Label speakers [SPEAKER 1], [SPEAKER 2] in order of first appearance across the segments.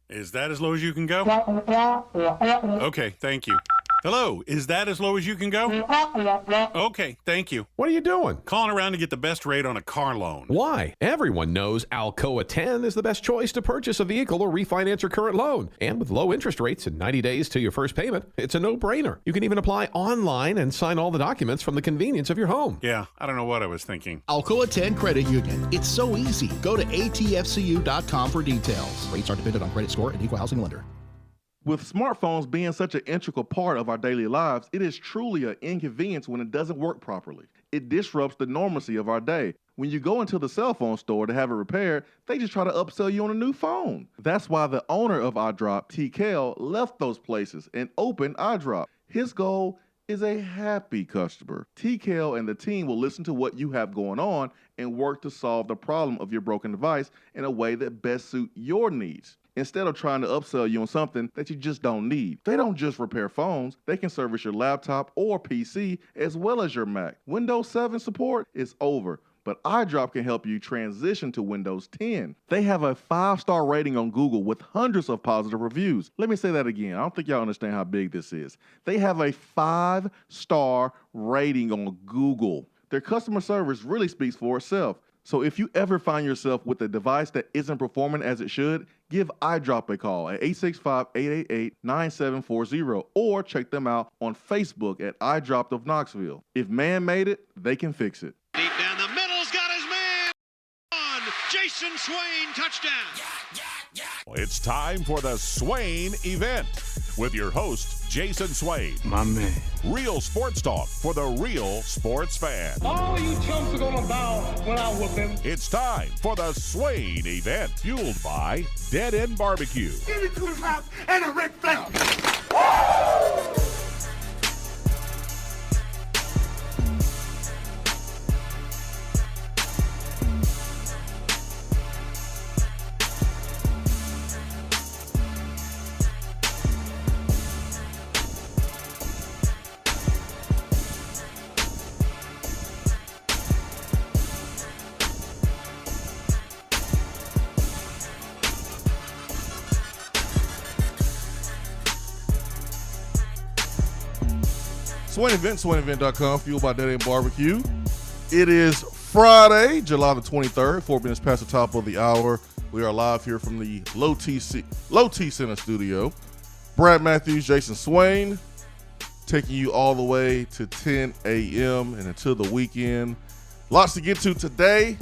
[SPEAKER 1] Is that as low as you can go? Okay, thank you. Hello, is that as low as you can go? Okay, thank you.
[SPEAKER 2] What are you doing?
[SPEAKER 1] Calling around to get the best rate on a car loan.
[SPEAKER 2] Why? Everyone knows Alcoa 10 is the best choice to purchase a vehicle or refinance your current loan. And with low interest rates and 90 days to your first payment, it's a no-brainer. You can even apply online and sign all the documents from the convenience of your home.
[SPEAKER 1] Yeah, I don't know what I was thinking.
[SPEAKER 3] Alcoa 10 Credit Union. It's so easy. Go to atfcu.com for details. Rates are dependent on credit score and equal housing lender.
[SPEAKER 4] With smartphones being such an integral part of our daily lives, it is truly an inconvenience when it doesn't work properly. It disrupts the normalcy of our day. When you go into the cell phone store to have it repaired, they just try to upsell you on a new phone. That's why the owner of iDrop, TKL, left those places and opened iDrop. His goal is a happy customer. TKL and the team will listen to what you have going on and work to solve the problem of your broken device in a way that best suits your needs, instead of trying to upsell you on something that you just don't need. They don't just repair phones, they can service your laptop or PC as well as your Mac. Windows 7 support is over, but iDrop can help you transition to Windows 10. They have a 5-star rating on Google with hundreds of positive reviews. Let me say that again. I don't think y'all understand how big this is. They have a 5-star rating on Google. Their customer service really speaks for itself. So if you ever find yourself with a device that isn't performing as it should, give iDrop a call at 865-888-9740 or check them out on Facebook at iDrop of Knoxville. If man made it, they can fix it.
[SPEAKER 5] Deep down the middle's got his man on. Jason Swain, touchdown.
[SPEAKER 6] It's time for the Swain Event with your host, Jason Swain.
[SPEAKER 7] My man.
[SPEAKER 6] Real sports talk for the real sports fan.
[SPEAKER 7] All you chumps are gonna bow when I whoop him.
[SPEAKER 6] It's time for the Swain Event, fueled by Dead End Barbecue.
[SPEAKER 8] Give me 2 laps and a Ric Flair.
[SPEAKER 4] Swain Event, SwainEvent.com, fueled by Dead End Barbecue. It is Friday, July the 23rd, 4 minutes past the top of the hour. We are live here from the Low T Center studio. Brad Matthews, Jason Swain, taking you all the way to 10 a.m. and until the weekend. Lots to get to today.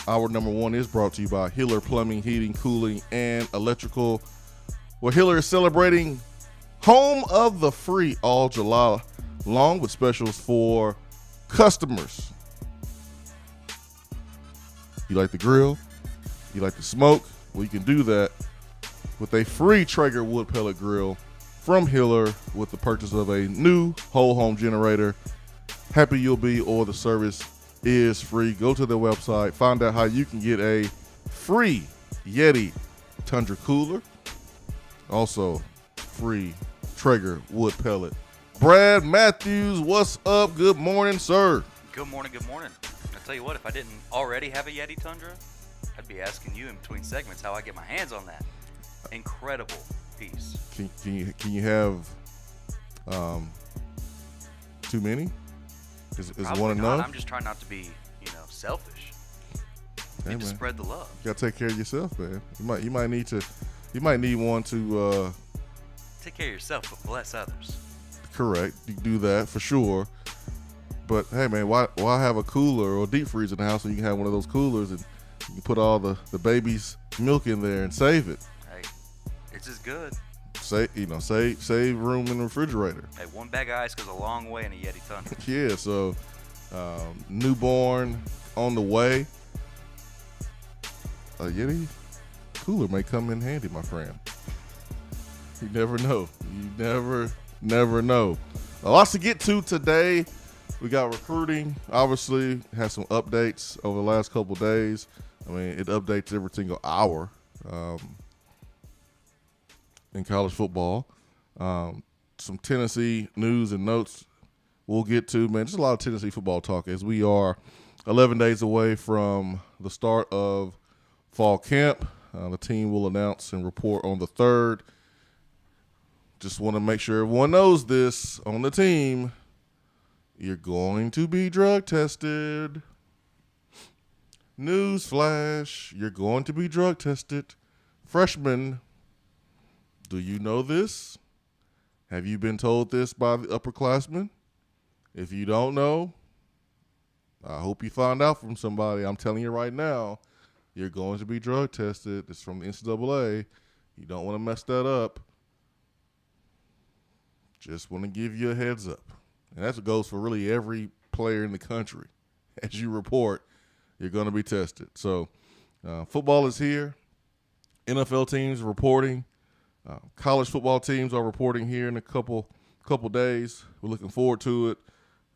[SPEAKER 4] Hour number 1 is brought to you by Hiller Plumbing, Heating, Cooling, and Electrical. Well, Hiller is celebrating Home of the Free all July long with specials for customers. You like the grill? You like the smoke? Well, you can do that with a free Traeger wood pellet grill from Hiller with the purchase of a new whole home generator. Happy you'll be, or the service is free. Go to their website, find out how you can get a free Yeti Tundra cooler. Also, free Traeger wood pellet. Brad Matthews, what's up? Good morning, sir.
[SPEAKER 9] Good morning, good morning. I tell you what, if I didn't already have a Yeti Tundra, I'd be asking you in between segments how I get my hands on that. Incredible piece.
[SPEAKER 4] Can you have too many? Is one enough?
[SPEAKER 9] I'm just trying not to be, selfish.
[SPEAKER 4] Hey,
[SPEAKER 9] Need to spread the love.
[SPEAKER 4] You gotta take care of yourself, man. You might need one to
[SPEAKER 9] take care of yourself, but bless others.
[SPEAKER 4] Correct. You do that for sure. But hey, man, why have a cooler or deep freeze in the house when you can have one of those coolers and you can put all the baby's milk in there and save it?
[SPEAKER 9] Hey, it's just good.
[SPEAKER 4] Save room in the refrigerator.
[SPEAKER 9] Hey, one bag of ice goes a long way in a Yeti Tundra.
[SPEAKER 4] Yeah, so newborn on the way. A Yeti cooler may come in handy, my friend. You never know. You never know. Lots to get to today. We got recruiting. Obviously, had some updates over the last couple of days. I mean, it updates every single hour in college football. Some Tennessee news and notes we'll get to. Man, just a lot of Tennessee football talk as we are 11 days away from the start of fall camp. The team will announce and report on the 3rd. Just want to make sure everyone knows this on the team. You're going to be drug tested. Newsflash, you're going to be drug tested. Freshmen, do you know this? Have you been told this by the upperclassmen? If you don't know, I hope you find out from somebody. I'm telling you right now, you're going to be drug tested. It's from the NCAA. You don't want to mess that up. Just want to give you a heads up. And that goes for really every player in the country. As you report, you're going to be tested. So football is here. NFL teams are reporting. College football teams are reporting here in a couple days. We're looking forward to it.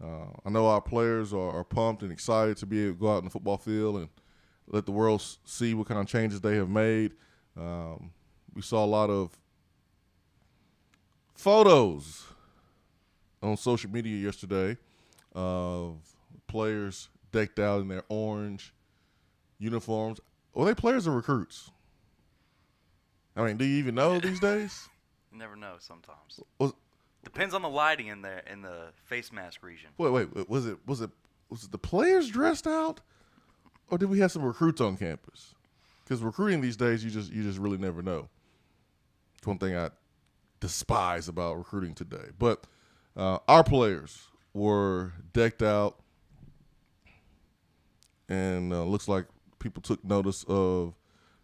[SPEAKER 4] I know our players are pumped and excited to be able to go out in the football field and let the world see what kind of changes they have made. We saw a lot of photos on social media yesterday of players decked out in their orange uniforms. Are they players or recruits? I mean, do you even know these days?
[SPEAKER 9] You never know sometimes.
[SPEAKER 4] Was
[SPEAKER 9] Depends on the lighting in the face mask region.
[SPEAKER 4] Wait, was it the players dressed out, or did we have some recruits on campus? Because recruiting these days, you just really never know. It's one thing I despise about recruiting today. But our players were decked out, and looks like people took notice of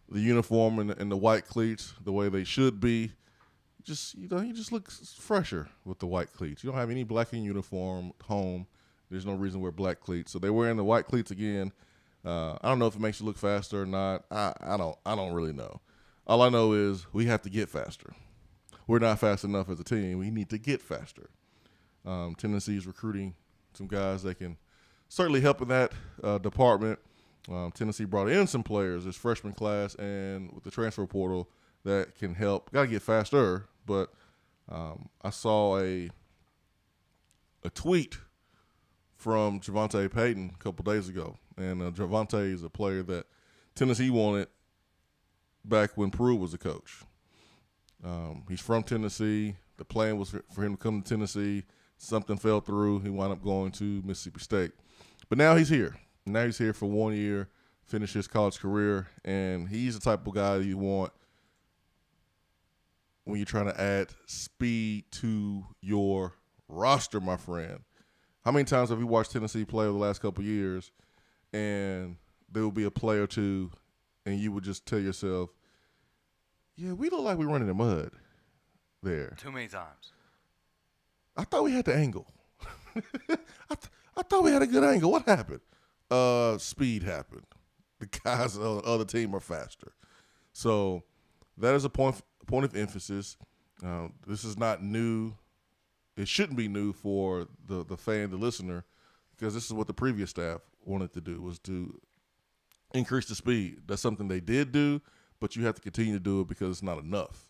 [SPEAKER 4] the uniform and the white cleats the way they should be. You just look fresher with the white cleats. You don't have any black in uniform at home. There's no reason to wear black cleats. So they're wearing the white cleats again. I don't know if it makes you look faster or not. I don't really know. All I know is we have to get faster. We're not fast enough as a team. We need to get faster. Tennessee's recruiting some guys that can certainly help in that department. Tennessee brought in some players this freshman class and with the transfer portal that can help. Got to get faster, but I saw a tweet from Javonte Payton a couple days ago, and Javonte is a player that Tennessee wanted back when Pruitt was a coach. He's from Tennessee. The plan was for him to come to Tennessee. Something fell through. He wound up going to Mississippi State. But now he's here. Now he's here for 1 year, finish his college career, and he's the type of guy you want when you're trying to add speed to your roster, my friend. How many times have you watched Tennessee play over the last couple of years, and there will be a play or two, and you would just tell yourself, yeah, we look like we're running in mud there.
[SPEAKER 9] Too many times.
[SPEAKER 4] I thought we had the angle. I thought we had a good angle. What happened? Speed happened. The guys on the other team are faster. So that is a point of emphasis. This is not new. It shouldn't be new for the fan, the listener, because this is what the previous staff wanted to do, was to increase the speed. That's something they did do, but you have to continue to do it because it's not enough.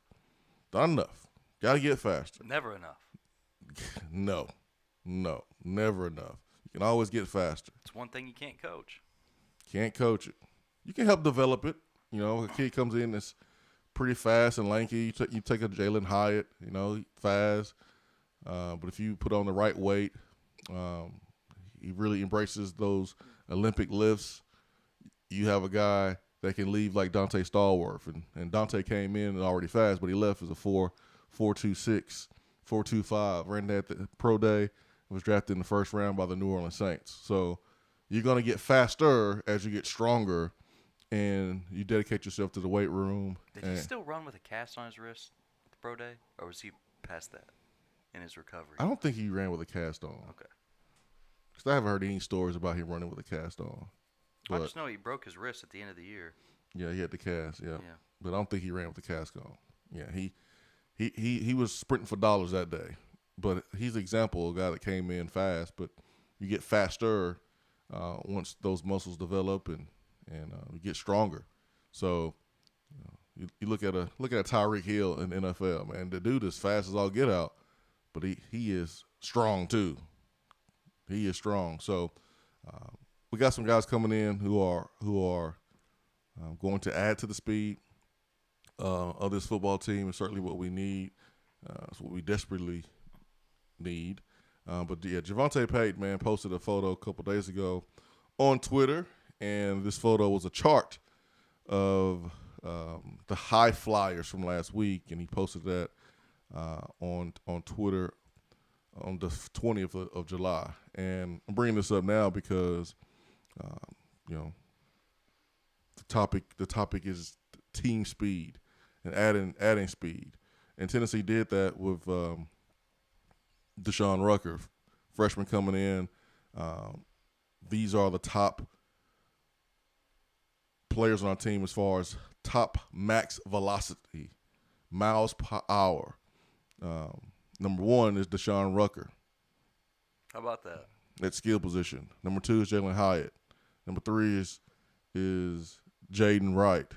[SPEAKER 4] Not enough. Got to get faster.
[SPEAKER 9] Never enough.
[SPEAKER 4] No, never enough. You can always get faster.
[SPEAKER 9] It's one thing you can't coach.
[SPEAKER 4] Can't coach it. You can help develop it. You know, a kid comes in that's pretty fast and lanky. You take a Jalen Hyatt, you know, fast. But if you put on the right weight, he really embraces those Olympic lifts. You have a guy that can leave like Dante Stallworth. And Dante came in already fast, but he left as a 4.26, 4.25. Ran that at the pro day. Was drafted in the first round by the New Orleans Saints. So you're going to get faster as you get stronger, and you dedicate yourself to the weight room.
[SPEAKER 9] Did he still run with a cast on his wrist at the pro day, or was he past that in his recovery?
[SPEAKER 4] I don't think he ran with a cast on.
[SPEAKER 9] Okay.
[SPEAKER 4] Because I haven't heard any stories about him running with a cast on.
[SPEAKER 9] I just know he broke his wrist at the end of the year.
[SPEAKER 4] Yeah, he had the cast, yeah. But I don't think he ran with the cast on. Yeah, he was sprinting for dollars that day. But he's an example of a guy that came in fast, but you get faster once those muscles develop and you get stronger. So you look at a Tyreek Hill in the NFL, man. The dude is fast as all get out, but he is strong too. He is strong. So we got some guys coming in who are going to add to the speed. of this football team is certainly what we need. It's what we desperately need. But yeah, Javonte Payton, man, posted a photo a couple days ago on Twitter, and this photo was a chart of the high flyers from last week, and he posted that on Twitter on the 20th of July. And I'm bringing this up now because, the topic is team speed and adding speed. And Tennessee did that with Deshaun Rucker, freshman coming in. These are the top players on our team as far as top max velocity, miles per hour. Number 1 is Deshaun Rucker.
[SPEAKER 9] How about that?
[SPEAKER 4] At skill position. Number 2 is Jalen Hyatt. Number 3 is Jalen Wright,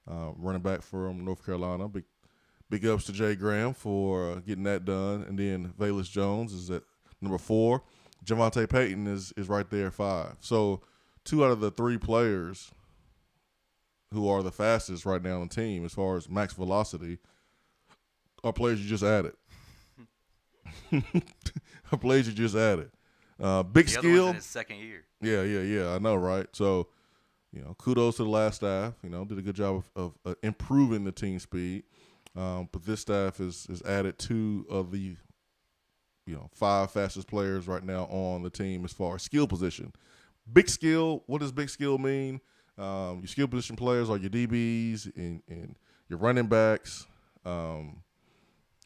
[SPEAKER 4] running back from North Carolina. Big ups to Jay Graham for getting that done. And then Velus Jones is at number 4. Javonte Payton is right there at 5. So 2 out of the 3 players who are the fastest right now on the team as far as max velocity are players you just added. Are players you just added. Big skill.
[SPEAKER 9] Other one's in his second year.
[SPEAKER 4] Yeah. I know, right? So, kudos to the last staff. Did a good job of improving the team speed. But this staff is added 2 of the 5 fastest players right now on the team as far as skill position. Big skill. What does big skill mean? Your skill position players are your DBs and your running backs,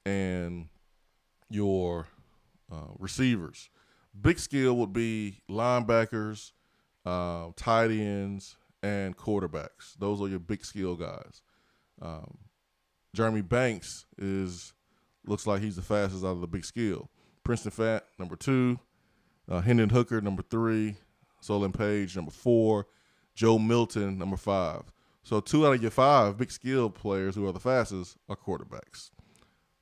[SPEAKER 4] and your receivers. Big skill would be linebackers, tight ends, and quarterbacks. Those are your big skill guys. Jeremy Banks looks like he's the fastest out of the big skill. Princeton Fat, number 2. Hendon Hooker, number 3. Solon Page, number 4. Joe Milton, number 5. So 2 out of your 5 big skill players who are the fastest are quarterbacks.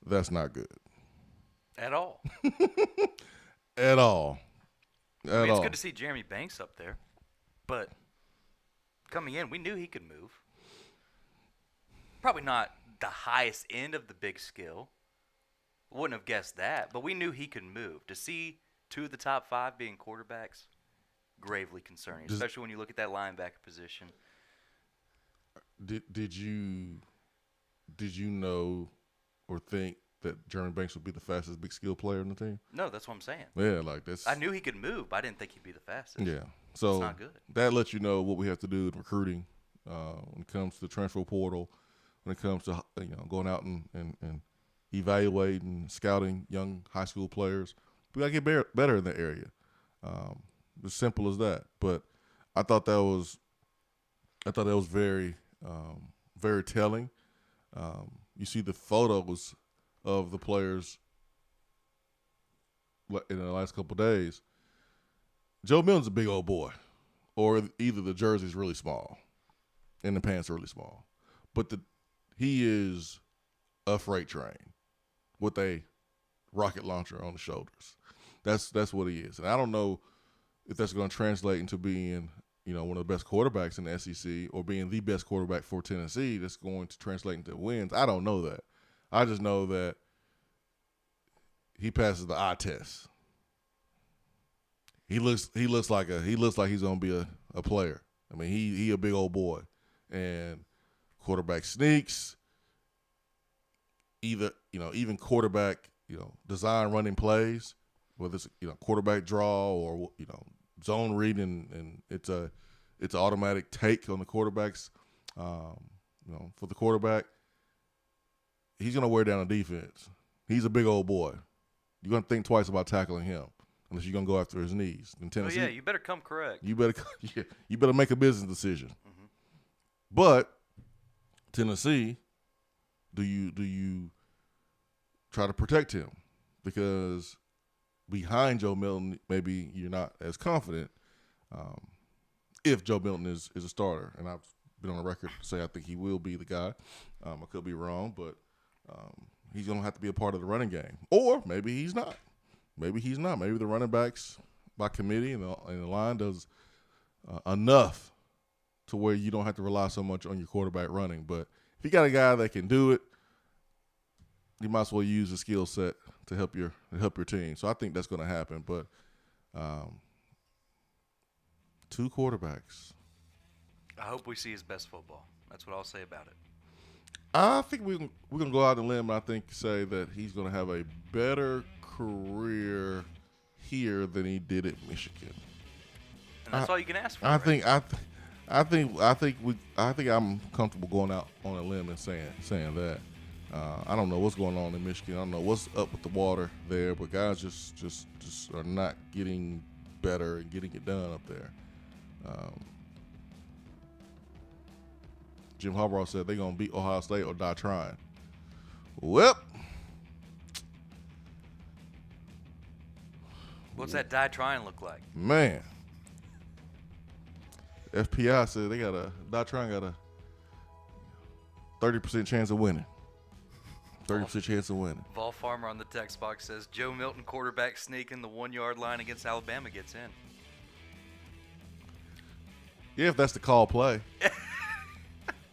[SPEAKER 4] That's not good.
[SPEAKER 9] At all.
[SPEAKER 4] At all.
[SPEAKER 9] It's good to see Jeremy Banks up there. But coming in, we knew he could move. Probably not the highest end of the big skill. Wouldn't have guessed that. But we knew he could move. To see 2 of the top 5 being quarterbacks, gravely concerning, especially when you look at that linebacker position.
[SPEAKER 4] Did you know or think that Jeremy Banks would be the fastest big skill player on the team?
[SPEAKER 9] No, that's what I'm saying.
[SPEAKER 4] Yeah, like this.
[SPEAKER 9] I knew he could move, but I didn't think he'd be the fastest.
[SPEAKER 4] Yeah, so
[SPEAKER 9] it's not good.
[SPEAKER 4] That lets you know what we have to do in recruiting when it comes to the transfer portal, when it comes to going out and evaluating, scouting young high school players. We gotta get better in that area. As simple as that. But I thought that was very very telling. You see the photos of the players in the last couple of days. Joe Milton's a big old boy, or either the jersey's really small and the pants are really small. But he is a freight train with a rocket launcher on the shoulders. That's what he is. And I don't know if that's going to translate into being, one of the best quarterbacks in the SEC or being the best quarterback for Tennessee that's going to translate into wins. I don't know that. I just know that he passes the eye test. He looks like he's going to be a player. I mean, he a big old boy. And quarterback sneaks, even quarterback, design running plays, whether it's quarterback draw or zone reading, and it's an automatic take on the quarterbacks. For the quarterback, he's gonna wear down the defense. He's a big old boy. You're gonna think twice about tackling him unless you're gonna go after his knees. In Tennessee,
[SPEAKER 9] you better come correct.
[SPEAKER 4] You better make a business decision.
[SPEAKER 9] Mm-hmm.
[SPEAKER 4] But Tennessee, do you try to protect him? Because behind Joe Milton, maybe you're not as confident if Joe Milton is a starter. And I've been on the record to say I think he will be the guy. I could be wrong, but he's going to have to be a part of the running game. Or maybe he's not. Maybe the running backs by committee and the line does enough to where you don't have to rely so much on your quarterback running. But if you got a guy that can do it, you might as well use the skill set to help your team. So I think that's going to happen. But 2 quarterbacks.
[SPEAKER 9] I hope we see his best football. That's what I'll say about it.
[SPEAKER 4] I think we're going to go out on a limb, and I think say that he's going to have a better career here than he did at Michigan.
[SPEAKER 9] And that's all you can ask for.
[SPEAKER 4] I
[SPEAKER 9] right?
[SPEAKER 4] think I'm comfortable going out on a limb and saying that. I don't know what's going on in Michigan. I don't know what's up with the water there, but guys just are not getting better and getting it done up there. Jim Harbaugh said they're going to beat Ohio State or die trying. Well,
[SPEAKER 9] what's that die trying look like?
[SPEAKER 4] Man, FPI said they got a 30% chance of winning. 30% chance of winning.
[SPEAKER 9] Vol Farmer on the text box says Joe Milton quarterback sneak in the 1-yard line against Alabama gets in.
[SPEAKER 4] Yeah, if that's the call play.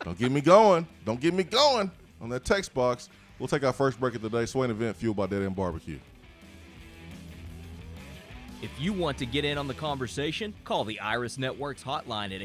[SPEAKER 4] Don't get me going on that text box. We'll take our first break of the day. Swain Event, fueled by Dead End Barbecue.
[SPEAKER 10] If you want to get in on the conversation, call the Iris Networks hotline at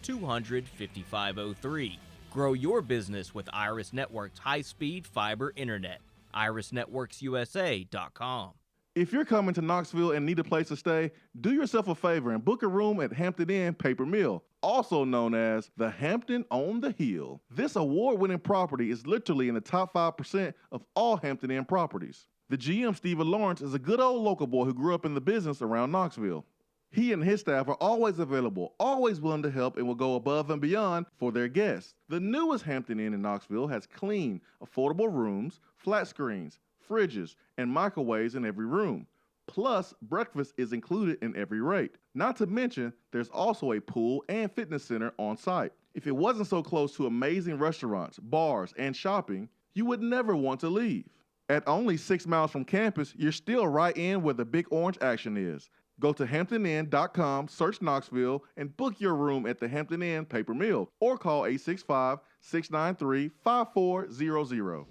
[SPEAKER 10] 865-200-5503. Grow your business with Iris Networks high-speed fiber internet. IrisNetworksUSA.com.
[SPEAKER 4] If you're coming to Knoxville and need a place to stay, do yourself a favor and book a room at Hampton Inn Paper Mill, also known as the Hampton on the Hill. This award-winning property is literally in the top 5% of all Hampton Inn properties. The GM, Stephen Lawrence, is a good old local boy who grew up in the business around Knoxville. He and his staff are always available, always willing to help, and will go above and beyond for their guests. The newest Hampton Inn in Knoxville has clean, affordable rooms, flat screens, fridges, and microwaves in every room. Plus, breakfast is included in every rate. Not to mention, there's also a pool and fitness center on site. If it wasn't so close to amazing restaurants, bars, and shopping, you would never want to leave. At only 6 miles from campus, you're still right in where the big orange action is. Go to HamptonInn.com, search Knoxville, and book your room at the Hampton Inn Paper Mill or call 865-693-5400.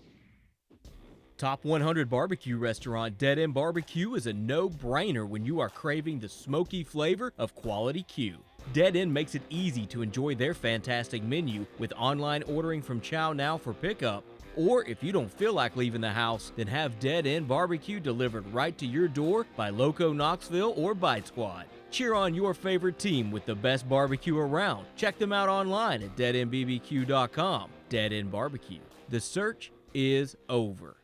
[SPEAKER 10] Top 100 barbecue restaurant Dead End Barbecue is a no-brainer when you are craving the smoky flavor of quality Q. Dead End makes it easy to enjoy their fantastic menu with online ordering from Chow Now for pickup. Or if you don't feel like leaving the house, then have Dead End Barbecue delivered right to your door by Loco Knoxville or Bite Squad. Cheer on your favorite team with the best barbecue around. Check them out online at deadendbbq.com. Dead End Barbecue. The search is over.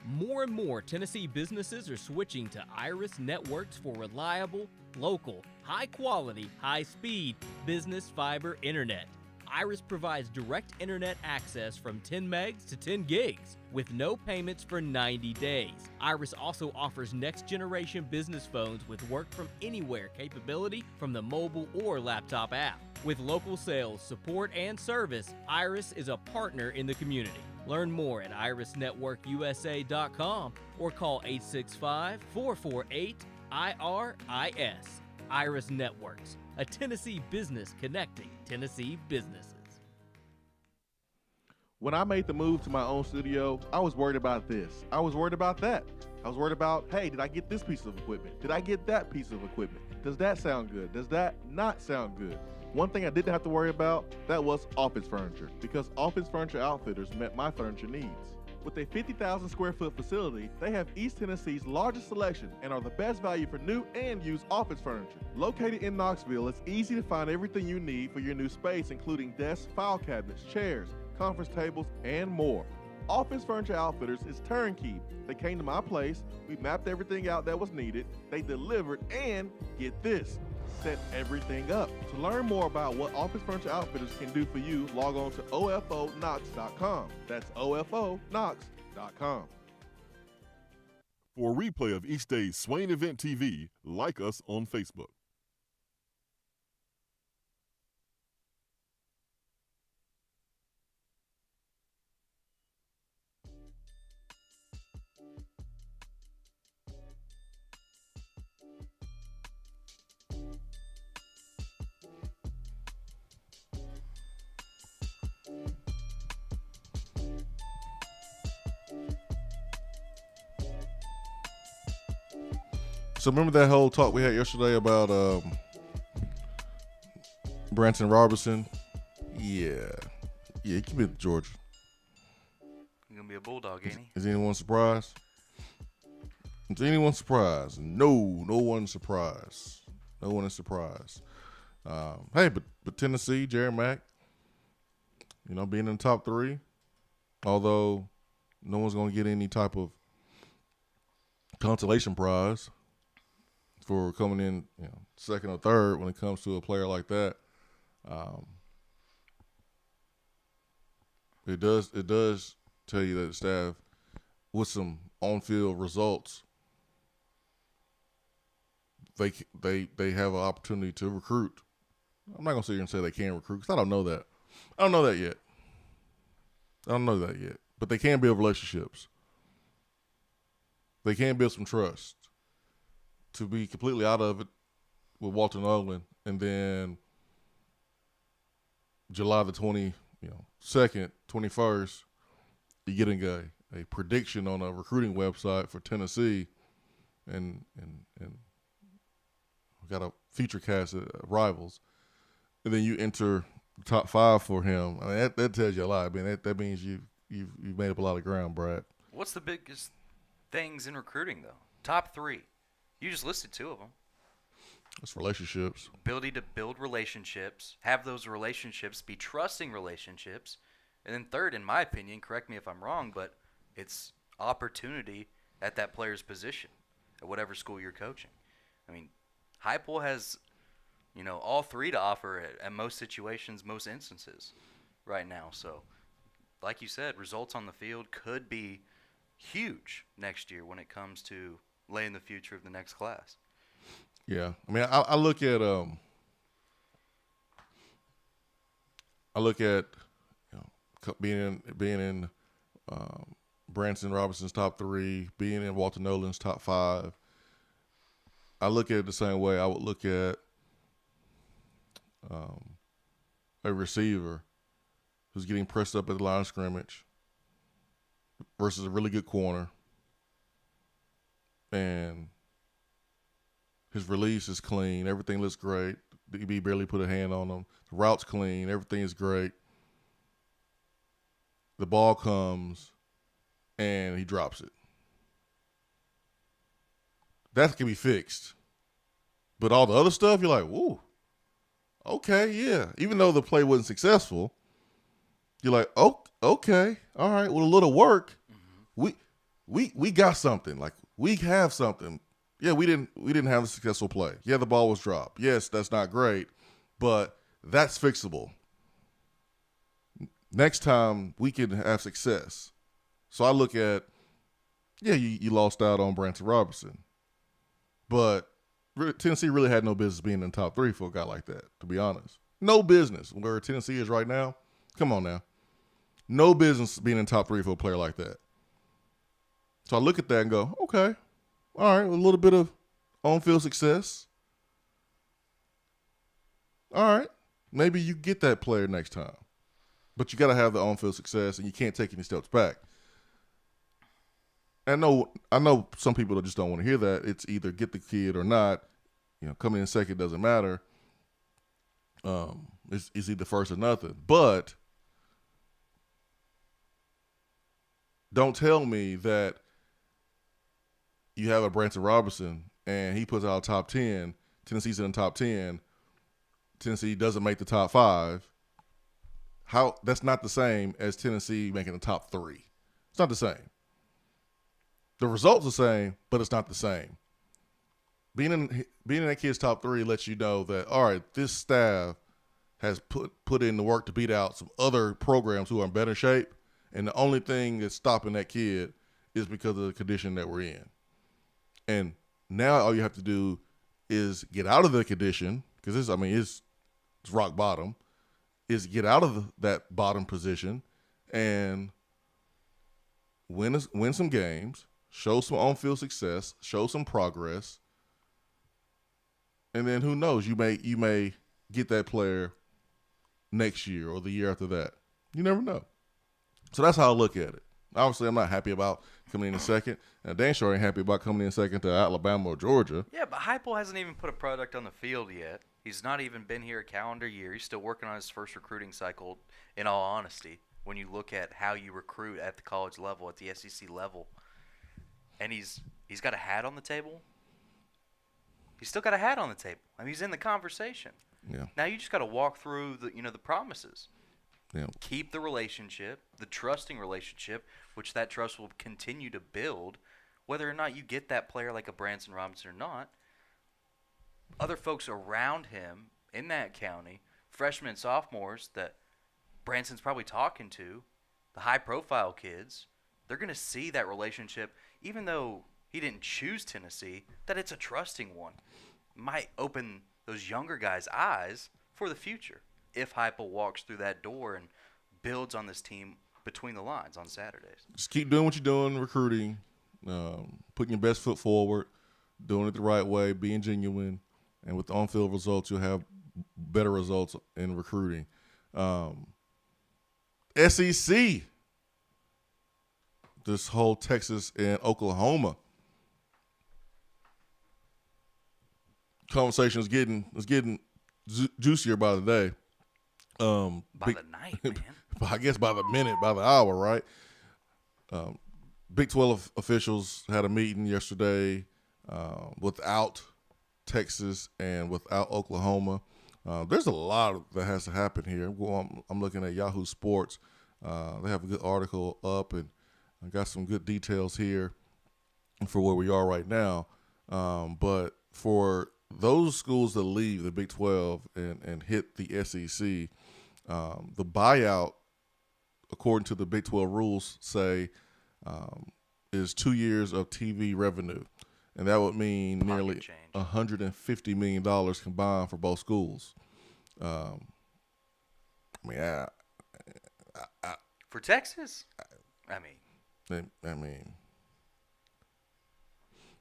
[SPEAKER 10] More and more Tennessee businesses are switching to Iris Networks for reliable, local, high-quality, high-speed business fiber internet. Iris provides direct internet access from 10 megs to 10 gigs with no payments for 90 days. Iris also offers next-generation business phones with work-from-anywhere capability from the mobile or laptop app. With local sales, support, and service, Iris is a partner in the community. Learn more at irisnetworkusa.com or call 865-448-IRIS. Iris Networks, a Tennessee business connecting Tennessee businesses.
[SPEAKER 4] When I made the move to my own studio, I was worried about this. I was worried about that. I was worried about, hey, did I get this piece of equipment? Did I get that piece of equipment? Does that sound good? Does that not sound good? One thing I didn't have to worry about, that was office furniture, because Office Furniture Outfitters met my furniture needs. With a 50,000 square foot facility, they have East Tennessee's largest selection and are the best value for new and used office furniture. Located in Knoxville, it's easy to find everything you need for your new space, including desks, file cabinets, chairs, conference tables, and more. Office Furniture Outfitters is turnkey. They came to my place, we mapped everything out that was needed, they delivered, and get this, set everything up. To learn more about what Office Furniture Outfitters can do for you, log on to ofonox.com. That's ofonox.com.
[SPEAKER 6] For a replay of each day's Swain Event TV, like us on Facebook.
[SPEAKER 11] So remember that whole talk we had yesterday about Branson Robertson? Yeah, he can be at Georgia.
[SPEAKER 9] He's going to be a Bulldog, ain't he?
[SPEAKER 11] Is anyone surprised? Is anyone surprised? No one's surprised. No one is surprised. Hey, but Tennessee, Jerry Mack, being in the top 3, although no one's going to get any type of consolation prize for coming in, second or third when it comes to a player like that. It does tell you that the staff, with some on-field results, they have an opportunity to recruit. I'm not gonna sit here and say they can't recruit because I don't know that. I don't know that yet. But they can build relationships. They can build some trust. To be completely out of it with Walter Nolan, and then July the 22nd, 21st, you're getting a prediction on a recruiting website for Tennessee, and we got a feature cast of rivals, and then you enter the top 5 for him. I mean, that tells you a lot. I mean, that means you've made up a lot of ground, Brad.
[SPEAKER 9] What's the biggest things in recruiting, though? Top 3. You just listed 2 of them.
[SPEAKER 11] It's relationships.
[SPEAKER 9] Ability to build relationships, have those relationships, be trusting relationships. And then third, in my opinion, correct me if I'm wrong, but it's opportunity at that player's position at whatever school you're coaching. I mean, Heupel has, all 3 to offer at most situations, most instances right now. So, like you said, results on the field could be huge next year when it comes to laying the future of the next class.
[SPEAKER 11] Yeah, I mean, I look at being in Branson Robertson's top 3, being in Walter Nolan's top 5. I look at it the same way I would look at a receiver who's getting pressed up at the line of scrimmage versus a really good corner, and his release is clean. Everything looks great. DB barely put a hand on him. The route's clean. Everything is great. The ball comes, and he drops it. That can be fixed. But all the other stuff, you're like, whoa, okay, yeah. Even though the play wasn't successful, you're like, oh, okay, all right. With a little work, we got something. Like, we have something. Yeah, we didn't have a successful play. Yeah, the ball was dropped. Yes, that's not great, but that's fixable. Next time we can have success. So I look at, you lost out on Branson Robertson, but Tennessee really had no business being in the top 3 for a guy like that, to be honest. No business. Where Tennessee is right now, come on now. No business being in the top 3 for a player like that. So I look at that and go, okay, all right, a little bit of on-field success. All right, maybe you get that player next time. But you got to have the on-field success, and you can't take any steps back. I know some people that just don't want to hear that. It's either get the kid or not. Coming in second doesn't matter. It's either first or nothing. But don't tell me that you have a Branson Robertson and he puts out top 10, Tennessee's in the top 10, Tennessee doesn't make the top 5. That's not the same as Tennessee making the top 3. It's not the same. The results are the same, but it's not the same. Being in that kid's top 3 lets you know that, all right, this staff has put in the work to beat out some other programs who are in better shape, and the only thing that's stopping that kid is because of the condition that we're in. And now all you have to do is get out of the condition, because it's rock bottom, is get out of that bottom position and win some games, show some on-field success, show some progress, and then who knows, you may get that player next year or the year after that. You never know. So that's how I look at it. Obviously, I'm not happy about coming in second. And Dan sure ain't happy about coming in second to Alabama or Georgia.
[SPEAKER 9] Yeah, but Heupel hasn't even put a product on the field yet. He's not even been here a calendar year. He's still working on his first recruiting cycle, in all honesty, when you look at how you recruit at the college level, at the SEC level. And he's got a hat on the table. He's still got a hat on the table. I mean, he's in the conversation.
[SPEAKER 11] Yeah.
[SPEAKER 9] Now you just got to walk through the promises.
[SPEAKER 11] Yeah.
[SPEAKER 9] Keep the relationship, the trusting relationship, which that trust will continue to build, whether or not you get that player like a Branson Robinson or not. Other folks around him in that county, freshmen and sophomores that Branson's probably talking to, the high-profile kids, they're going to see that relationship, even though he didn't choose Tennessee, that it's a trusting one. Might open those younger guys' eyes for the future if Heupel walks through that door and builds on this team between the lines on Saturdays.
[SPEAKER 11] Just keep doing what you're doing, recruiting, putting your best foot forward, doing it the right way, being genuine, and with the on-field results, you'll have better results in recruiting. SEC, this whole Texas and Oklahoma conversation is getting juicier by the day.
[SPEAKER 9] By the night, man.
[SPEAKER 11] I guess by the minute, by the hour, right? Big 12 officials had a meeting yesterday without Texas and without Oklahoma. There's a lot that has to happen here. Well, I'm looking at Yahoo Sports. They have a good article up, and I got some good details here for where we are right now. But for those schools that leave the Big 12 and hit the SEC, the buyout, according to the Big 12 rules, say is 2 years of TV revenue. And that would mean nearly $150 million combined for both schools. I mean,
[SPEAKER 9] for Texas? I
[SPEAKER 11] mean,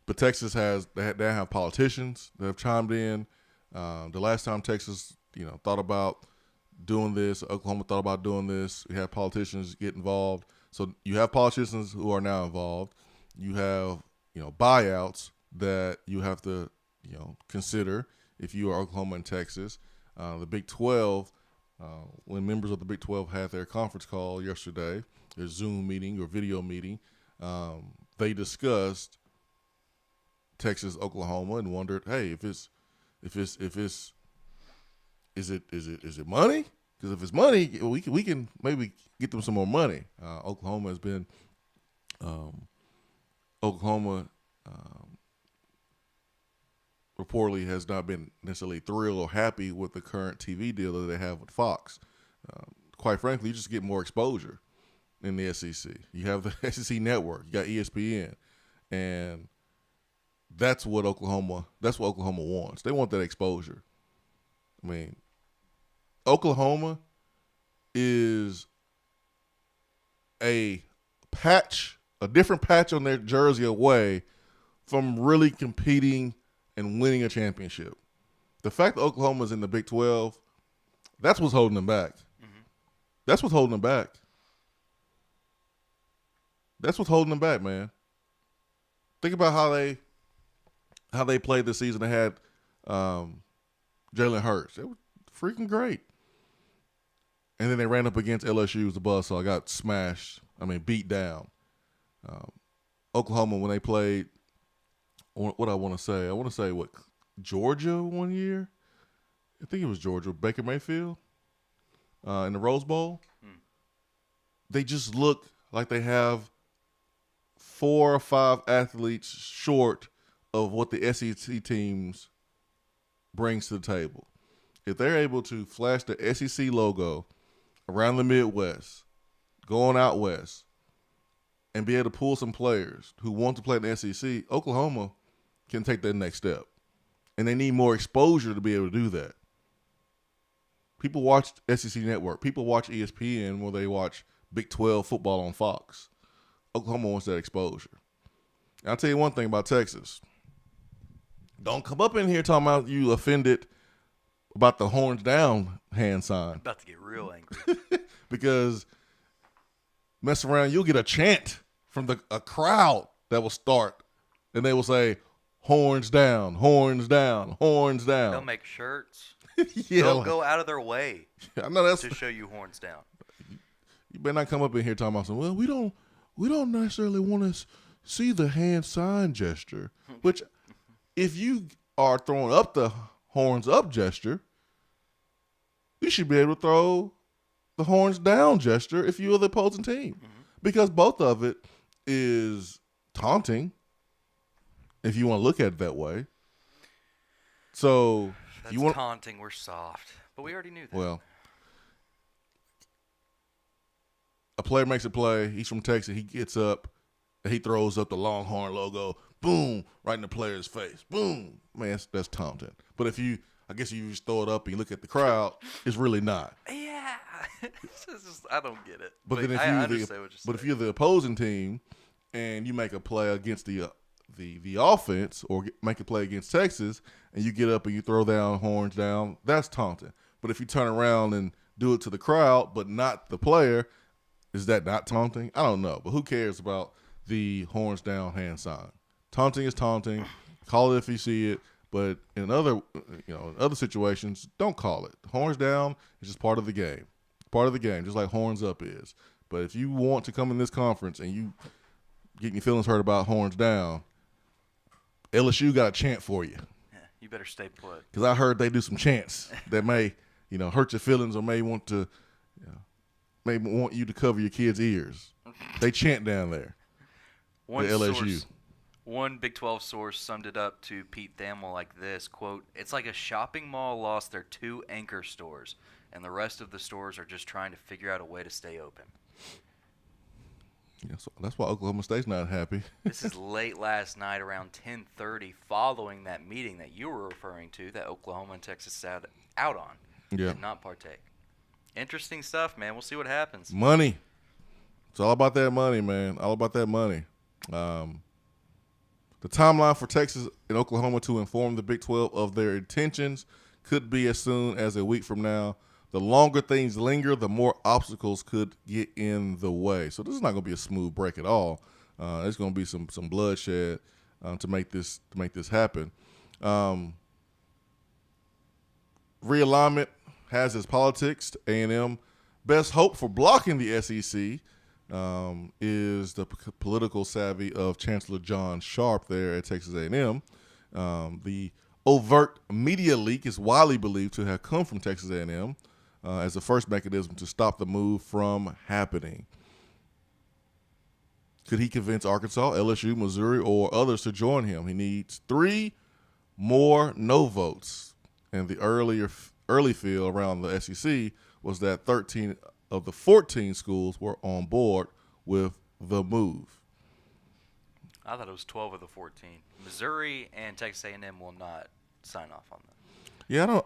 [SPEAKER 11] but Texas they have politicians that have chimed in. The last time Texas, thought about doing this, Oklahoma thought about doing this, we had politicians get involved. So you have politicians who are now involved. You have, buyouts that you have to, consider if you are Oklahoma and Texas. The Big 12, when members of the Big 12 had their conference call yesterday, their Zoom meeting or video meeting, they discussed Texas, Oklahoma, and wondered, hey, is it money? Because if it's money, we can maybe get them some more money. Oklahoma has been reportedly has not been necessarily thrilled or happy with the current TV deal that they have with Fox. Quite frankly, you just get more exposure in the SEC. You have the SEC network, you got ESPN, and that's what Oklahoma wants. They want that exposure. I mean, Oklahoma is a different patch on their jersey away from really competing and winning a championship. The fact that Oklahoma is in the Big 12, that's what's holding them back. Mm-hmm. That's what's holding them back. That's what's holding them back, man. Think about how they played this season. They had Jalen Hurts. It was freaking great. And then they ran up against LSU, the buzzsaw, got smashed. Beat down. Oklahoma, when they played, what I want to say, Georgia one year? I think it was Georgia, Baker Mayfield in the Rose Bowl. They just look like they have 4 or 5 athletes short of what the SEC teams brings to the table. If they're able to flash the SEC logo around the Midwest, going out west, and be able to pull some players who want to play in the SEC, Oklahoma can take that next step. And they need more exposure to be able to do that. People watch SEC Network. People watch ESPN where they watch Big 12 football on Fox. Oklahoma wants that exposure. And I'll tell you one thing about Texas. Don't come up in here talking about you offended about the horns down hand sign.
[SPEAKER 9] I'm about to get real angry.
[SPEAKER 11] Because mess around, you'll get a chant from a crowd that will start, and they will say, "Horns down, horns down, horns down."
[SPEAKER 9] They'll make shirts.
[SPEAKER 11] Yeah,
[SPEAKER 9] They'll go out of their way
[SPEAKER 11] I know that's
[SPEAKER 9] to show you horns down.
[SPEAKER 11] You better not come up in here talking about something. Well, we don't necessarily want to see the hand sign gesture. Which, if you are throwing up the horns up gesture, you should be able to throw the horns down gesture if you are the opposing team, because both of it is taunting. If you want to look at it that way. So
[SPEAKER 9] That's
[SPEAKER 11] you want
[SPEAKER 9] taunting. We're soft, but we already knew that.
[SPEAKER 11] Well, a player makes a play. He's from Texas. He gets up and he throws up the Longhorn logo. Boom, right in the player's face. Boom, man, that's taunting. But I guess you just throw it up and you look at the crowd, it's really not.
[SPEAKER 9] Yeah, I don't get it.
[SPEAKER 11] But then if you're the opposing team and you make a play against the offense or make a play against Texas and you get up and you throw down horns down, that's taunting. But if you turn around and do it to the crowd but not the player, is that not taunting? I don't know. But who cares about the horns down hand sign? Taunting is taunting. Call it if you see it. But in other situations, don't call it. Horns down is just part of the game. Part of the game, just like horns up is. But if you want to come in this conference and you getting your feelings hurt about horns down, LSU got a chant for you.
[SPEAKER 9] Yeah, you better stay put.
[SPEAKER 11] Because I heard they do some chants that may, hurt your feelings or may want to, may want you to cover your kids' ears. They chant down there.
[SPEAKER 9] One Big 12 source summed it up to Pete Thamel like this, quote, "It's like a shopping mall lost their 2 anchor stores, and the rest of the stores are just trying to figure out a way to stay open."
[SPEAKER 11] Yeah, so that's why Oklahoma State's not happy.
[SPEAKER 9] This is late last night around 10:30 following that meeting that you were referring to that Oklahoma and Texas sat out on.
[SPEAKER 11] Yeah.
[SPEAKER 9] Did not partake. Interesting stuff, man. We'll see what happens.
[SPEAKER 11] Money. It's all about that money, man. All about that money. The timeline for Texas and Oklahoma to inform the Big 12 of their intentions could be as soon as a week from now. The longer things linger, the more obstacles could get in the way. So this is not going to be a smooth break at all. There's going to be some bloodshed to make this happen. Realignment has its politics. A&M best hope for blocking the SEC is the political savvy of Chancellor John Sharp there at Texas A&M. The overt media leak is widely believed to have come from Texas A&M as the first mechanism to stop the move from happening. Could he convince Arkansas, LSU, Missouri, or others to join him? He needs 3 more no votes. And the early feel around the SEC was that 13 of the 14 schools were on board with the move.
[SPEAKER 9] I thought it was 12 of the 14. Missouri and Texas A&M will not sign off on that.
[SPEAKER 11] Yeah,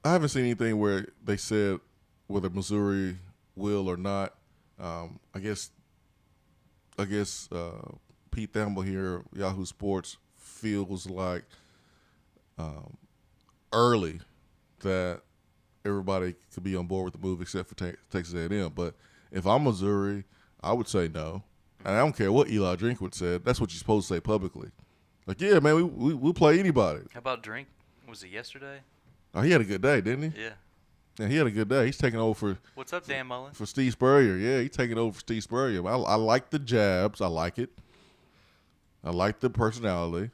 [SPEAKER 11] I haven't seen anything where they said whether Missouri will or not. I guess Pete Thamel here, Yahoo Sports, feels like early that everybody could be on board with the move except for Texas A&M. But if I'm Missouri, I would say no. And I don't care what Eli Drinkwitz said. That's what you're supposed to say publicly. Like, yeah, man, we'll play anybody.
[SPEAKER 9] How about Drink? Was it yesterday?
[SPEAKER 11] Oh, he had a good day, didn't he?
[SPEAKER 9] Yeah.
[SPEAKER 11] Yeah, he had a good day. He's taking over for –
[SPEAKER 9] What's up, Dan Mullen?
[SPEAKER 11] For Steve Spurrier. Yeah, he's taking over for Steve Spurrier. I like the jabs. I like it. I like the personality.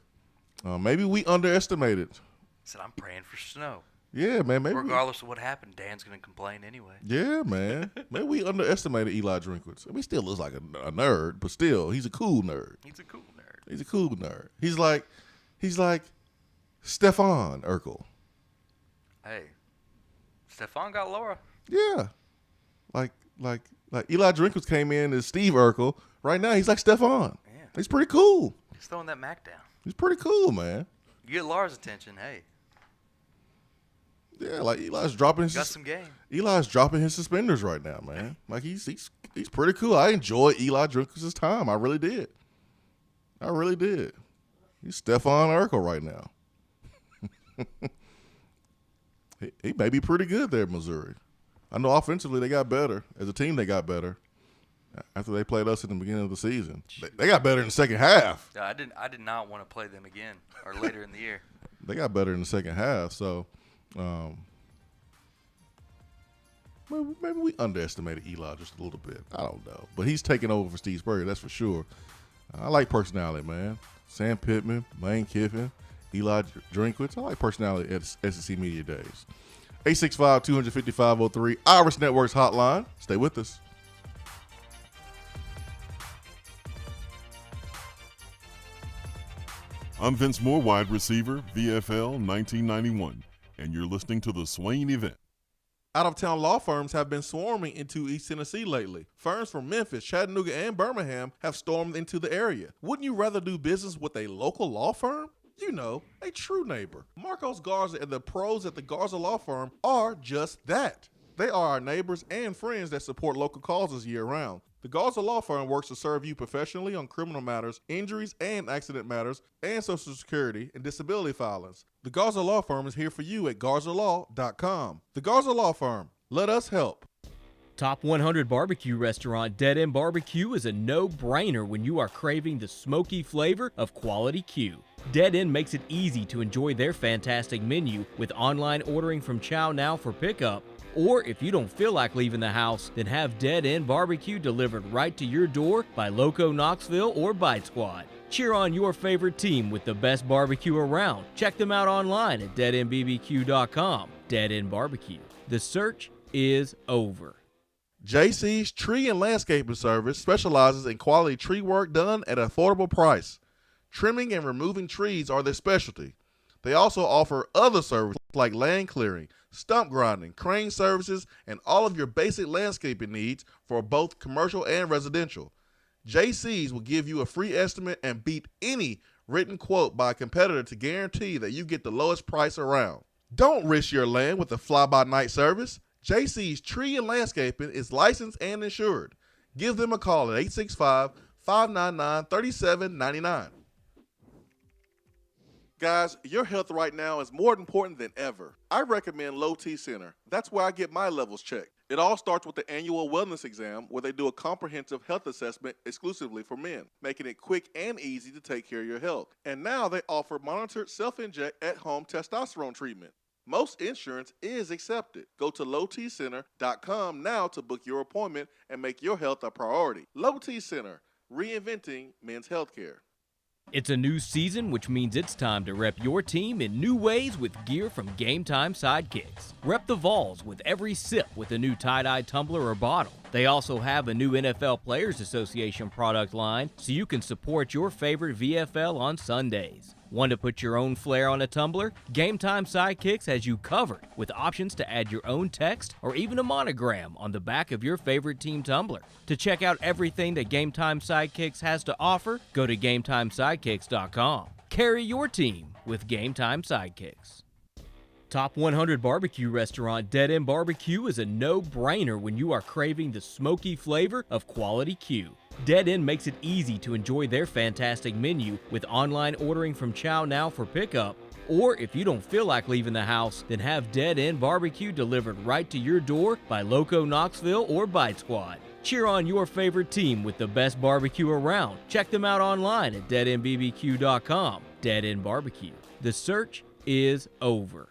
[SPEAKER 11] Maybe we underestimated.
[SPEAKER 9] Said I'm praying for snow.
[SPEAKER 11] Yeah, man. Maybe
[SPEAKER 9] regardless of what happened, Dan's going to complain anyway.
[SPEAKER 11] Yeah, man. Maybe we underestimated Eli Drinkwitz. I mean, he still looks like a nerd, but still, he's a cool nerd.
[SPEAKER 9] He's a cool nerd.
[SPEAKER 11] He's a cool nerd. He's like Stephon Urkel.
[SPEAKER 9] Hey, Stephon got Laura.
[SPEAKER 11] Yeah. Like Eli Drinkwitz came in as Steve Urkel. Right now, he's like Stephon. Yeah. He's pretty cool.
[SPEAKER 9] He's throwing that Mac down.
[SPEAKER 11] He's pretty cool, man.
[SPEAKER 9] You get Laura's attention, hey.
[SPEAKER 11] Yeah, like Eli's dropping his
[SPEAKER 9] some game.
[SPEAKER 11] Eli's dropping his suspenders right now, man. Like he's pretty cool. I enjoyed Eli Drinkwitz's time. I really did. He's Stephon Urkel right now. he may be pretty good there in Missouri. I know offensively they got better. As a team, they got better after they played us in the beginning of the season. They got better in the second half.
[SPEAKER 9] I did not want to play them again or later in the year.
[SPEAKER 11] They got better in the second half. So maybe we underestimated Eli just a little bit. I don't know. But he's taking over for Steve Spurrier, that's for sure. I like personality, man. Sam Pittman, Lane Kiffin, Eli Drinkwitz. I like personality at SEC Media Days. 865-250-503, Iris Networks hotline. Stay with us.
[SPEAKER 6] I'm Vince Moore, wide receiver, VFL 1991, and you're listening to the Swain Event.
[SPEAKER 4] Out-of-town law firms have been swarming into East Tennessee lately. Firms from Memphis, Chattanooga, and Birmingham have stormed into the area. Wouldn't you rather do business with a local law firm? You know, a true neighbor. Marcos Garza and the pros at the Garza Law Firm are just that. They are our neighbors and friends that support local causes year-round. The Garza Law Firm works to serve you professionally on criminal matters, injuries and accident matters, and Social Security and disability filings. The Garza Law Firm is here for you at GarzaLaw.com. The Garza Law Firm. Let us help.
[SPEAKER 10] Top 100 barbecue restaurant Dead End Barbecue is a no-brainer when you are craving the smoky flavor of quality Q. Dead End makes it easy to enjoy their fantastic menu with online ordering from Chow Now for pickup. Or if you don't feel like leaving the house, then have Dead End Barbecue delivered right to your door by Loco Knoxville or Bite Squad. Cheer on your favorite team with the best barbecue around. Check them out online at deadendbbq.com. Dead End Barbecue. The search is over.
[SPEAKER 4] JC's Tree and Landscaping Service specializes in quality tree work done at an affordable price. Trimming and removing trees are their specialty. They also offer other services like land clearing, stump grinding, crane services, and all of your basic landscaping needs for both commercial and residential. JC's will give you a free estimate and beat any written quote by a competitor to guarantee that you get the lowest price around. Don't risk your land with a fly-by-night service. JC's Tree and Landscaping is licensed and insured. Give them a call at 865-599-3799. Guys, your health right now is more important than ever. I recommend Low T Center. That's where I get my levels checked. It all starts with the annual wellness exam where they do a comprehensive health assessment exclusively for men, making it quick and easy to take care of your health. And now they offer monitored self-inject at-home testosterone treatment. Most insurance is accepted. Go to lowtcenter.com now to book your appointment and make your health a priority. Low T Center, reinventing men's healthcare.
[SPEAKER 10] It's a new season, which means it's time to rep your team in new ways with gear from Game Time Sidekicks. Rep the Vols with every sip with a new tie-dye tumbler or bottle. They also have a new NFL Players Association product line, so you can support your favorite VFL on Sundays. Want to put your own flair on a tumbler? Game Time Sidekicks has you covered with options to add your own text or even a monogram on the back of your favorite team tumbler. To check out everything that Game Time Sidekicks has to offer, go to GameTimeSidekicks.com. Carry your team with Game Time Sidekicks. Top 100 barbecue restaurant Dead End Barbecue is a no-brainer when you are craving the smoky flavor of quality Q. Dead End makes it easy to enjoy their fantastic menu with online ordering from Chow Now for pickup. Or if you don't feel like leaving the house, then have Dead End Barbecue delivered right to your door by Loco Knoxville or Bite Squad. Cheer on your favorite team with the best barbecue around. Check them out online at deadendbbq.com. Dead End Barbecue. The search is over.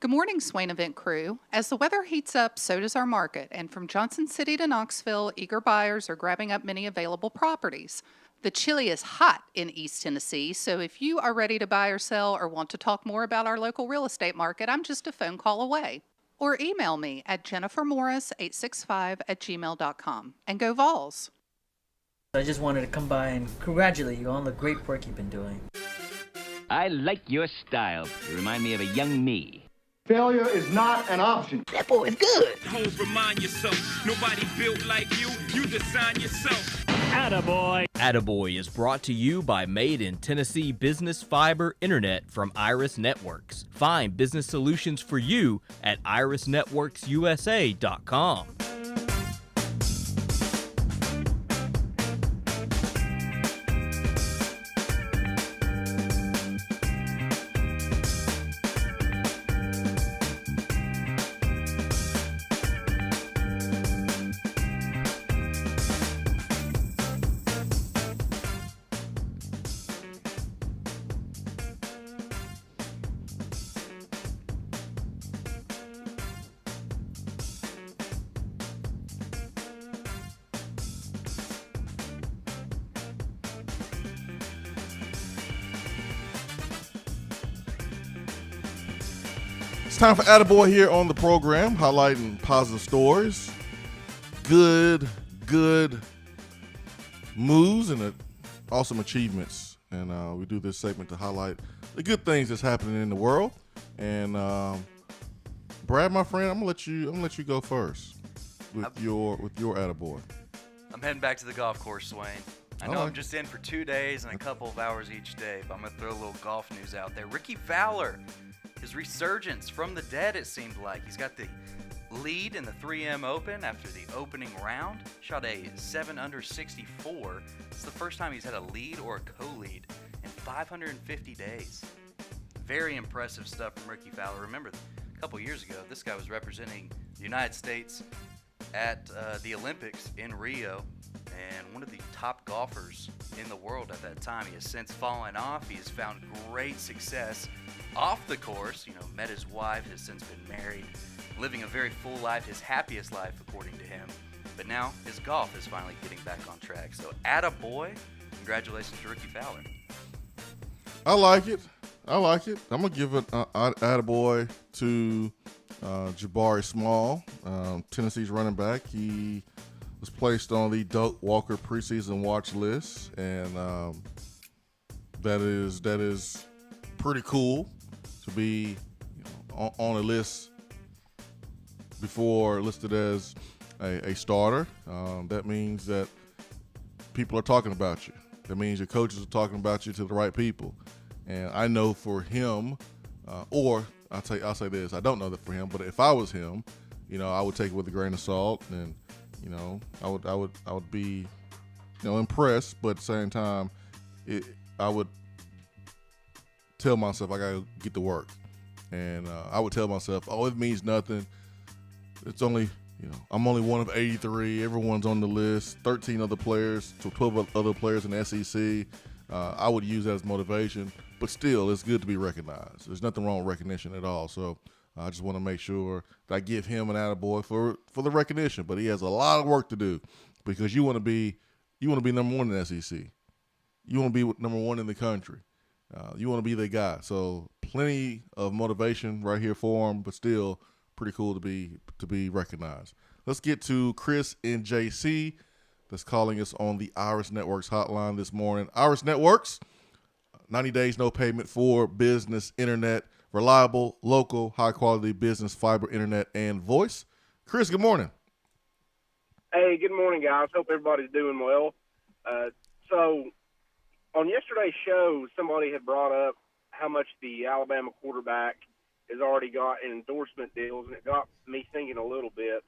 [SPEAKER 12] Good morning, Swain Event crew. As the weather heats up, so does our market, and from Johnson City to Knoxville, eager buyers are grabbing up many available properties. The chili is hot in East Tennessee, so if you are ready to buy or sell or want to talk more about our local real estate market, I'm just a phone call away. Or email me at jennifermorris865@gmail.com. And go Vols!
[SPEAKER 13] I just wanted to come by and congratulate you on the great work you've been doing.
[SPEAKER 14] I like your style. You remind me of a young me.
[SPEAKER 8] Failure is not an option.
[SPEAKER 14] That boy is good.
[SPEAKER 15] Don't remind yourself, nobody built like you design yourself.
[SPEAKER 10] Attaboy. Attaboy is brought to you by Made in Tennessee Business Fiber Internet from Iris Networks. Find business solutions for you at irisnetworksusa.com.
[SPEAKER 11] It's time for Attaboy here on the program, highlighting positive stories, good moves, and awesome achievements. And we do this segment to highlight the good things that's happening in the world. And Brad, my friend, I'm gonna let you go first with your Attaboy.
[SPEAKER 9] I'm heading back to the golf course, Swain. I know I'm just in for 2 days and a couple of hours each day, but I'm going to throw a little golf news out there. Ricky Fowler, his resurgence from the dead, it seemed like. He's got the lead in the 3M Open after the opening round. Shot a 7 under 64. It's the first time he's had a lead or a co-lead in 550 days. Very impressive stuff from Ricky Fowler. Remember, a couple years ago, this guy was representing the United States at the Olympics in Rio, and one of the top golfers in the world at that time. He has since fallen off. He has found great success off the course. Met his wife, has since been married, living a very full life, his happiest life according to him. But now his golf is finally getting back on track. So attaboy, congratulations to Ricky Fowler.
[SPEAKER 11] I like it. I'm going to give it attaboy to Jabari Small, Tennessee's running back. He was placed on the Doak Walker preseason watch list, and that is pretty cool to be on a list before listed as a starter. That means that people are talking about you. That means your coaches are talking about you to the right people. And I know for him, or I'll say this, I don't know that for him, but if I was him, I would take it with a grain of salt, and I would be impressed, but at the same time, I would tell myself I gotta get to work, and I would tell myself, it means nothing. It's only I'm only one of 83. Everyone's on the list. 13 other players, to 12 other players in the SEC. I would use that as motivation, but still, it's good to be recognized. There's nothing wrong with recognition at all. So I just want to make sure that I give him an attaboy for the recognition. But he has a lot of work to do, because you want to be number one in the SEC. You want to be number one in the country. You want to be the guy. So plenty of motivation right here for him, but still pretty cool to be recognized. Let's get to Chris in JC. That's calling us on the Iris Networks hotline this morning. Iris Networks, 90 days, no payment for business internet, reliable, local, high-quality business fiber internet and voice. Chris, good morning.
[SPEAKER 16] Hey, good morning, guys. Hope everybody's doing well. So on yesterday's show, somebody had brought up how much the Alabama quarterback has already got in endorsement deals, and it got me thinking a little bit.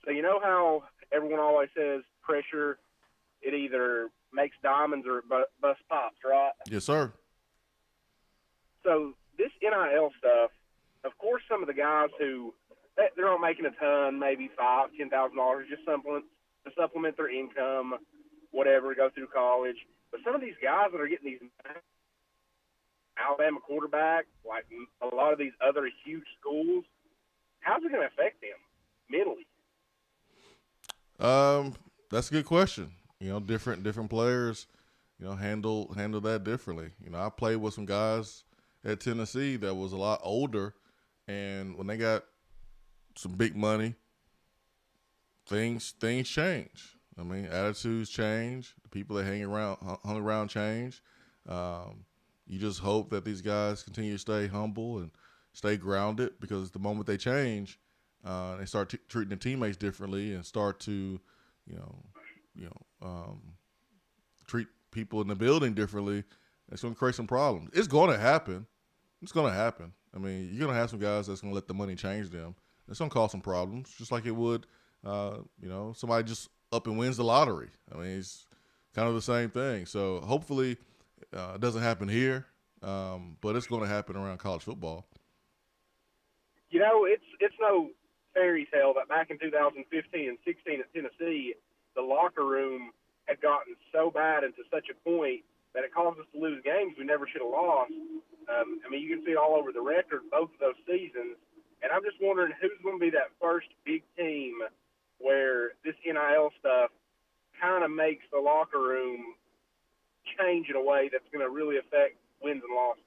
[SPEAKER 16] So you know how everyone always says pressure, it either makes diamonds or it busts pops, right?
[SPEAKER 11] Yes, sir.
[SPEAKER 16] So this NIL stuff, of course, some of the guys who they're not making a ton, maybe $5,000, $10,000, just to supplement their income, whatever, go through college. But some of these guys that are getting these Alabama quarterback, like a lot of these other huge schools, how's it going to affect them mentally?
[SPEAKER 11] That's a good question. Different players, handle that differently. I played with some guys at Tennessee that was a lot older, and when they got some big money, things change. I mean, attitudes change. The people that hung around change. You just hope that these guys continue to stay humble and stay grounded, because the moment they change, they start treating their teammates differently and start to, treat people in the building differently. It's going to create some problems. It's going to happen. I mean, you're going to have some guys that's going to let the money change them. It's going to cause some problems, just like it would, somebody just up and wins the lottery. I mean, it's kind of the same thing. So hopefully it doesn't happen here, but it's going to happen around college football.
[SPEAKER 16] It's no fairy tale that back in 2015 and 16 at Tennessee, the locker room had gotten so bad and to such a point that it caused us to lose games we never should have lost. I mean, you can see it all over the record, both of those seasons. And I'm just wondering who's going to be that first big team where this NIL stuff kind of makes the locker room change in a way that's going to really affect wins and losses.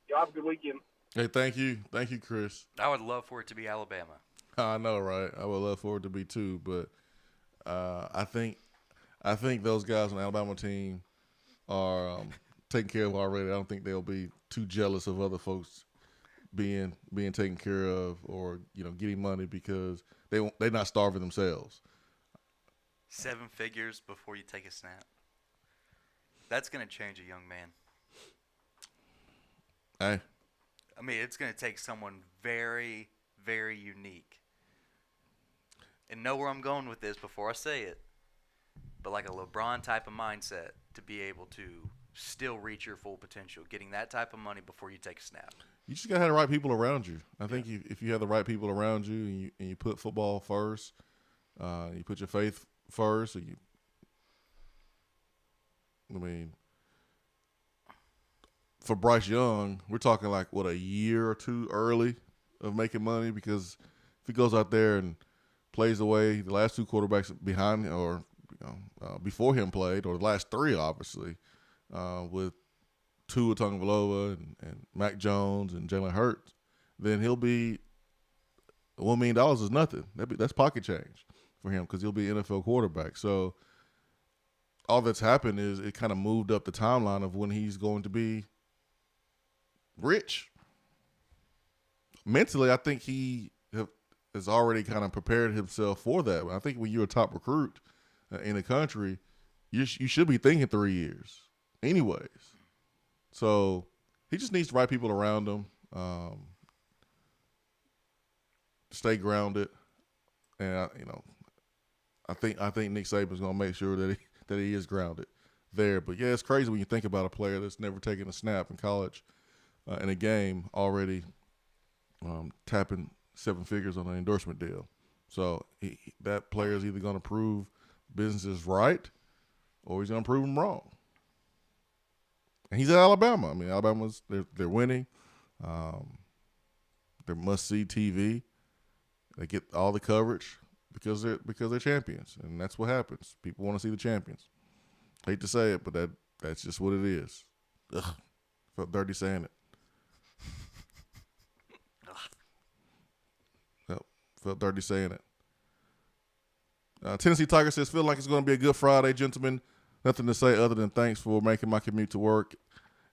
[SPEAKER 16] Y'all have a good weekend.
[SPEAKER 11] Hey, thank you, Chris.
[SPEAKER 9] I would love for it to be Alabama.
[SPEAKER 11] I know, right? I would love for it to be too, but I think those guys on the Alabama team are taken care of already. I don't think they'll be too jealous of other folks being taken care of or getting money because they're not starving themselves.
[SPEAKER 9] 7 figures before you take a snap. That's going to change a young man.
[SPEAKER 11] Hey.
[SPEAKER 9] I mean, it's going to take someone very, very unique. And know where I'm going with this before I say it. But like a LeBron type of mindset to be able to still reach your full potential, getting that type of money before you take a snap.
[SPEAKER 11] You just got to have the right people around you. I think if you have the right people around you and you put football first, you put your faith first, for Bryce Young, we're talking like, a year or two early of making money because if he goes out there and plays the way the last 2 quarterbacks behind or before him played, or the last 3 obviously, with Tua Tagovailoa and Mac Jones and Jalen Hurts, then he'll be $1 million is nothing. That's pocket change for him because he'll be an NFL quarterback. So all that's happened is it kind of moved up the timeline of when he's going to be rich. Mentally, I think he has already kind of prepared himself for that. I think when you're a top recruit in the country, you should be thinking 3 years anyways. So he just needs the right people around him, stay grounded, and I think Nick Saban's going to make sure that he is grounded there. But yeah, it's crazy when you think about a player that's never taken a snap in college in a game already tapping 7 figures on an endorsement deal. So that player is either going to prove business is right or he's going to prove them wrong. And he's at Alabama. I mean, Alabama's they're winning. They're must-see TV. They get all the coverage because they're champions, and that's what happens. People want to see the champions. Hate to say it, but that's just what it is. Ugh, felt dirty saying it. Felt dirty saying it. Tennessee Tiger says, feel like it's going to be a good Friday, gentlemen. Nothing to say other than thanks for making my commute to work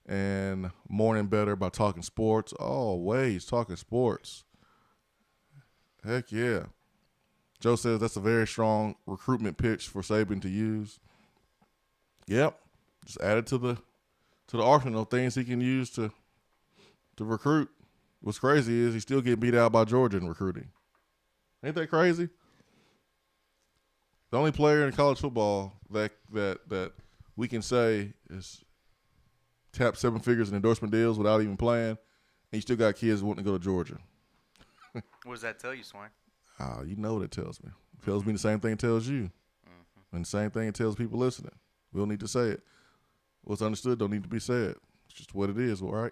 [SPEAKER 11] and morning better by talking sports. Always talking sports. Heck yeah. Joe says that's a very strong recruitment pitch for Saban to use. Yep. Just add it to the arsenal of things he can use to recruit. What's crazy is he still getting beat out by Georgia in recruiting. Ain't that crazy? The only player in college football that we can say is tapped 7 figures in endorsement deals without even playing, and you still got kids wanting to go to Georgia.
[SPEAKER 9] What does that tell you, Swain?
[SPEAKER 11] You know what it tells me. It tells me the same thing it tells you.
[SPEAKER 9] Mm-hmm.
[SPEAKER 11] And the same thing it tells people listening. We don't need to say it. What's understood don't need to be said. It's just what it is, all right?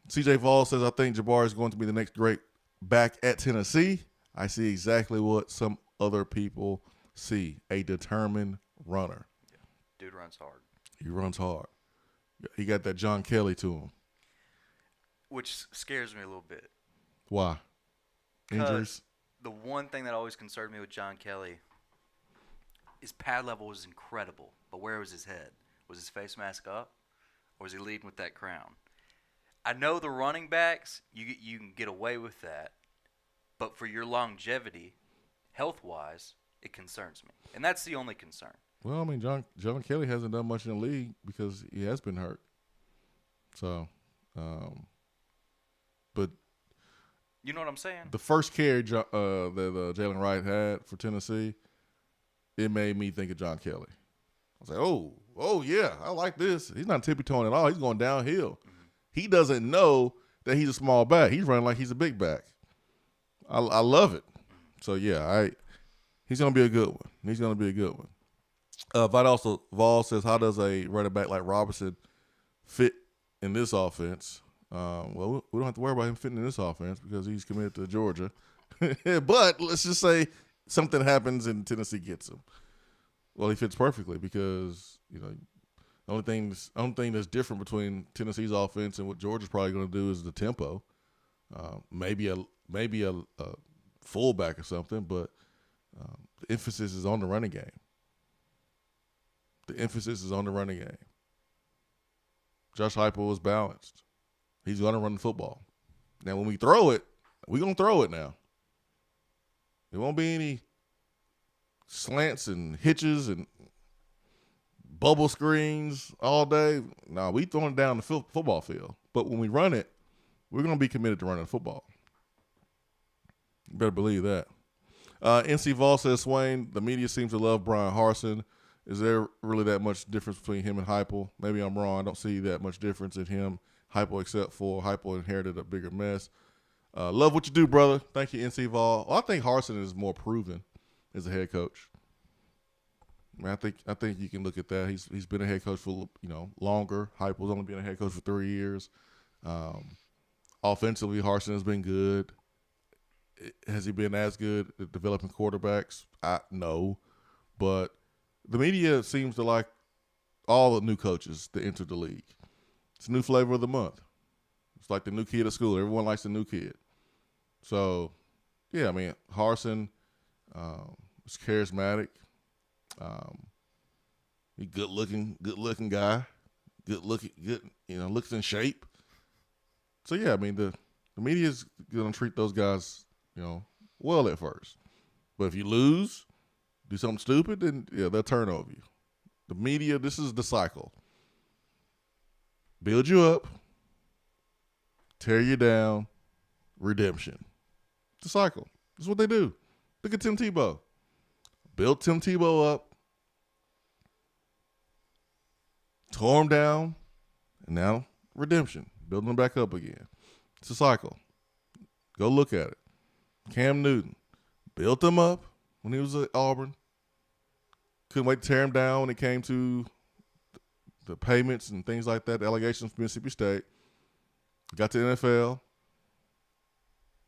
[SPEAKER 11] CJ Fall says, I think Jabbar is going to be the next great back at Tennessee. I see exactly what some other people see. A determined runner.
[SPEAKER 9] Yeah. Dude runs hard.
[SPEAKER 11] He runs hard. He got that John Kelly to him.
[SPEAKER 9] Which scares me a little bit.
[SPEAKER 11] Why? Injuries?
[SPEAKER 9] The one thing that always concerned me with John Kelly, his pad level was incredible, but where was his head? Was his face mask up, or was he leading with that crown? I know the running backs, you can get away with that, but for your longevity, health-wise, it concerns me. And that's the only concern.
[SPEAKER 11] Well, I mean, John Kelly hasn't done much in the league because he has been hurt. So, but
[SPEAKER 9] you know what I'm saying?
[SPEAKER 11] The first carry that Jalen Wright had for Tennessee, it made me think of John Kelly. I was like, oh yeah, I like this. He's not tippy-toeing at all. He's going downhill. Mm-hmm. He doesn't know that he's a small back. He's running like he's a big back. I love it. So, yeah, he's going to be a good one. He's going to be a good one. Vol says, how does a running back like Robinson fit in this offense? Well, we don't have to worry about him fitting in this offense because he's committed to Georgia. But let's just say something happens and Tennessee gets him. Well, he fits perfectly because, Only thing that's different between Tennessee's offense and what Georgia's probably going to do is the tempo. Maybe a fullback or something, but the emphasis is on the running game. The emphasis is on the running game. Josh Heupel is balanced. He's going to run the football. Now, when we throw it, we're going to throw it now. There won't be any slants and hitches and bubble screens all day. No, we throwing it down the football field. But when we run it, we're going to be committed to running the football. You better believe that. NC Vol says, Swain, the media seems to love Brian Harsin. Is there really that much difference between him and Heupel? Maybe I'm wrong. I don't see that much difference in him, Heupel, except for Heupel inherited a bigger mess. Love what you do, brother. Thank you, NC Vol. Well, I think Harsin is more proven as a head coach. I think you can look at that. He's been a head coach for longer. Heupel's only been a head coach for 3 years. Offensively, Harsin has been good. Has he been as good at developing quarterbacks? No, but the media seems to like all the new coaches that enter the league. It's a new flavor of the month. It's like the new kid at school. Everyone likes the new kid. So, yeah, I mean, Harsin is charismatic. He's good looking guy. Looks in shape. So yeah, I mean the media's gonna treat those guys, well at first. But if you lose, do something stupid, then yeah, they'll turn over you. The media, this is the cycle. Build you up, tear you down, redemption. It's a cycle. That's what they do. Look at Tim Tebow. Built Tim Tebow up, tore him down, and now redemption. Building him back up again. It's a cycle. Go look at it. Cam Newton. Built him up when he was at Auburn. Couldn't wait to tear him down when it came to the payments and things like that, the allegations from Mississippi State. Got to the NFL.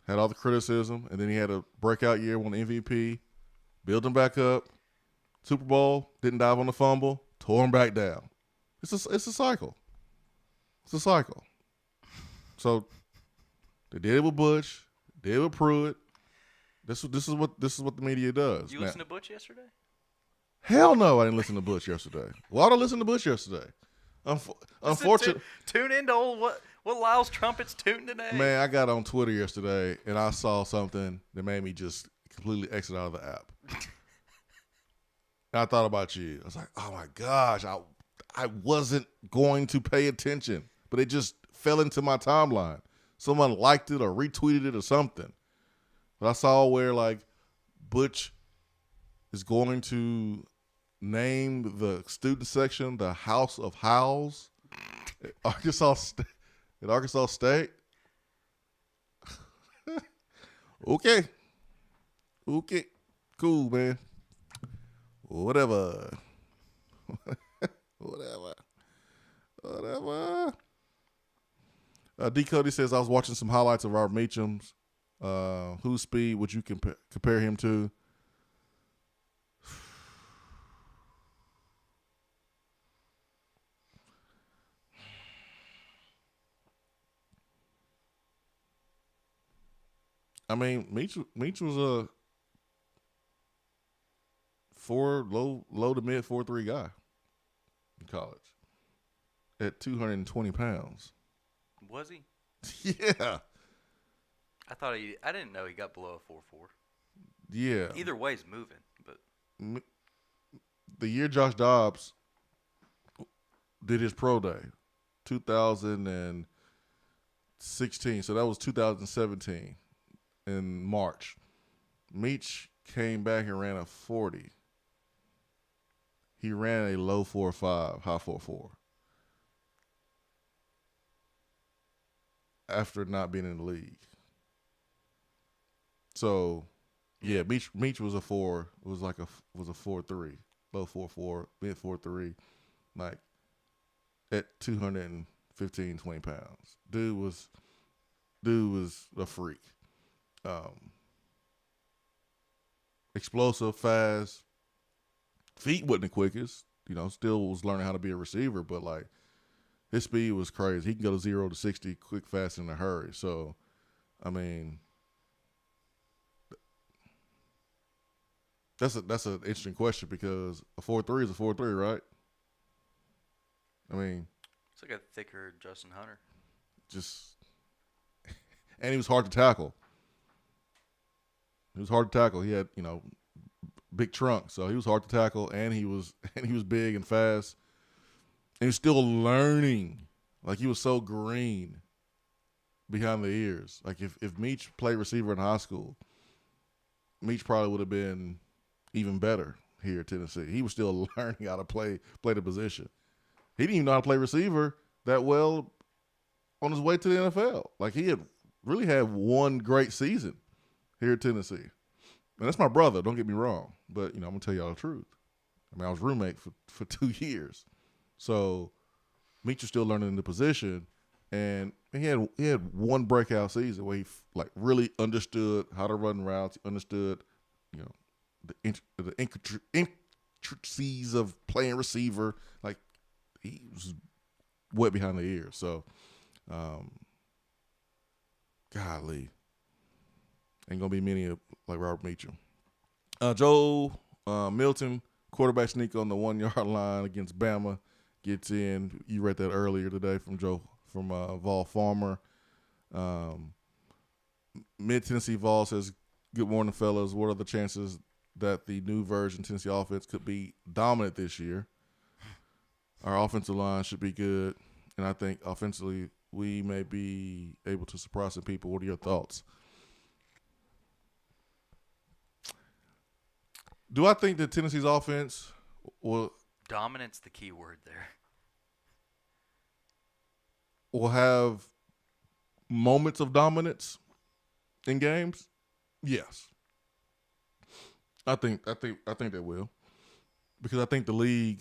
[SPEAKER 11] Had all the criticism, and then he had a breakout year, won the MVP. Built him back up. Super Bowl, didn't dive on the fumble, tore him back down. It's a cycle. It's a cycle. So they did it with Bush, did it with Pruitt. This is what the media does.
[SPEAKER 9] You listen to Butch yesterday?
[SPEAKER 11] Hell no, I didn't listen to Bush yesterday. Why did I listen to Bush yesterday? Unfortunately,
[SPEAKER 9] tune into what Lyle's trumpets tune today.
[SPEAKER 11] Man, I got on Twitter yesterday and I saw something that made me just completely exit out of the app. And I thought about you. I was like, oh my gosh, I wasn't going to pay attention, but it just fell into my timeline. Someone liked it or retweeted it or something. But I saw where like Butch is going to name the student section the House of Howls at Arkansas State. Okay, cool, man. Whatever. D. Cody says, I was watching some highlights of Robert Meacham's. Whose speed would you compare him to? I mean, Meach was a low to mid 4.3 guy in college at 220 pounds.
[SPEAKER 9] Was he?
[SPEAKER 11] Yeah.
[SPEAKER 9] I didn't know he got below a 4.4.
[SPEAKER 11] Yeah.
[SPEAKER 9] Either way, he's moving. But
[SPEAKER 11] the year Josh Dobbs did his pro day, 2016. So that was 2017 in March. Meach came back and ran a 40. He ran a low 4.5, high 4.4. After not being in the league. So, yeah, Meach was a 4, was a 4.3, low 4.4, mid 4.3, like at 215, 20 pounds. Dude was a freak. Explosive, fast. Feet wasn't the quickest. still was learning how to be a receiver, but like his speed was crazy. He can go to 0 to 60 quick, fast, in a hurry. So, I mean, that's an interesting question because a 4.3 is a 4.3, right? I mean,
[SPEAKER 9] it's like a thicker Justin Hunter.
[SPEAKER 11] And he was hard to tackle. He had, big trunk, so he was hard to tackle, and he was big and fast. And he was still learning. Like, he was so green behind the ears. Like, if Meach played receiver in high school, Meach probably would have been even better here at Tennessee. He was still learning how to play the position. He didn't even know how to play receiver that well on his way to the NFL. Like, he had really had one great season here at Tennessee. And that's my brother, don't get me wrong. But, I'm going to tell y'all the truth. I mean, I was roommate for 2 years. So, Meach was still learning the position. And he had one breakout season where he, really understood how to run routes. He understood, the intricacies of playing receiver. Like, he was wet behind the ears. So, golly. Ain't going to be many like Robert Meacham. Joe Milton, quarterback sneak on the 1-yard line against Bama, gets in. You read that earlier today from Vol Farmer. Mid-Tennessee Vol says, good morning, fellas. What are the chances that the new version Tennessee offense could be dominant this year? Our offensive line should be good, and I think offensively we may be able to surprise some people. What are your thoughts? Do I think that Tennessee's offense will –
[SPEAKER 9] dominant's the key word there.
[SPEAKER 11] Will have moments of dominance in games? Yes. I think they will. Because I think the league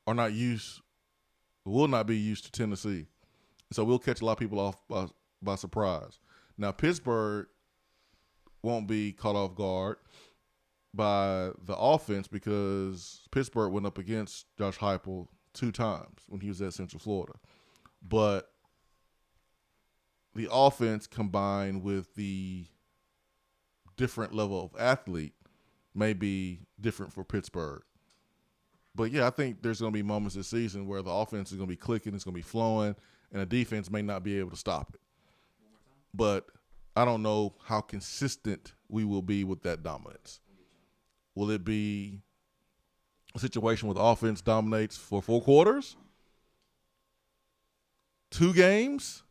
[SPEAKER 11] will not be used to Tennessee. So we'll catch a lot of people off by surprise. Now, Pittsburgh won't be caught off guard by the offense because Pittsburgh went up against Josh Heupel 2 times when he was at Central Florida. But the offense combined with the different level of athlete may be different for Pittsburgh. But, yeah, I think there's going to be moments this season where the offense is going to be clicking, it's going to be flowing, and the defense may not be able to stop it. But I don't know how consistent we will be with that dominance. Will it be a situation where the offense dominates for 4 quarters? 2 games?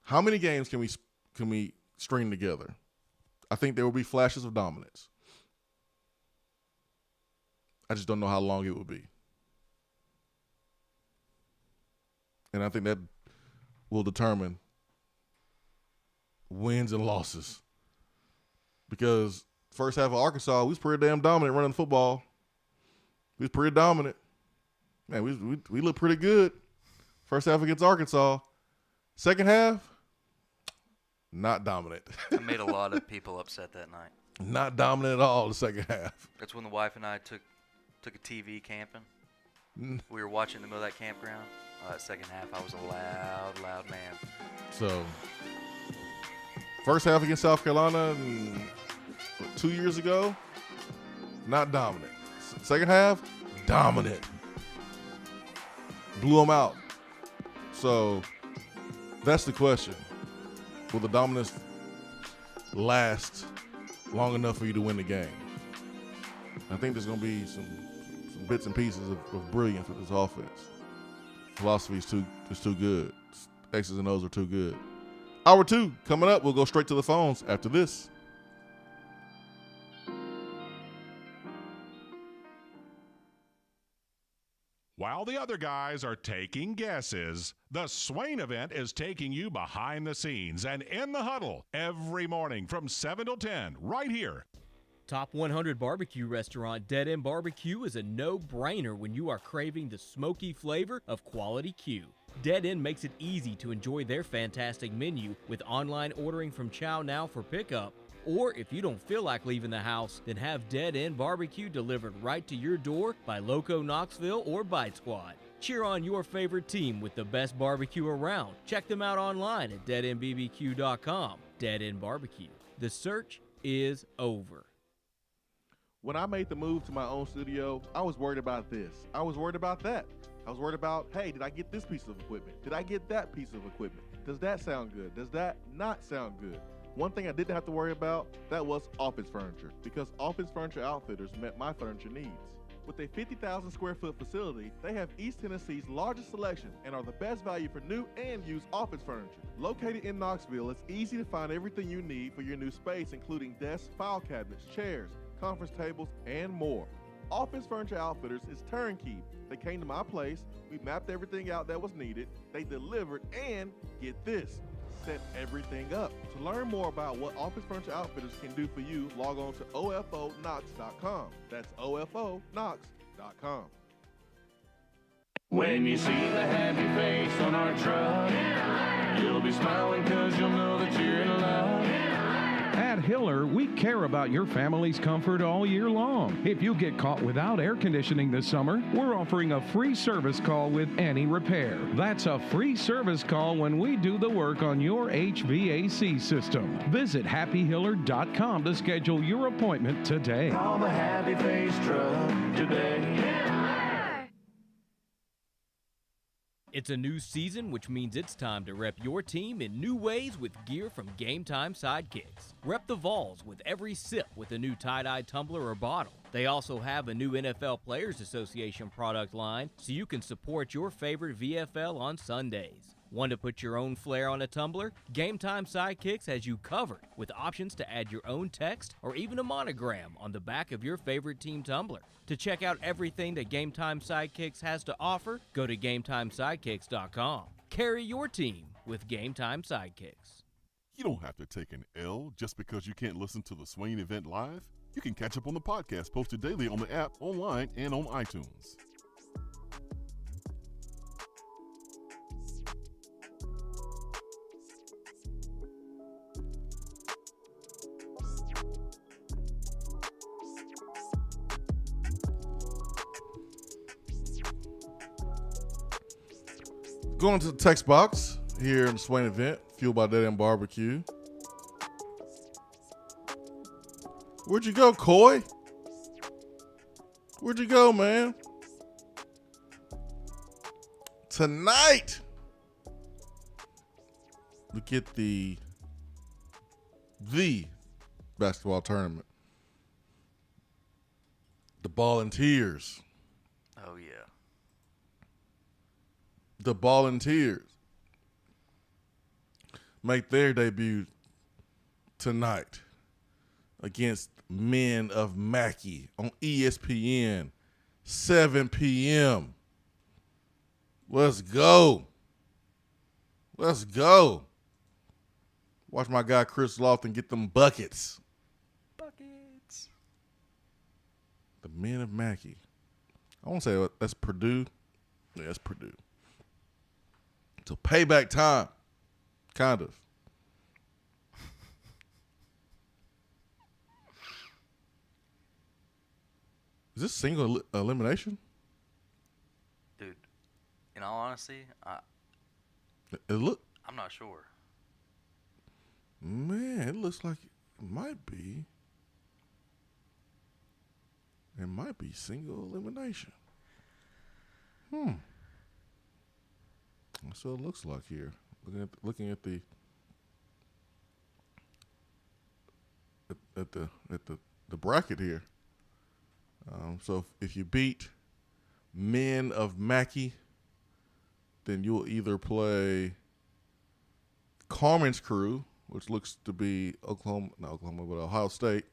[SPEAKER 11] How many games can we string together? I think there will be flashes of dominance. I just don't know how long it will be. And I think that will determine wins and losses. Because first half of Arkansas, we was pretty damn dominant running the football. We was pretty dominant. Man, we looked pretty good. First half against Arkansas. Second half, not dominant.
[SPEAKER 9] I made a lot of people upset that night.
[SPEAKER 11] Not dominant at all the second half.
[SPEAKER 9] That's when the wife and I took a TV camping. We were watching in the middle of that campground. Second half, I was a loud man.
[SPEAKER 11] So, first half against South Carolina 2 years ago, not dominant. Second half, dominant. Blew them out. So, that's the question. Will the dominance last long enough for you to win the game? I think there's going to be some bits and pieces of brilliance with this offense. Philosophy is too good. X's and O's are too good. Hour 2 coming up. We'll go straight to the phones after this.
[SPEAKER 6] While the other guys are taking guesses, the Swain Event is taking you behind the scenes and in the huddle every morning from 7 till 10 right here.
[SPEAKER 10] Top 100 barbecue restaurant Dead End Barbecue is a no-brainer when you are craving the smoky flavor of quality Q. Dead End makes it easy to enjoy their fantastic menu with online ordering from Chow Now for pickup Or if you don't feel like leaving the house, then have Dead End Barbecue delivered right to your door by Loco Knoxville or Bite Squad. Cheer on your favorite team with the best barbecue around. Check them out online at deadendbbq.com. Dead End Barbecue. The search is over.
[SPEAKER 4] When I made the move to my own studio, I was worried about this. I was worried about that. I was worried about, hey, did I get this piece of equipment? Did I get that piece of equipment? Does that sound good? Does that not sound good? One thing I didn't have to worry about, that was office furniture, because Office Furniture Outfitters met my furniture needs. With a 50,000 square foot facility, they have East Tennessee's largest selection and are the best value for new and used office furniture. Located in Knoxville, it's easy to find everything you need for your new space, including desks, file cabinets, chairs, conference tables, and more. Office Furniture Outfitters is turnkey. They came to my place, we mapped everything out that was needed, they delivered, and get this, set everything up. To learn more about what Office Furniture Outfitters can do for you, log on to ofonox.com. That's ofonox.com.
[SPEAKER 17] When you see the happy face on our truck, you'll be smiling because you'll know that you're in love.
[SPEAKER 18] At Hiller, we care about your family's comfort all year long. If you get caught without air conditioning this summer, we're offering a free service call with any repair. That's a free service call when we do the work on your HVAC system. Visit happyhiller.com to schedule your appointment today.
[SPEAKER 17] Call the Happy Face Truck today.
[SPEAKER 10] It's a new season, which means it's time to rep your team in new ways with gear from Game Time Sidekicks. Rep the Vols with every sip with a new tie-dye tumbler or bottle. They also have a new NFL Players Association product line, so you can support your favorite VFL on Sundays. Want to put your own flair on a tumbler? Game Time Sidekicks has you covered with options to add your own text or even a monogram on the back of your favorite team tumbler. To check out everything that Game Time Sidekicks has to offer, go to GameTimeSidekicks.com. Carry your team with Game Time Sidekicks.
[SPEAKER 19] You don't have to take an L just because you can't listen to the Swain Event live. You can catch up on the podcast posted daily on the app, online, and on iTunes.
[SPEAKER 11] Going to the text box here in the Swain Event, fueled by Dead End Barbecue. Where'd you go, Coy? Where'd you go, man? Tonight, we get the basketball tournament. The Volunteers.
[SPEAKER 9] Oh, yeah.
[SPEAKER 11] The Volunteers make their debut tonight against Men of Mackey on ESPN, 7 p.m. Let's go. Let's go. Watch my guy Chris Lofton get them buckets.
[SPEAKER 9] Buckets.
[SPEAKER 11] The Men of Mackey. I want to say that's Purdue. Yeah, that's Purdue. So payback time, kind of. Is this single elimination?
[SPEAKER 9] Dude, in all honesty,
[SPEAKER 11] I'm
[SPEAKER 9] not sure.
[SPEAKER 11] Man, it looks like it might be. It might be single elimination. That's what it looks like here. Looking at the bracket here. So if you beat Men of Mackey, then you'll either play Carmen's Crew, which looks to be Ohio State.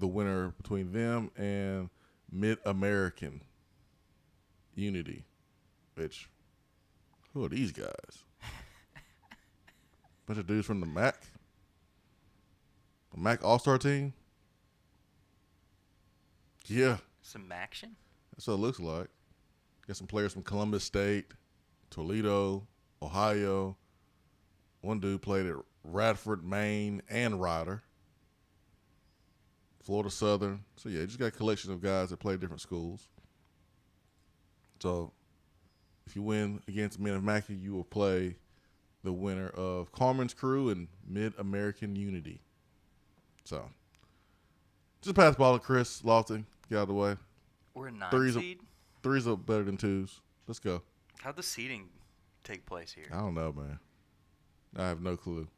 [SPEAKER 11] The winner between them and Mid-American Unity, which, who are these guys? Bunch of dudes from the MAC All-Star team. Yeah.
[SPEAKER 9] Some action?
[SPEAKER 11] That's what it looks like. Got some players from Columbus State, Toledo, Ohio, One dude played at Radford, Maine, and Rider. Florida Southern. So, yeah, you just got a collection of guys that play different schools. So, if you win against Men of Mackey, you will play the winner of Carmen's Crew and Mid-American Unity. So, just pass the ball to Chris Lofton. Get out of the way.
[SPEAKER 9] We're a 9 seed?
[SPEAKER 11] Threes are better than 2s. Let's go.
[SPEAKER 9] How'd the seeding take place here?
[SPEAKER 11] I don't know, man. I have no clue.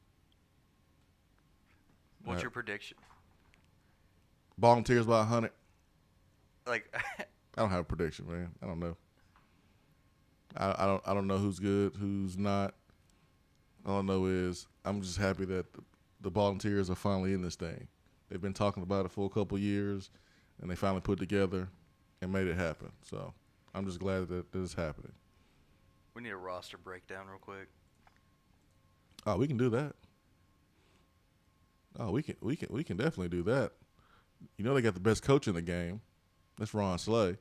[SPEAKER 9] What's your prediction?
[SPEAKER 11] Volunteers by 100.
[SPEAKER 9] Like,
[SPEAKER 11] I don't have a prediction, man. I don't know. I don't know who's good, who's not. All I know is I'm just happy that the Volunteers are finally in this thing. They've been talking about it for a couple of years, and they finally put it together and made it happen. So I'm just glad that this is happening.
[SPEAKER 9] We need a roster breakdown real quick.
[SPEAKER 11] Oh, we can do that. Oh, we can definitely do that. You know they got the best coach in the game. That's Ron Slay.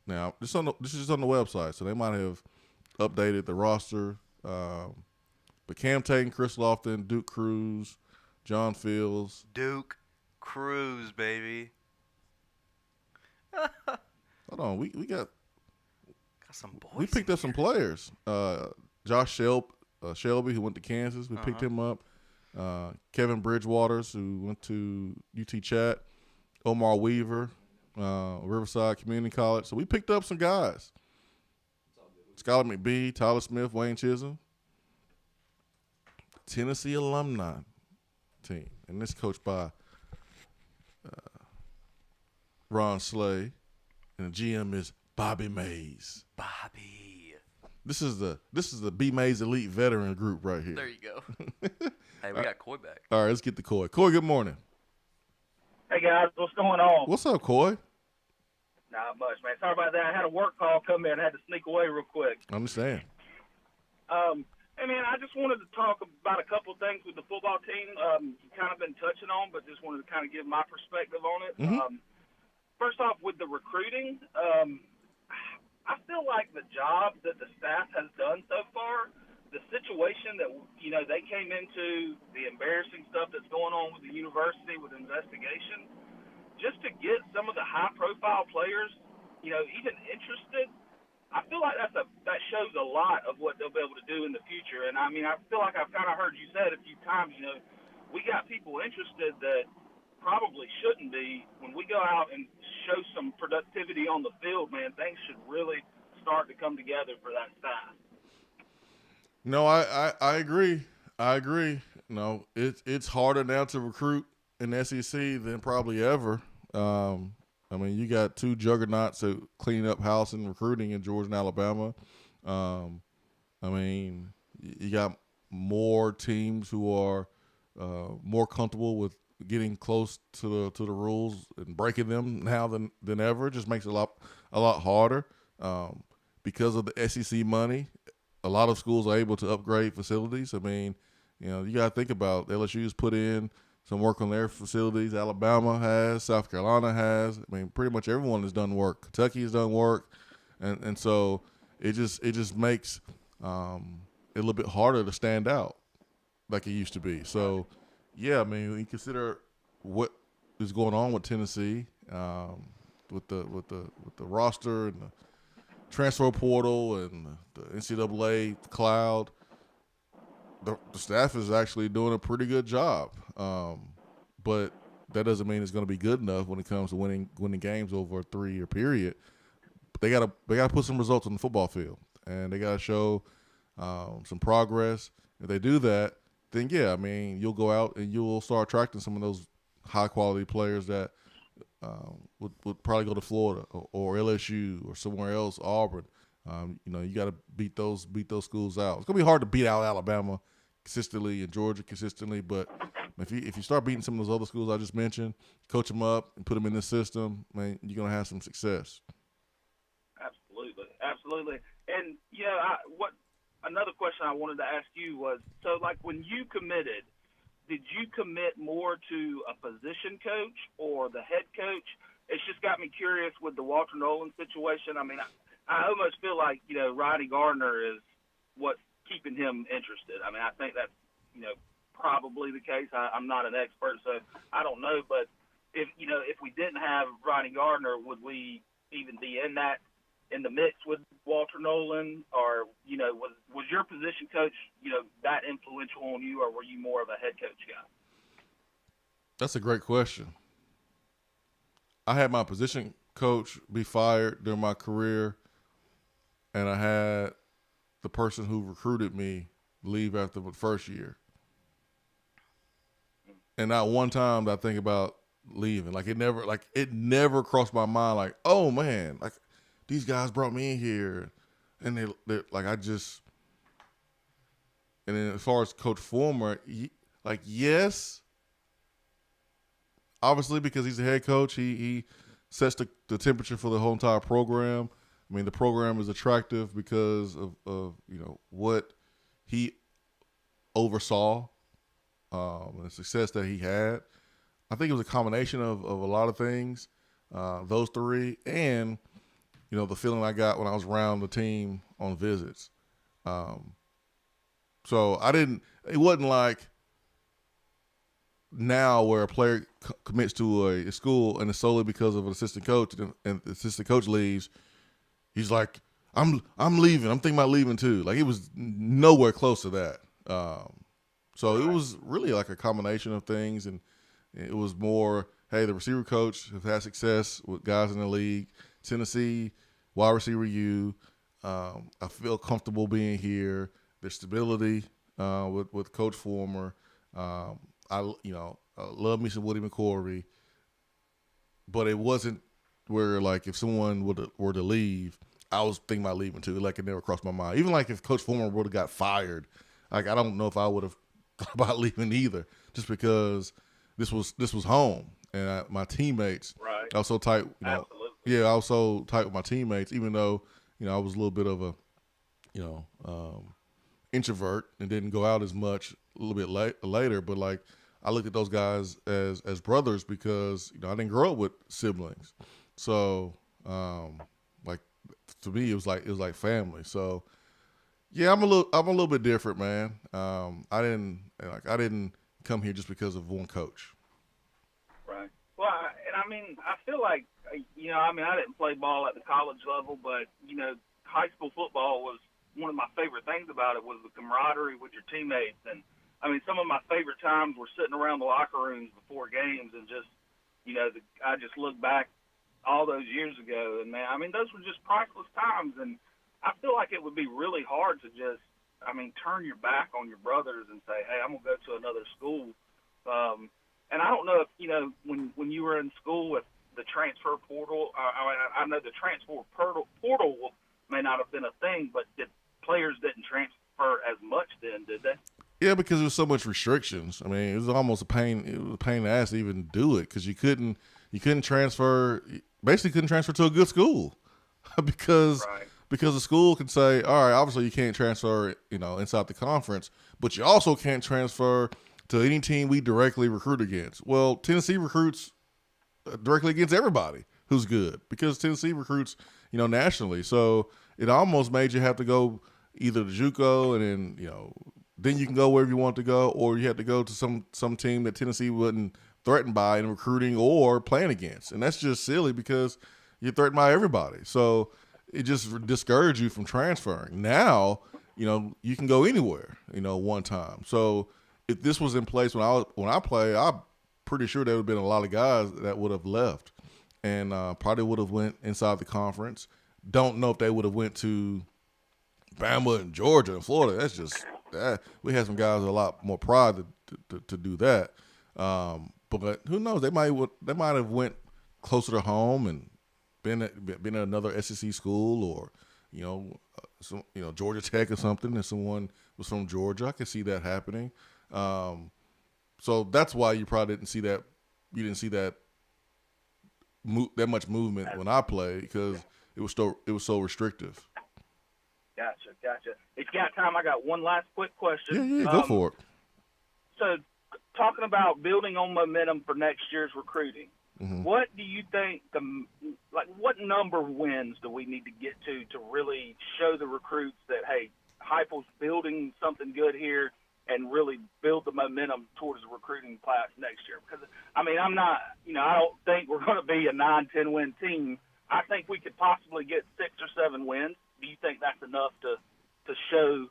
[SPEAKER 11] Now, this is just on the website, so they might have updated the roster. But Cam Tatum, Chris Lofton, Duke Cruz, John Fields.
[SPEAKER 9] Duke Cruz, baby.
[SPEAKER 11] Hold on, we got
[SPEAKER 9] some boys.
[SPEAKER 11] We picked up some players. Josh Shelby, who went to Kansas, we picked him up. Kevin Bridgewaters, who went to UT Chat. Omar Weaver, Riverside Community College. So we picked up some guys. Skylar McBee, Tyler Smith, Wayne Chisholm. Tennessee alumni team. And this coached by Ron Slay. And the GM is Bobby Mays.
[SPEAKER 9] Bobby.
[SPEAKER 11] This is the B Mays Elite Veteran Group right here.
[SPEAKER 9] There you go. Hey, we got Coy back.
[SPEAKER 11] All right, let's get to Coy. Coy, good morning.
[SPEAKER 20] Hey, guys, what's going on?
[SPEAKER 11] What's up, Coy?
[SPEAKER 20] Not much, man. Sorry about that. I had a work call come in. I had to sneak away real quick.
[SPEAKER 11] I understand.
[SPEAKER 20] Hey, man, I just wanted to talk about a couple things with the football team. You've kind of been touching on, but just wanted to kind of give my perspective on it.
[SPEAKER 11] Mm-hmm.
[SPEAKER 20] First off, with the recruiting, I feel like the job that the staff has done so far, the situation that, they came into, the embarrassing stuff that's going on with the university with investigation, just to get some of the high-profile players, even interested, I feel like that shows a lot of what they'll be able to do in the future. And, I mean, I feel like I've kind of heard you say it a few times, we got people interested that probably shouldn't be. When we go out and show some productivity on the field, man, things should really start to come together for that staff.
[SPEAKER 11] No, I agree. I agree. No, it's harder now to recruit in the SEC than probably ever. I mean, you got two juggernauts that clean up house and recruiting in Georgia and Alabama. I mean, you got more teams who are more comfortable with getting close to the rules and breaking them now than ever. It just makes it a lot harder because of the SEC money. A lot of schools are able to upgrade facilities. I mean, you got to think about LSU's put in some work on their facilities. Alabama has, South Carolina has. I mean, pretty much everyone has done work. Kentucky has done work, and so it just makes it a little bit harder to stand out like it used to be. So, yeah, I mean, when you consider what is going on with Tennessee, with the roster and the transfer portal and the NCAA cloud, the staff is actually doing a pretty good job. But that doesn't mean it's going to be good enough when it comes to winning games over a 3-year period. But they gotta put some results on the football field, and they gotta show some progress. If they do that, then yeah, I mean, you'll go out and you'll start attracting some of those high quality players that would probably go to Florida or LSU or somewhere else, Auburn. You got to beat those schools out. It's gonna be hard to beat out Alabama consistently and Georgia consistently, but if you start beating some of those other schools I just mentioned, coach them up and put them in the system, man, you're gonna have some success.
[SPEAKER 20] Absolutely. And another question I wanted to ask you was, so like when you committed, did you commit more to a position coach or the head coach? It's just got me curious with the Walter Nolan situation. I mean, I almost feel like, Ronnie Gardner is what's keeping him interested. I mean, I think that's, probably the case. I'm not an expert, so I don't know. But if we didn't have Ronnie Gardner, would we even be in the mix with Walter Nolan? Or, was your position coach, that influential on you, or were you more of a head coach guy?
[SPEAKER 11] That's a great question. I had my position coach be fired during my career, and I had the person who recruited me leave after the first year. And not one time did I think about leaving. It never crossed my mind. Like, oh man, like these guys brought me in here, and they like I just. And then as far as Coach Fulmer, yes, obviously because he's the head coach, he sets the temperature for the whole entire program. I mean, the program is attractive because of what he oversaw, the success that he had. I think it was a combination of a lot of things, those three, and the feeling I got when I was around the team on visits. So it wasn't like now where a player commits to a school and it's solely because of an assistant coach, and the assistant coach leaves. He's like, I'm leaving. I'm thinking about leaving too. Like, it was nowhere close to that. So it was really like a combination of things, and it was more, hey, the receiver coach has had success with guys in the league. Tennessee, wide receiver U. I feel comfortable being here. There's stability with Coach Fulmer. I love me some Woody McCorvey, but it wasn't where, like, if someone were to leave, I was thinking about leaving too. Like, it never crossed my mind. Even like if Coach Fulmer would have got fired, like, I don't know if I would have thought about leaving either, just because this was home, and my teammates.
[SPEAKER 20] Right.
[SPEAKER 11] I was so tight.
[SPEAKER 20] Absolutely.
[SPEAKER 11] Yeah, I was so tight with my teammates, even though I was a little bit of a introvert and didn't go out as much a little bit later. But like, I looked at those guys as brothers because I didn't grow up with siblings, so like, to me it was like family. So yeah, I'm a little bit different, man. I didn't come here just because of one coach.
[SPEAKER 20] Right. Well, I feel like I didn't play ball at the college level, but high school football was one of my favorite things about it was the camaraderie with your teammates. And some of my favorite times were sitting around the locker rooms before games and just, I just look back all those years ago, and man, those were just priceless times. And I feel like it would be really hard to just, turn your back on your brothers and say, hey, I'm going to go to another school. And I don't know if, when you were in school with the transfer portal, I know the transfer portal may not have been a thing, but players didn't transfer as much then, did they?
[SPEAKER 11] Yeah, because there was so much restrictions. It was almost a pain. It was a pain in the ass to even do it because you couldn't transfer. Basically, couldn't transfer to a good school because the school could say, all right, obviously you can't transfer, inside the conference, but you also can't transfer to any team we directly recruit against. Well, Tennessee recruits directly against everybody who's good because Tennessee recruits, nationally. So it almost made you have to go either to JUCO and then you can go wherever you want to go, or you have to go to some team that Tennessee wasn't threatened by in recruiting or playing against. And that's just silly because you're threatened by everybody. So it just discouraged you from transferring. Now, you can go anywhere, one time. So if this was in place when I played, I'm pretty sure there would have been a lot of guys that would have left and probably would have went inside the conference. Don't know if they would have went to Bama and Georgia and Florida. That's just we had some guys with a lot more pride to do that. But who knows? They might have went closer to home and been at another SEC school, or Georgia Tech or something. And someone was from Georgia. I could see that happening. So that's why you probably didn't see that. You didn't see that that much movement when I played because it was so restrictive.
[SPEAKER 20] Gotcha. If you got time, I got one last quick question.
[SPEAKER 11] Yeah, go for it.
[SPEAKER 20] So, talking about building on momentum for next year's recruiting, What do you think what number of wins do we need to get to really show the recruits that, hey, Heupel's building something good here and really build the momentum towards the recruiting class next year? Because, I mean, I don't think we're going to be a 9-10 win team. I think we could possibly get 6 or 7 wins. Do you think that's enough to show,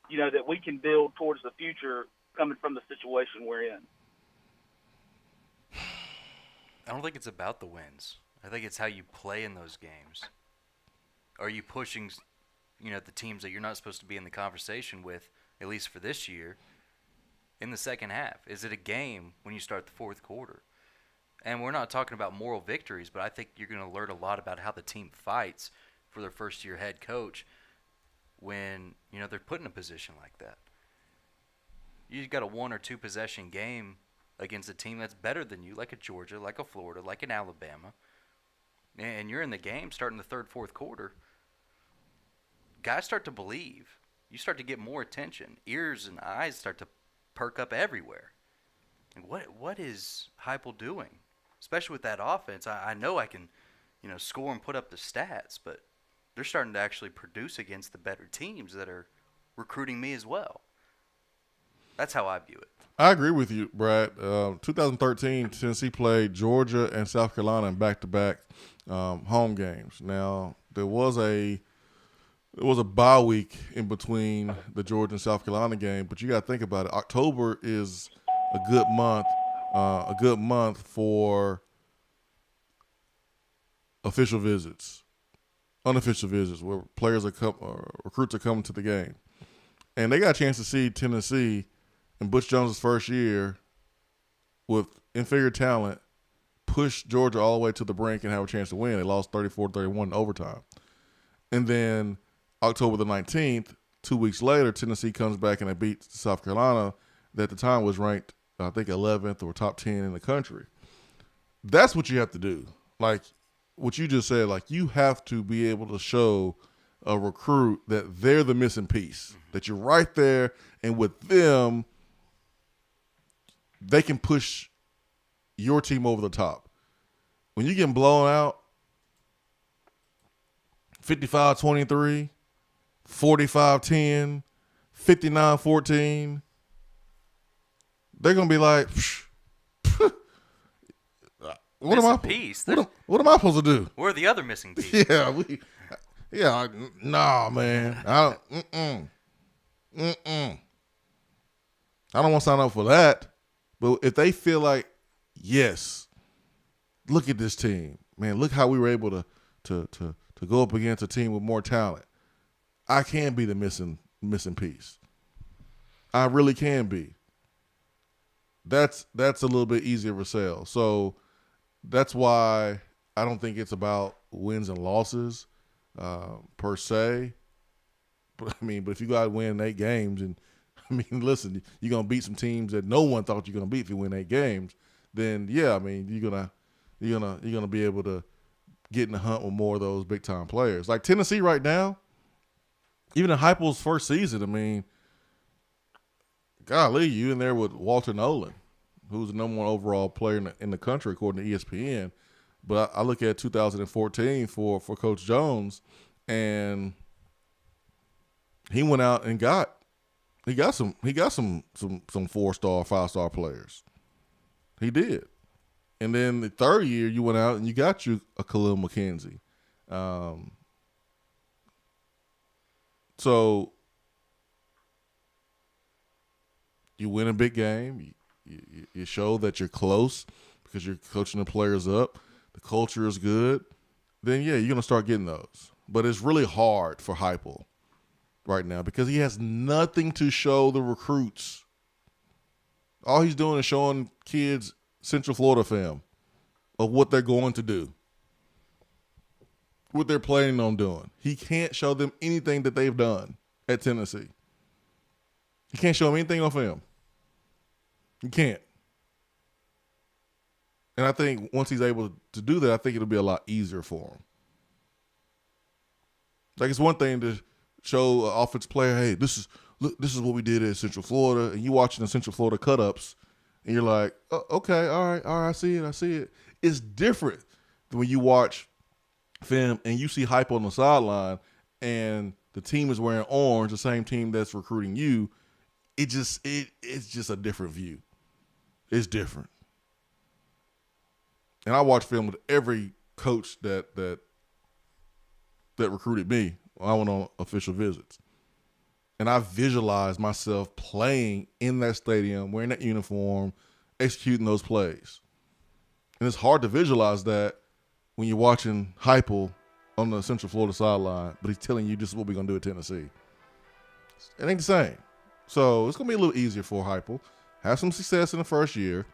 [SPEAKER 20] that we can build towards the future coming from the situation we're in?
[SPEAKER 9] I don't think it's about the wins. I think it's how you play in those games. Are you pushing, the teams that you're not supposed to be in the conversation with, at least for this year, in the second half? Is it a game when you start the fourth quarter? And we're not talking about moral victories, but I think you're going to learn a lot about how the team fights for their first-year head coach when, they're put in a position like that. You've got a 1 or 2 possession game against a team that's better than you, like a Georgia, like a Florida, like an Alabama, and you're in the game starting the third, fourth quarter. Guys start to believe. You start to get more attention. Ears and eyes start to perk up everywhere. And what is Heupel doing? Especially with that offense. I know I can, score and put up the stats, but they're starting to actually produce against the better teams that are recruiting me as well. That's how I view it.
[SPEAKER 11] I agree with you, Brad. 2013, Tennessee played Georgia and South Carolina in back-to-back home games. Now, there was a bye week in between the Georgia and South Carolina game, but you got to think about it. October is a good month for official visits, unofficial visits, where recruits are coming to the game, and they got a chance to see Tennessee in Butch Jones' first year with inferior talent push Georgia all the way to the brink and have a chance to win. They lost 34-31 in overtime. And then October the 19th, 2 weeks later, Tennessee comes back and they beat South Carolina that at the time was ranked, I think, 11th or top 10 in the country. That's what you have to do. Like what you just said, like you have to be able to show a recruit that they're the missing piece, that you're right there, and with them, they can push your team over the top. When you're getting blown out 55-23, 45-10, 59-14, they're going to be like, what am I supposed to do?
[SPEAKER 9] We're the other missing piece.
[SPEAKER 11] Nah, man. I don't want to sign up for that. But if they feel like, yes, look at this team, man, look how we were able to go up against a team with more talent. I can be the missing piece. I really can be. That's a little bit easier of a sell. So that's why I don't think it's about wins and losses per se. But if you got to win 8 games and listen, you're gonna beat some teams that no one thought you're gonna beat if you win 8 games. Then you're gonna be able to get in the hunt with more of those big time players. Like Tennessee right now, even in Heupel's first season, golly, you in there with Walter Nolan, who's the #1 overall player in the country according to ESPN. But I look at 2014 for Coach Jones, and he went out and got some 4-star, 5-star players. He did. And then the third year you went out and you got you a Khalil McKenzie. So you win a big game. You show that you're close because you're coaching the players up. The culture is good. Then, yeah, you're going to start getting those. But it's really hard for Heupel right now because he has nothing to show the recruits. All he's doing is showing kids Central Florida film of what they're going to do, what they're planning on doing. He can't show them anything that they've done at Tennessee. He can't show them anything on film. He can't. And I think once he's able to do that, I think it'll be a lot easier for him. Like it's one thing to show an offensive player, hey, this is what we did at Central Florida, and you watching the Central Florida cut-ups, and you're like, oh, okay, all right, I see it. It's different than when you watch film and you see hype on the sideline and the team is wearing orange, the same team that's recruiting you. It's just a different view. It's different. And I watch film with every coach that recruited me when I went on official visits. And I visualized myself playing in that stadium, wearing that uniform, executing those plays. And it's hard to visualize that when you're watching Heupel on the Central Florida sideline, but he's telling you this is what we're going to do at Tennessee. It ain't the same. So it's going to be a little easier for Heupel. Have some success in the first year.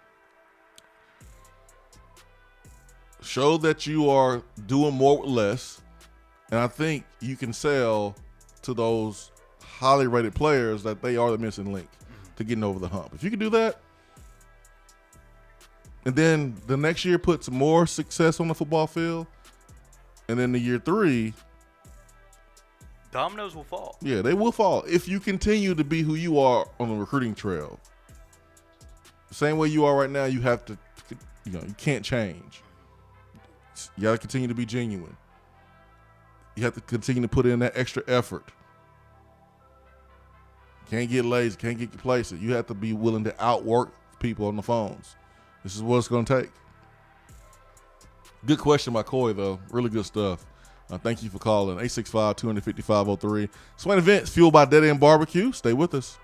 [SPEAKER 11] Show that you are doing more with less. And I think you can sell to those highly rated players that they are the missing link to getting over the hump. If you can do that, and then the next year put some more success on the football field, and then the year 3,
[SPEAKER 9] dominoes will fall.
[SPEAKER 11] Yeah, they will fall if you continue to be who you are on the recruiting trail. The same way you are right now, you have to, you can't change. You got to continue to be genuine. You have to continue to put in that extra effort. Can't get lazy, can't get complacent. You have to be willing to outwork people on the phones. This is what it's going to take. Good question by Coy, though. Really good stuff. Thank you for calling. 865-250-503. Swain Events, fueled by Dead End Barbecue. Stay with us.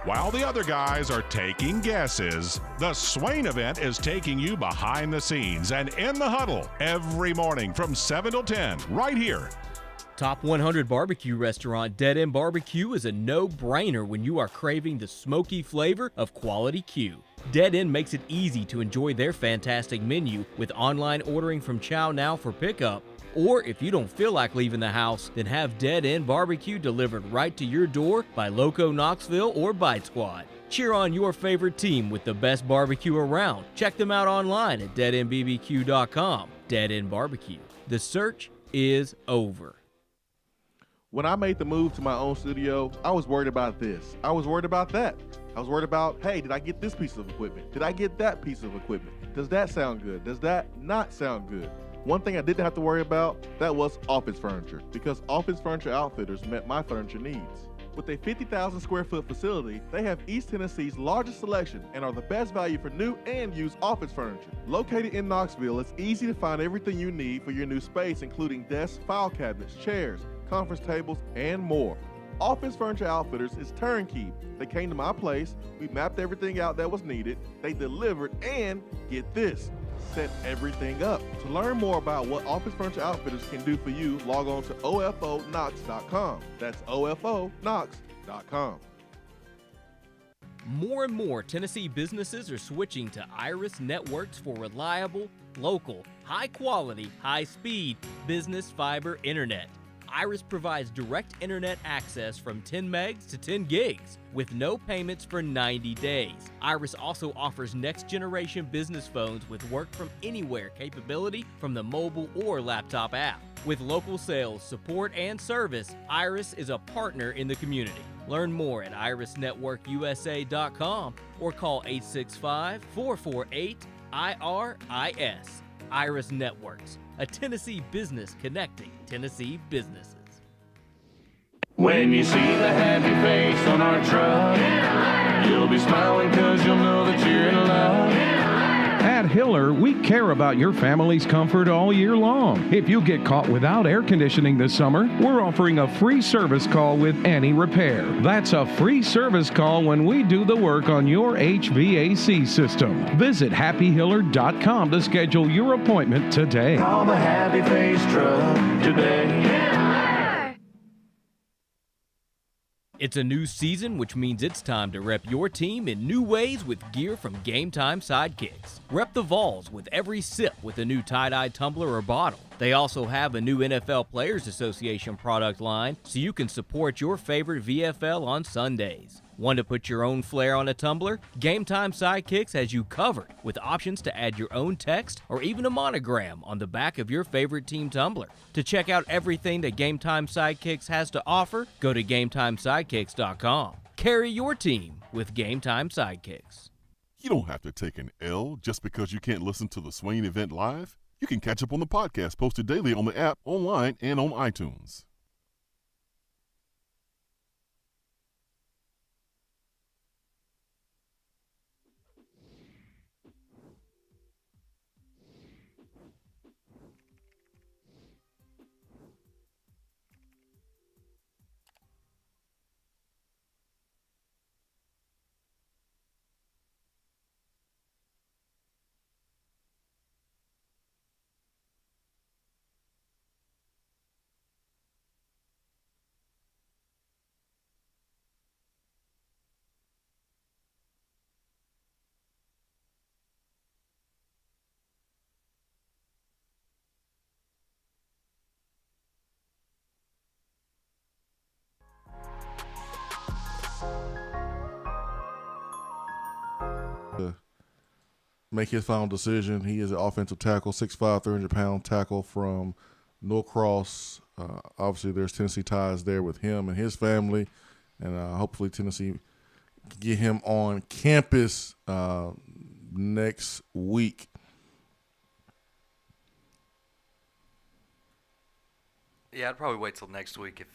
[SPEAKER 6] While the other guys are taking guesses, the Swain Event is taking you behind the scenes and in the huddle every morning from 7 till 10 right here.
[SPEAKER 10] Top 100 barbecue restaurant Dead End Barbecue is a no-brainer when you are craving the smoky flavor of quality Q. Dead End makes it easy to enjoy their fantastic menu with online ordering from Chow Now for pickup. Or if you don't feel like leaving the house, then have Dead End Barbecue delivered right to your door by Loco Knoxville or Bite Squad. Cheer on your favorite team with the best barbecue around. Check them out online at deadendbbq.com. Dead End Barbecue. The search is over.
[SPEAKER 4] When I made the move to my own studio, I was worried about this. I was worried about that. I was worried about, hey, did I get this piece of equipment? Did I get that piece of equipment? Does that sound good? Does that not sound good? One thing I didn't have to worry about, that was office furniture, because Office Furniture Outfitters met my furniture needs. With a 50,000 square foot facility, they have East Tennessee's largest selection and are the best value for new and used office furniture. Located in Knoxville, it's easy to find everything you need for your new space, including desks, file cabinets, chairs, conference tables, and more. Office Furniture Outfitters is turnkey. They came to my place, we mapped everything out that was needed, they delivered, and get this, set everything up. To learn more about what Office Furniture Outfitters can do for you, log on to ofonox.com. That's ofonox.com.
[SPEAKER 10] More and more Tennessee businesses are switching to Iris Networks for reliable, local, high-quality, high-speed business fiber internet. Iris provides direct internet access from 10 megs to 10 gigs with no payments for 90 days. Iris also offers next-generation business phones with work from anywhere capability from the mobile or laptop app. With local sales, support, and service, Iris is a partner in the community. Learn more at irisnetworkusa.com or call 865-448-IRIS. Iris Networks, a Tennessee business connecting Tennessee businesses.
[SPEAKER 17] When you see the happy face on our truck, you'll be smiling because you'll know that you're in love.
[SPEAKER 18] At Hiller, we care about your family's comfort all year long. If you get caught without air conditioning this summer, we're offering a free service call with any repair. That's a free service call when we do the work on your HVAC system. Visit happyhiller.com to schedule your appointment today.
[SPEAKER 17] Call the Happy Face Truck today.
[SPEAKER 10] It's a new season, which means it's time to rep your team in new ways with gear from Game Time Sidekicks. Rep the Vols with every sip with a new tie-dye tumbler or bottle. They also have a new NFL Players Association product line, so you can support your favorite VFL on Sundays. Want to put your own flair on a tumbler? Game Time Sidekicks has you covered with options to add your own text or even a monogram on the back of your favorite team tumbler. To check out everything that Game Time Sidekicks has to offer, go to GameTimeSidekicks.com. Carry your team with Game Time Sidekicks.
[SPEAKER 19] You don't have to take an L just because you can't listen to the Swain Event live. You can catch up on the podcast posted daily on the app, online, and on iTunes.
[SPEAKER 11] Make his final decision. He is an offensive tackle, 6'5", 300-pound tackle from Norcross. Obviously, there's Tennessee ties there with him and his family, and hopefully Tennessee can get him on campus next week.
[SPEAKER 9] Yeah, I'd probably wait till next week if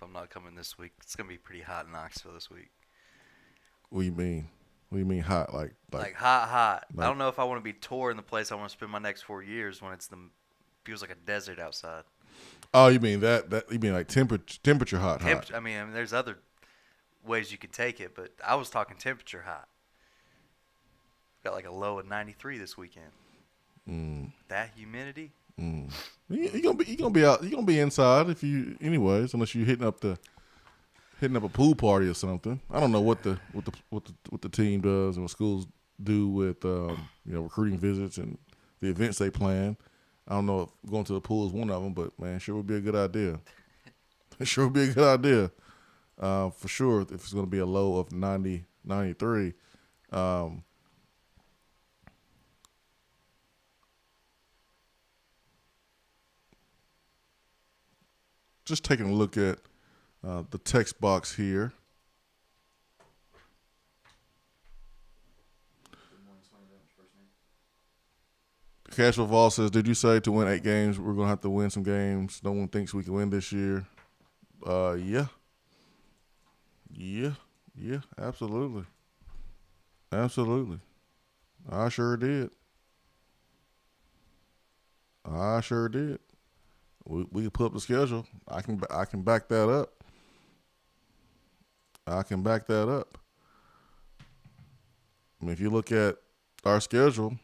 [SPEAKER 9] I'm not coming this week. It's gonna be pretty hot in Knoxville this week.
[SPEAKER 11] What do you mean? What do you mean hot? Like
[SPEAKER 9] hot.
[SPEAKER 11] Like,
[SPEAKER 9] I don't know if I want to be touring the place I want to spend my next 4 years when feels like a desert outside.
[SPEAKER 11] Oh, you mean that you mean like temperature hot?
[SPEAKER 9] I mean, there's other ways you could take it, but I was talking temperature hot. Got like a low of 93 this weekend. That humidity.
[SPEAKER 11] You gonna be out. You gonna be inside if you, anyways, unless you're hitting up a pool party or something. I don't know what the team does and what schools do with recruiting visits and the events they plan. I don't know if going to the pool is one of them, but man, sure would be a good idea. It sure would be a good idea, for sure. If it's going to be a low of 90, 93. Just taking a look at the text box here. Cashel Vol says, did you say to win 8 games, we're going to have to win some games? No one thinks we can win this year. Yeah, absolutely. Absolutely. I sure did. We can put up the schedule. I can back that up. I mean, if you look at our schedule,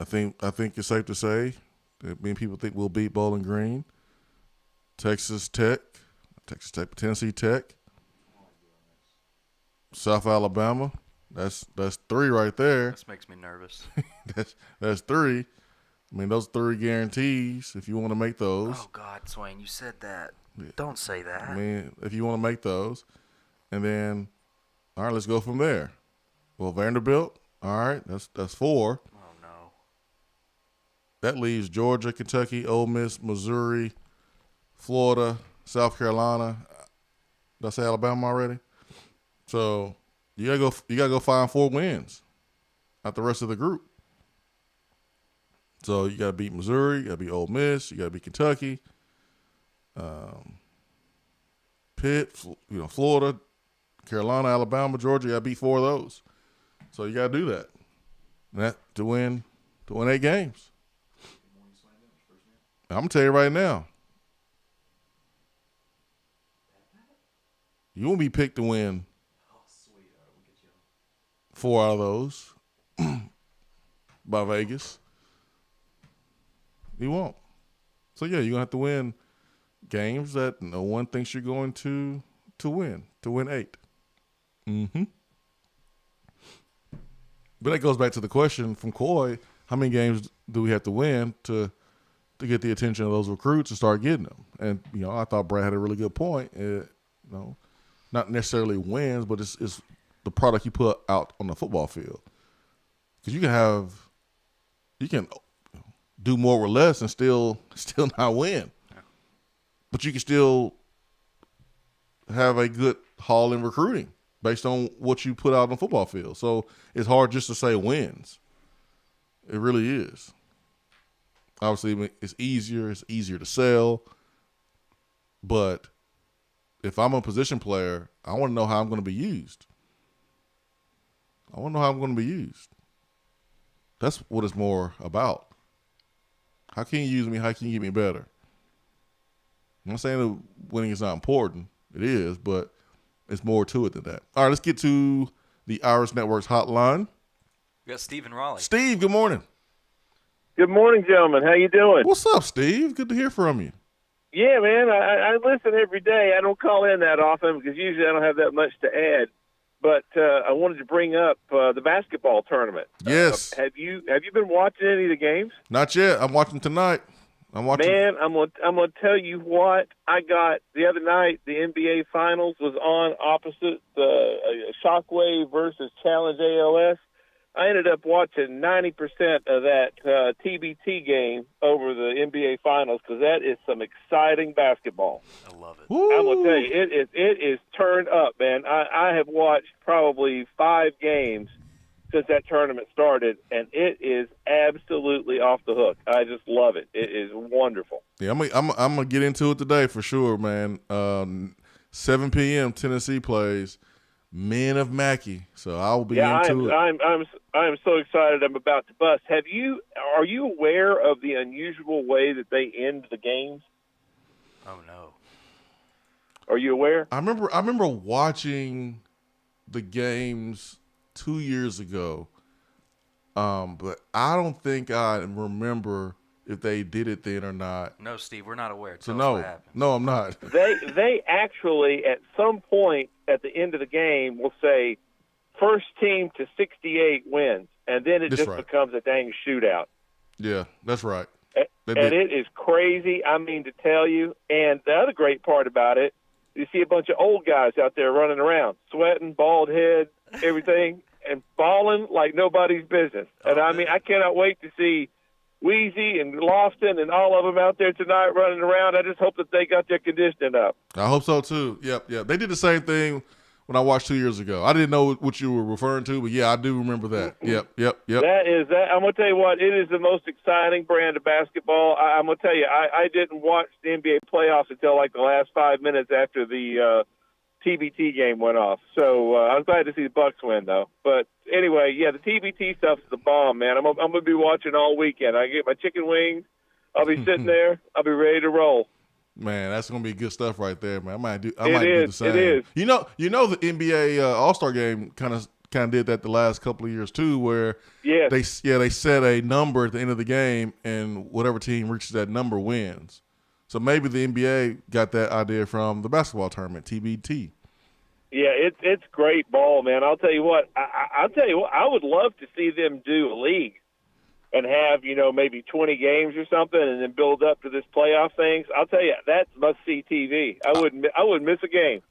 [SPEAKER 11] I think it's safe to say that many people think we'll beat Bowling Green, Texas Tech, Tennessee Tech, South Alabama. That's 3 right there.
[SPEAKER 9] This makes me nervous.
[SPEAKER 11] that's 3. I mean, those 3 guarantees, if you want to make those.
[SPEAKER 9] Oh, God, Swain, you said that. Yeah. Don't say that.
[SPEAKER 11] I mean, if you want to make those. And then, all right, let's go from there. Well, Vanderbilt, all right, that's 4.
[SPEAKER 9] Oh, no.
[SPEAKER 11] That leaves Georgia, Kentucky, Ole Miss, Missouri, Florida, South Carolina. Did I say Alabama already? So you gotta go find 4 wins out the rest of the group. So you gotta beat Missouri, you gotta beat Ole Miss, you gotta beat Kentucky, Pitt, Florida, Carolina, Alabama, Georgia. You gotta beat 4 of those. So you gotta do that. And that to win 8 games. I'm gonna tell you right now. You won't be picked to win 4 out of those by Vegas. You won't. So yeah, you're gonna have to win games that no one thinks you're going to win 8. But that goes back to the question from Coy: how many games do we have to win to get the attention of those recruits and start getting them? And I thought Brad had a really good point. Not necessarily wins, but it's the product you put out on the football field. Because you can do more with less and still not win. But you can still have a good haul in recruiting based on what you put out on the football field. So it's hard just to say wins. It really is. Obviously, it's easier to sell. But if I'm a position player, I want to know how I'm going to be used. I want to know how I'm going to be used. That's what it's more about. How can you use me? How can you get me better? I'm not saying that winning is not important. It is, but it's more to it than that. All right, let's get to the Irish Network's hotline.
[SPEAKER 9] We got Steve in Raleigh.
[SPEAKER 11] Steve, good morning.
[SPEAKER 21] Good morning, gentlemen. How you doing?
[SPEAKER 11] What's up, Steve? Good to hear from you.
[SPEAKER 21] Yeah, man. I listen every day. I don't call in that often because usually I don't have that much to add. But I wanted to bring up the basketball tournament.
[SPEAKER 11] Yes.
[SPEAKER 21] Have you been watching any of the games?
[SPEAKER 11] Not yet. I'm watching tonight.
[SPEAKER 21] Man, I'm gonna tell you what I got the other night. The NBA Finals was on opposite Shockwave versus Challenge ALS. I ended up watching 90% of that TBT game over the NBA Finals because that is some exciting basketball.
[SPEAKER 9] I love it.
[SPEAKER 21] Woo. I'm gonna tell you, it is turned up, man. I have watched probably 5 games since that tournament started, and it is absolutely off the hook. I just love it. It is wonderful.
[SPEAKER 11] Yeah, I'm gonna get into it today for sure, man. 7 p.m. Tennessee plays Men of Mackey, so I'll be into it.
[SPEAKER 21] I'm so excited. I'm about to bust. Are you aware of the unusual way that they end the games?
[SPEAKER 9] Oh no.
[SPEAKER 21] Are you aware?
[SPEAKER 11] I remember watching the games 2 years ago, but I don't think I remember if they did it then or not.
[SPEAKER 9] No, Steve, we're not aware.
[SPEAKER 11] So
[SPEAKER 9] Tell us what happened.
[SPEAKER 11] no, I'm not.
[SPEAKER 21] They actually at some point at the end of the game will say first team to 68 wins, and then it becomes a dang shootout.
[SPEAKER 11] Yeah, that's right.
[SPEAKER 21] And it is crazy. I mean to tell you. And the other great part about it, you see a bunch of old guys out there running around, sweating, bald head, everything, and balling like nobody's business. And I mean, I cannot wait to see Wheezy and Lofton and all of them out there tonight running around. I just hope that they got their conditioning up.
[SPEAKER 11] I hope so too. Yep. They did the same thing when I watched 2 years ago. I didn't know what you were referring to, but yeah, I do remember that. Yep.
[SPEAKER 21] That. I'm gonna tell you what. It is the most exciting brand of basketball. I'm gonna tell you. I didn't watch the NBA playoffs until like the last 5 minutes after the TBT game went off. So I was glad to see the Bucks win, though. But anyway, yeah, the TBT stuff is the bomb, man. I'm gonna be watching all weekend. I get my chicken wings. I'll be sitting there. I'll be ready to roll.
[SPEAKER 11] Man, that's gonna be good stuff right there, man. I might do the same.
[SPEAKER 21] It is.
[SPEAKER 11] You know, the NBA All-Star game kind of did that the last couple of years too, where they set a number at the end of the game, and whatever team reaches that number wins. So maybe the NBA got that idea from the basketball tournament, TBT.
[SPEAKER 21] Yeah, it's great ball, man. I'll tell you what. I would love to see them do a league and have, maybe 20 games or something, and then build up to this playoff things. I'll tell you, that's must-see TV. I wouldn't miss a game.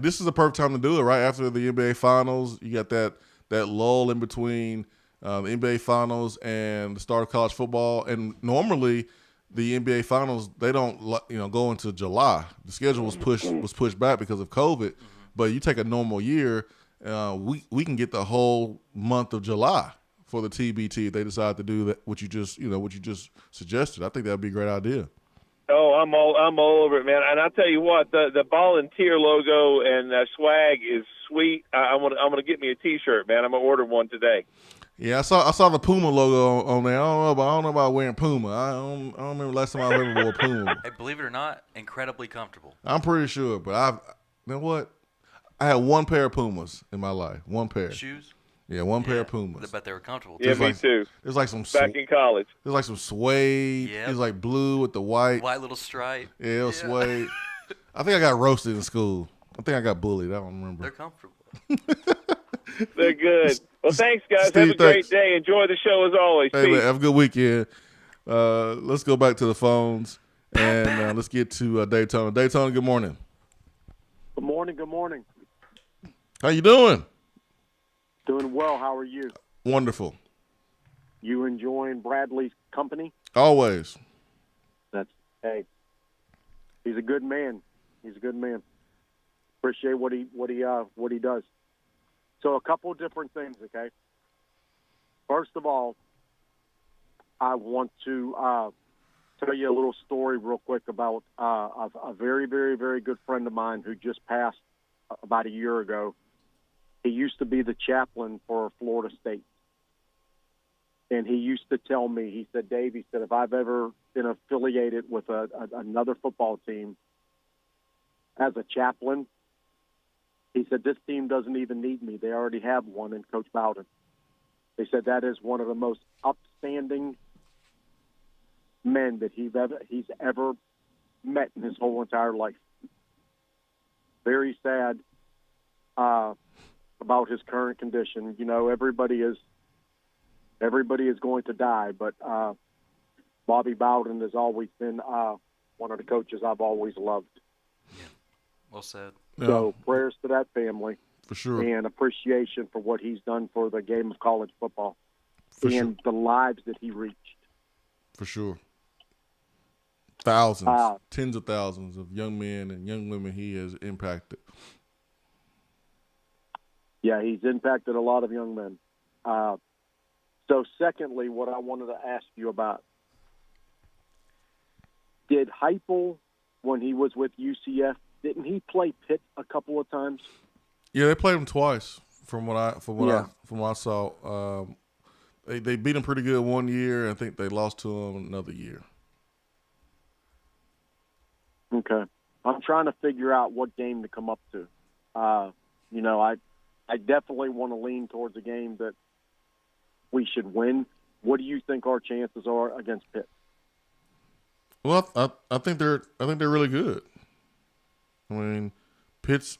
[SPEAKER 11] This is the perfect time to do it, right after the NBA Finals. You got that lull in between the NBA Finals and the start of college football. And normally, the NBA Finals, they don't go into July. The schedule was pushed back because of COVID. But you take a normal year, we can get the whole month of July for the TBT if they decide to do that. What you just suggested. I think that'd be a great idea.
[SPEAKER 21] Oh, I'm all over it, man. And I'll tell you what, the volunteer logo and swag is sweet. I'm gonna get me a T-shirt, man. I'm gonna order one today.
[SPEAKER 11] Yeah, I saw the Puma logo on there. I don't know about wearing Puma. I don't remember the last time I ever wore Puma.
[SPEAKER 9] Hey, believe it or not, incredibly comfortable.
[SPEAKER 11] I'm pretty sure, but you know what? I had one pair of Pumas in my life. One pair.
[SPEAKER 9] Shoes?
[SPEAKER 11] Yeah, one pair of Pumas.
[SPEAKER 9] I bet they were comfortable.
[SPEAKER 21] Yeah, me too.
[SPEAKER 11] There's like some
[SPEAKER 21] back in college.
[SPEAKER 11] There's like some suede.
[SPEAKER 9] Yep.
[SPEAKER 11] It was like blue with the white.
[SPEAKER 9] White little stripe.
[SPEAKER 11] Yeah, it was suede. I think I got roasted in school. I think I got bullied. I don't remember.
[SPEAKER 9] They're comfortable.
[SPEAKER 21] They're good. Well, thanks, guys.
[SPEAKER 11] Steve,
[SPEAKER 21] have a great day. Enjoy the show as always.
[SPEAKER 11] Hey,
[SPEAKER 21] Peace.
[SPEAKER 11] man, have a good weekend. Let's go back to the phones and let's get to Daytona. Daytona, good morning.
[SPEAKER 22] Good morning. Good morning.
[SPEAKER 11] How you doing?
[SPEAKER 22] Doing well. How are you?
[SPEAKER 11] Wonderful.
[SPEAKER 22] You enjoying Bradley's company?
[SPEAKER 11] Always.
[SPEAKER 22] Hey, he's a good man. He's a good man. Appreciate what he does. So a couple of different things, okay? First of all, I want to tell you a little story real quick about a very, very, very good friend of mine who just passed about a year ago. He used to be the chaplain for Florida State. And he used to tell me, he said, Dave, he said, if I've ever been affiliated with another football team as a chaplain, he said, this team doesn't even need me. They already have one in Coach Bowden. They said that is one of the most upstanding men that he's ever met in his whole entire life. Very sad about his current condition. You know, everybody is going to die, but Bobby Bowden has always been one of the coaches I've always loved.
[SPEAKER 9] Yeah. Well said.
[SPEAKER 22] So prayers to that family.
[SPEAKER 11] For sure.
[SPEAKER 22] And appreciation for what he's done for the game of college football and the lives that he reached.
[SPEAKER 11] For sure. Thousands, tens of thousands of young men and young women he has impacted.
[SPEAKER 22] Yeah, he's impacted a lot of young men. So secondly, what I wanted to ask you about, did Heupel, when he was with UCF, didn't he play Pitt a couple of times?
[SPEAKER 11] Yeah, they played him twice. From what I saw, they beat him pretty good one year. And I think they lost to him another year.
[SPEAKER 22] Okay, I'm trying to figure out what game to come up to. You know, I definitely want to lean towards a game that we should win. What do you think our chances are against Pitt?
[SPEAKER 11] Well, I think they're really good. I mean, Pitt's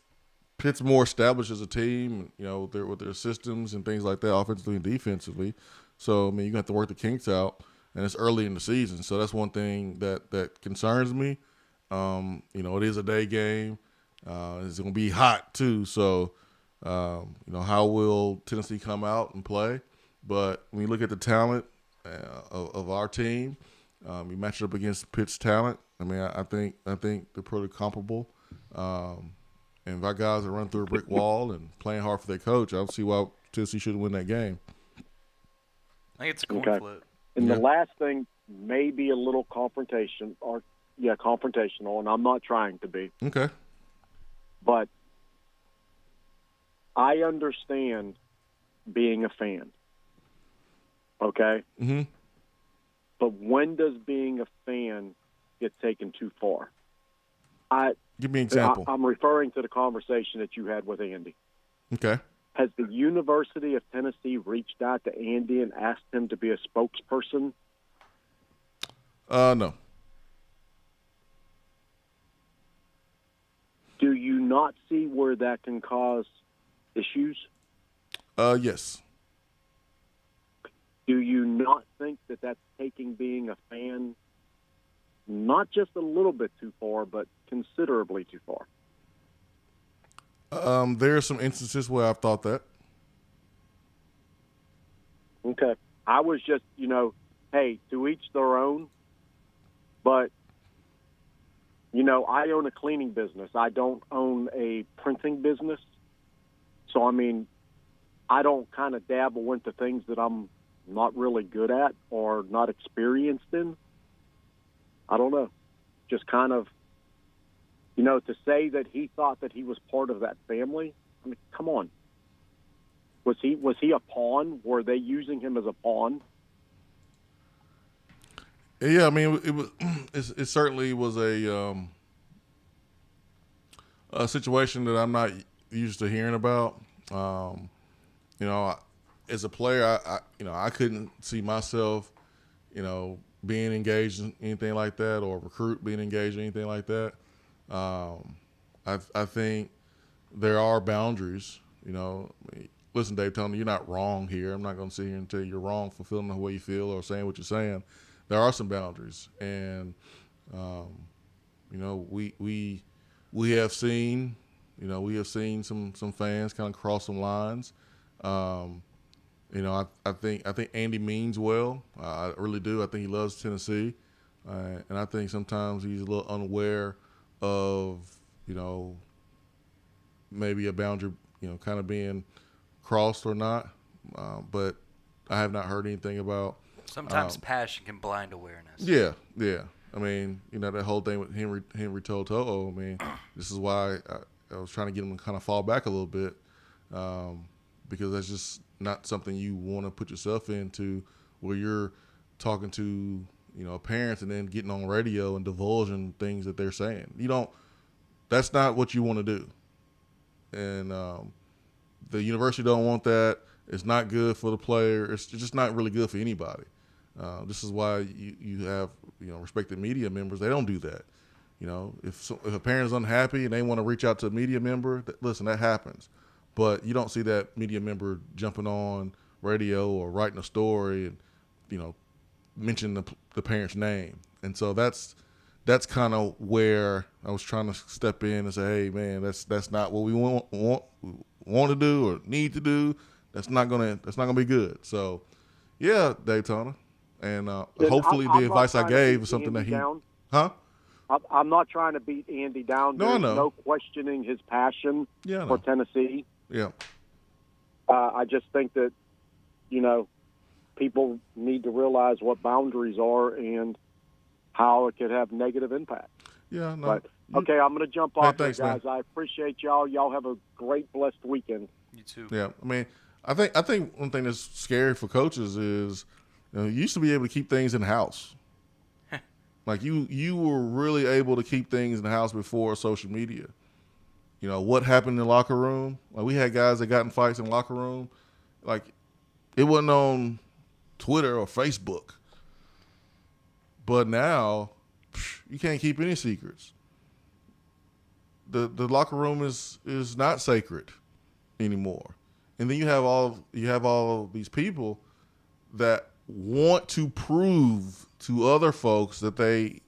[SPEAKER 11] more established as a team, you know, with their systems and things like that, offensively and defensively. So, I mean, you have to work the kinks out, and it's early in the season. So that's one thing that concerns me. You know, it is a day game. It's going to be hot too. So, you know, how will Tennessee come out and play? But when you look at the talent of our team, you match it up against Pitt's talent. I mean, I think they're pretty comparable. And if our guys are running through a brick wall and playing hard for their coach, I don't see why Tennessee shouldn't win that game.
[SPEAKER 9] I think it's a coin flip.
[SPEAKER 22] And the last thing may be a little confrontational, and I'm not trying to be.
[SPEAKER 11] Okay.
[SPEAKER 22] But I understand being a fan. Okay?
[SPEAKER 11] Mm-hmm.
[SPEAKER 22] But when does being a fan get taken too far?
[SPEAKER 11] Give me an example.
[SPEAKER 22] I'm referring to the conversation that you had with Andy.
[SPEAKER 11] Okay.
[SPEAKER 22] Has the University of Tennessee reached out to Andy and asked him to be a spokesperson?
[SPEAKER 11] No.
[SPEAKER 22] Do you not see where that can cause issues?
[SPEAKER 11] Yes.
[SPEAKER 22] Do you not think that that's taking being a fan not just a little bit too far, but considerably too far?
[SPEAKER 11] There are some instances where I've thought that.
[SPEAKER 22] Okay. I was just, you know, hey, to each their own. But, you know, I own a cleaning business. I don't own a printing business. So, I mean, I don't kind of dabble into things that I'm not really good at or not experienced in. I don't know. Just kind of, you know, to say that he thought that he was part of that family. I mean, come on. Was he a pawn? Were they using him as a pawn?
[SPEAKER 11] Yeah, I mean, it certainly was a situation that I'm not used to hearing about. You know, as a player, I couldn't see myself, you know, being engaged in anything like that, or a recruit being engaged in anything like that. I think there are boundaries. You know, listen, Dave, Tony, you're not wrong here. I'm not going to sit here and tell you you're wrong for feeling the way you feel or saying what you're saying. There are some boundaries, and you know, we have seen, you know, some fans kind of cross some lines. You know, I think Andy means well. I really do. I think he loves Tennessee, and I think sometimes he's a little unaware of, you know, maybe a boundary, kind of being crossed or not. But I have not heard anything about.
[SPEAKER 9] Sometimes passion can blind awareness.
[SPEAKER 11] Yeah. I mean, that whole thing with Henry told Toho. I mean, this is why I was trying to get him to kind of fall back a little bit, because that's just not something you want to put yourself into, where you're talking to parents and then getting on radio and divulging things that they're saying. That's not what you want to do. And the university don't want that. It's not good for the player. It's just not really good for anybody. This is why you have respected media members. They don't do that. If a parent is unhappy and they want to reach out to a media member, listen, that happens. But you don't see that media member jumping on radio or writing a story and mention the parent's name. And so that's kind of where I was trying to step in and say, hey man, that's not what we want to do or need to do. That's not gonna be good. So yeah, Daytona, and hopefully the advice I gave is something that he
[SPEAKER 22] down.
[SPEAKER 11] Huh?
[SPEAKER 22] I'm not trying to beat Andy down.
[SPEAKER 11] No, I
[SPEAKER 22] There's
[SPEAKER 11] know.
[SPEAKER 22] no questioning his passion for Tennessee.
[SPEAKER 11] Yeah.
[SPEAKER 22] I just think that people need to realize what boundaries are and how it could have negative impact.
[SPEAKER 11] Yeah, no.
[SPEAKER 22] But okay, I'm going to jump off
[SPEAKER 11] thanks,
[SPEAKER 22] there, guys.
[SPEAKER 11] man.
[SPEAKER 22] I appreciate y'all. Y'all have a great, blessed weekend.
[SPEAKER 9] You too.
[SPEAKER 11] Yeah, I mean, I think one thing that's scary for coaches is you used to be able to keep things in house. Like you were really able to keep things in the house before social media. What happened in the locker room? Like we had guys that got in fights in the locker room. Like it wasn't on Twitter or Facebook. But now you can't keep any secrets. The locker room is not sacred anymore. And then you have all these people that want to prove to other folks that they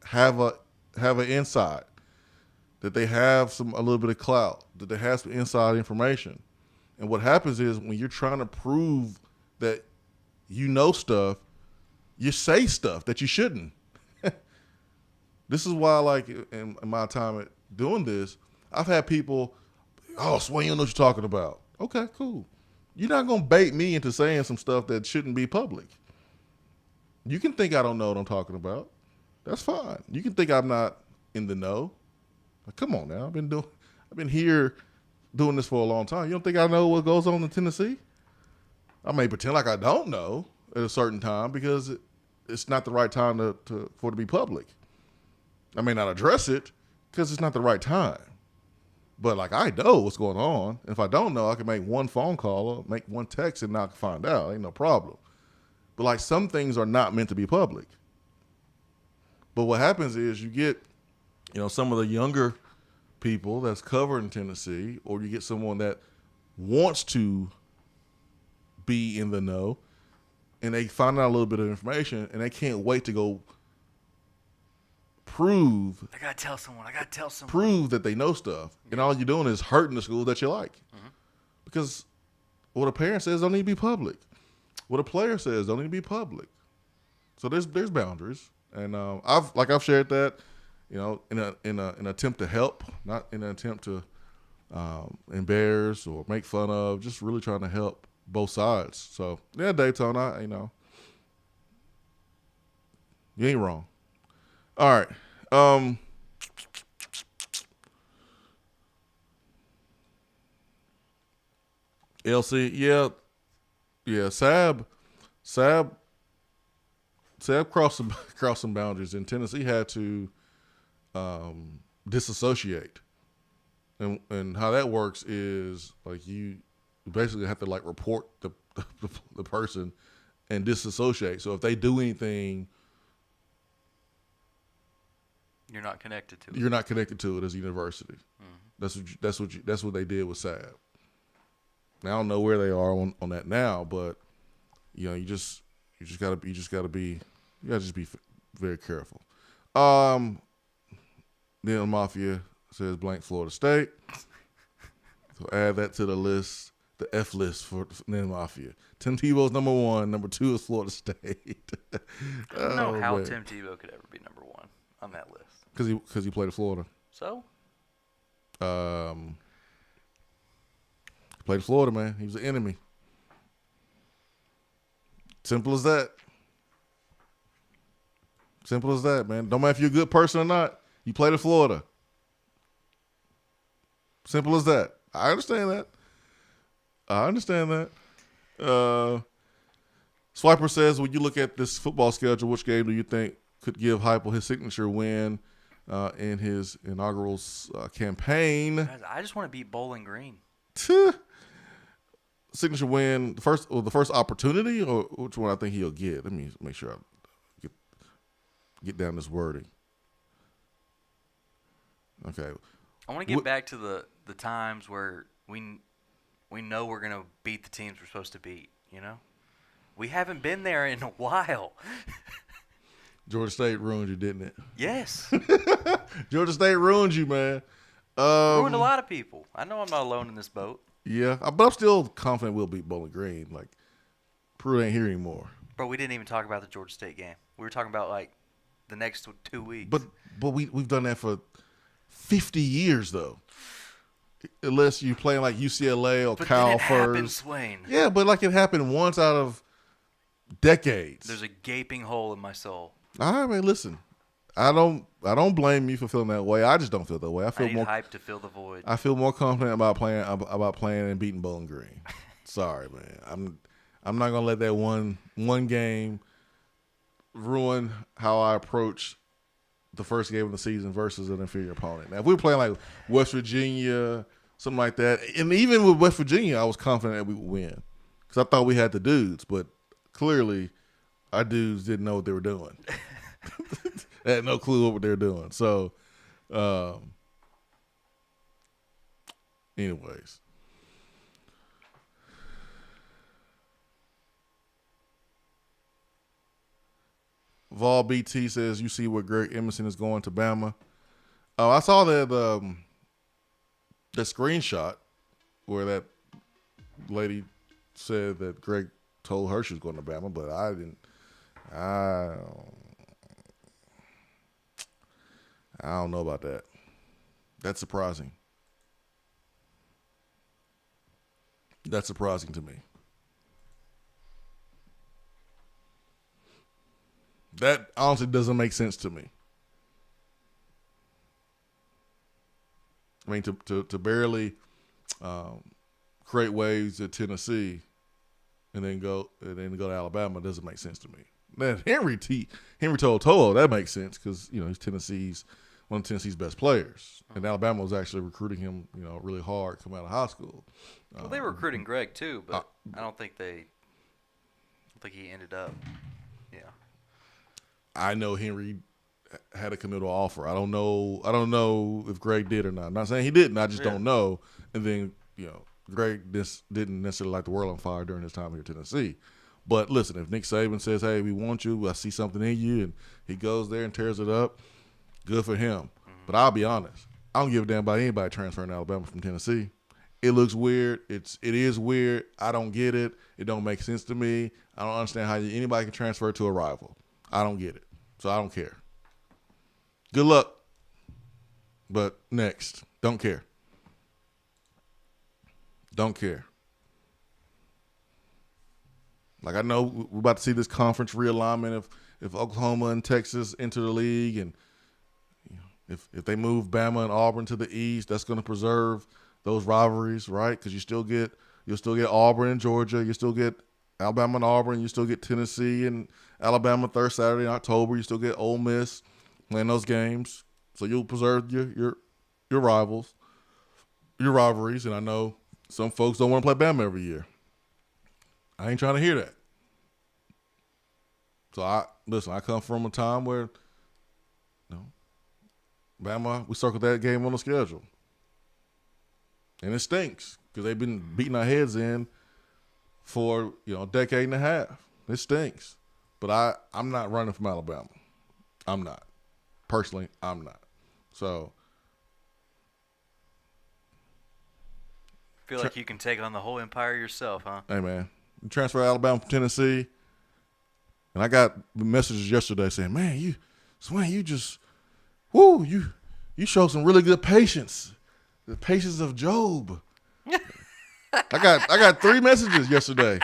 [SPEAKER 11] have an insight, that they have a little bit of clout, that they have some inside information. And what happens is when you're trying to prove that stuff, you say stuff that you shouldn't. This is why, like, in my time at doing this, I've had people, Swain, you know what you're talking about. Okay, cool. You're not going to bait me into saying some stuff that shouldn't be public. You can think I don't know what I'm talking about. That's fine. You can think I'm not in the know. Like, come on now. I've been here doing this for a long time. You don't think I know what goes on in Tennessee? I may pretend like I don't know at a certain time because it's not the right time for it to be public. I may not address it because it's not the right time. But like I know what's going on. If I don't know, I can make one phone call or make one text and I can find out. Ain't no problem. But like some things are not meant to be public. But what happens is you get, some of the younger people that's covered in Tennessee, or you get someone that wants to be in the know, and they find out a little bit of information, and they can't wait to go prove.
[SPEAKER 9] I gotta tell someone.
[SPEAKER 11] Prove that they know stuff, and all you're doing is hurting the school that you like, because what a parent says don't need to be public. What a player says don't need to be public. So there's boundaries, and I've shared that, in an attempt to help, not in an attempt to embarrass or make fun of, just really trying to help both sides. So yeah, Daytona, you ain't wrong. All right. LC, yeah. Sab crossed some boundaries, and Tennessee had to disassociate. And how that works is like you basically have to like report the person and disassociate. So if they do anything,
[SPEAKER 9] you're not connected to it.
[SPEAKER 11] You're not connected to it as a university. Mm-hmm. That's what they did with SAB. Now I don't know where they are on that now, but you just gotta be very careful. Then the Mafia says blank Florida State. So add that to the list, the F list for Nen Mafia. Tim Tebow's number 1, number 2 is Florida State.
[SPEAKER 9] I don't know how Tim Tebow could ever be number 1 on that list.
[SPEAKER 11] Because he played at Florida.
[SPEAKER 9] So?
[SPEAKER 11] Played Florida, man. He was an enemy. Simple as that. Simple as that, man. Don't matter if you're a good person or not. You played in Florida. Simple as that. I understand that. Swiper says, when you look at this football schedule, which game do you think could give Heupel his signature win in his inaugural campaign?
[SPEAKER 9] Guys, I just want to beat Bowling Green.
[SPEAKER 11] Signature win, the first opportunity, or which one I think he'll get? Let me make sure I get down this wording. Okay.
[SPEAKER 9] I want to get back to the times where we know we're going to beat the teams we're supposed to beat, you know? We haven't been there in a while.
[SPEAKER 11] Georgia State ruined you, didn't it?
[SPEAKER 9] Yes.
[SPEAKER 11] Georgia State ruined you, man.
[SPEAKER 9] Ruined a lot of people. I know I'm not alone in this boat.
[SPEAKER 11] Yeah, but I'm still confident we'll beat Bowling Green. Like, Pruitt ain't here anymore.
[SPEAKER 9] Bro, we didn't even talk about the Georgia State game. We were talking about, like, the next 2 weeks.
[SPEAKER 11] But we've done that for 50 years, though. Unless you're playing like UCLA or Cal first.
[SPEAKER 9] Happened, Swain.
[SPEAKER 11] Yeah, but like it happened once out of decades.
[SPEAKER 9] There's a gaping hole in my soul.
[SPEAKER 11] All right, man. Listen, I don't blame you for feeling that way. I just don't feel that way. I
[SPEAKER 9] need hype to fill the void.
[SPEAKER 11] I feel more confident about playing and beating Bowling Green. Sorry, man. I'm not gonna let that one game ruin how I approach the first game of the season versus an inferior opponent. Now, if we were playing like West Virginia, something like that, and even with West Virginia, I was confident that we would win because I thought we had the dudes, but clearly our dudes didn't know what they were doing. They had no clue what they were doing. So, anyways. Vol BT says, you see where Greg Emerson is going to Bama. Oh, I saw that the screenshot where that lady said that Greg told her she was going to Bama, but I didn't. I don't know about that. That's surprising. That's surprising to me. That honestly doesn't make sense to me. I mean, to barely create waves at Tennessee and then go to Alabama doesn't make sense to me. Then Henry told To'o that makes sense because he's one of Tennessee's best players, and Alabama was actually recruiting him really hard coming out of high school.
[SPEAKER 9] Well, they were recruiting Greg too, but I don't think he ended up. Yeah.
[SPEAKER 11] I know Henry had a committal offer. I don't know if Greg did or not. I'm not saying he didn't. I just don't know. And then Greg didn't necessarily light the world on fire during his time here at Tennessee. But listen, if Nick Saban says, "Hey, we want you. I see something in you," and he goes there and tears it up, good for him. Mm-hmm. But I'll be honest, I don't give a damn about anybody transferring to Alabama from Tennessee. It looks weird. It is weird. I don't get it. It don't make sense to me. I don't understand how anybody can transfer to a rival. I don't get it. So I don't care. Good luck. But next. Don't care. Don't care. Like, I know we're about to see this conference realignment if Oklahoma and Texas enter the league, and if they move Bama and Auburn to the east, that's going to preserve those rivalries, right? Because you'll still get Auburn and Georgia, you still get Alabama and Auburn, you still get Tennessee and Alabama third Saturday in October, you still get Ole Miss playing those games, so you'll preserve your rivals, your rivalries. And I know some folks don't want to play Bama every year. I ain't trying to hear that. So I come from a time where, Bama, we circled that game on the schedule. And it stinks because they've been beating our heads in for, a decade and a half. It stinks. But I'm not running from Alabama. I'm not. Personally, I'm not. So.
[SPEAKER 9] Feel like you can take on the whole empire yourself, huh?
[SPEAKER 11] Hey, man. You transfer Alabama from Tennessee. And I got messages yesterday saying, man, Swain, you just, you show some really good patience The patience of Job. I got 3 messages yesterday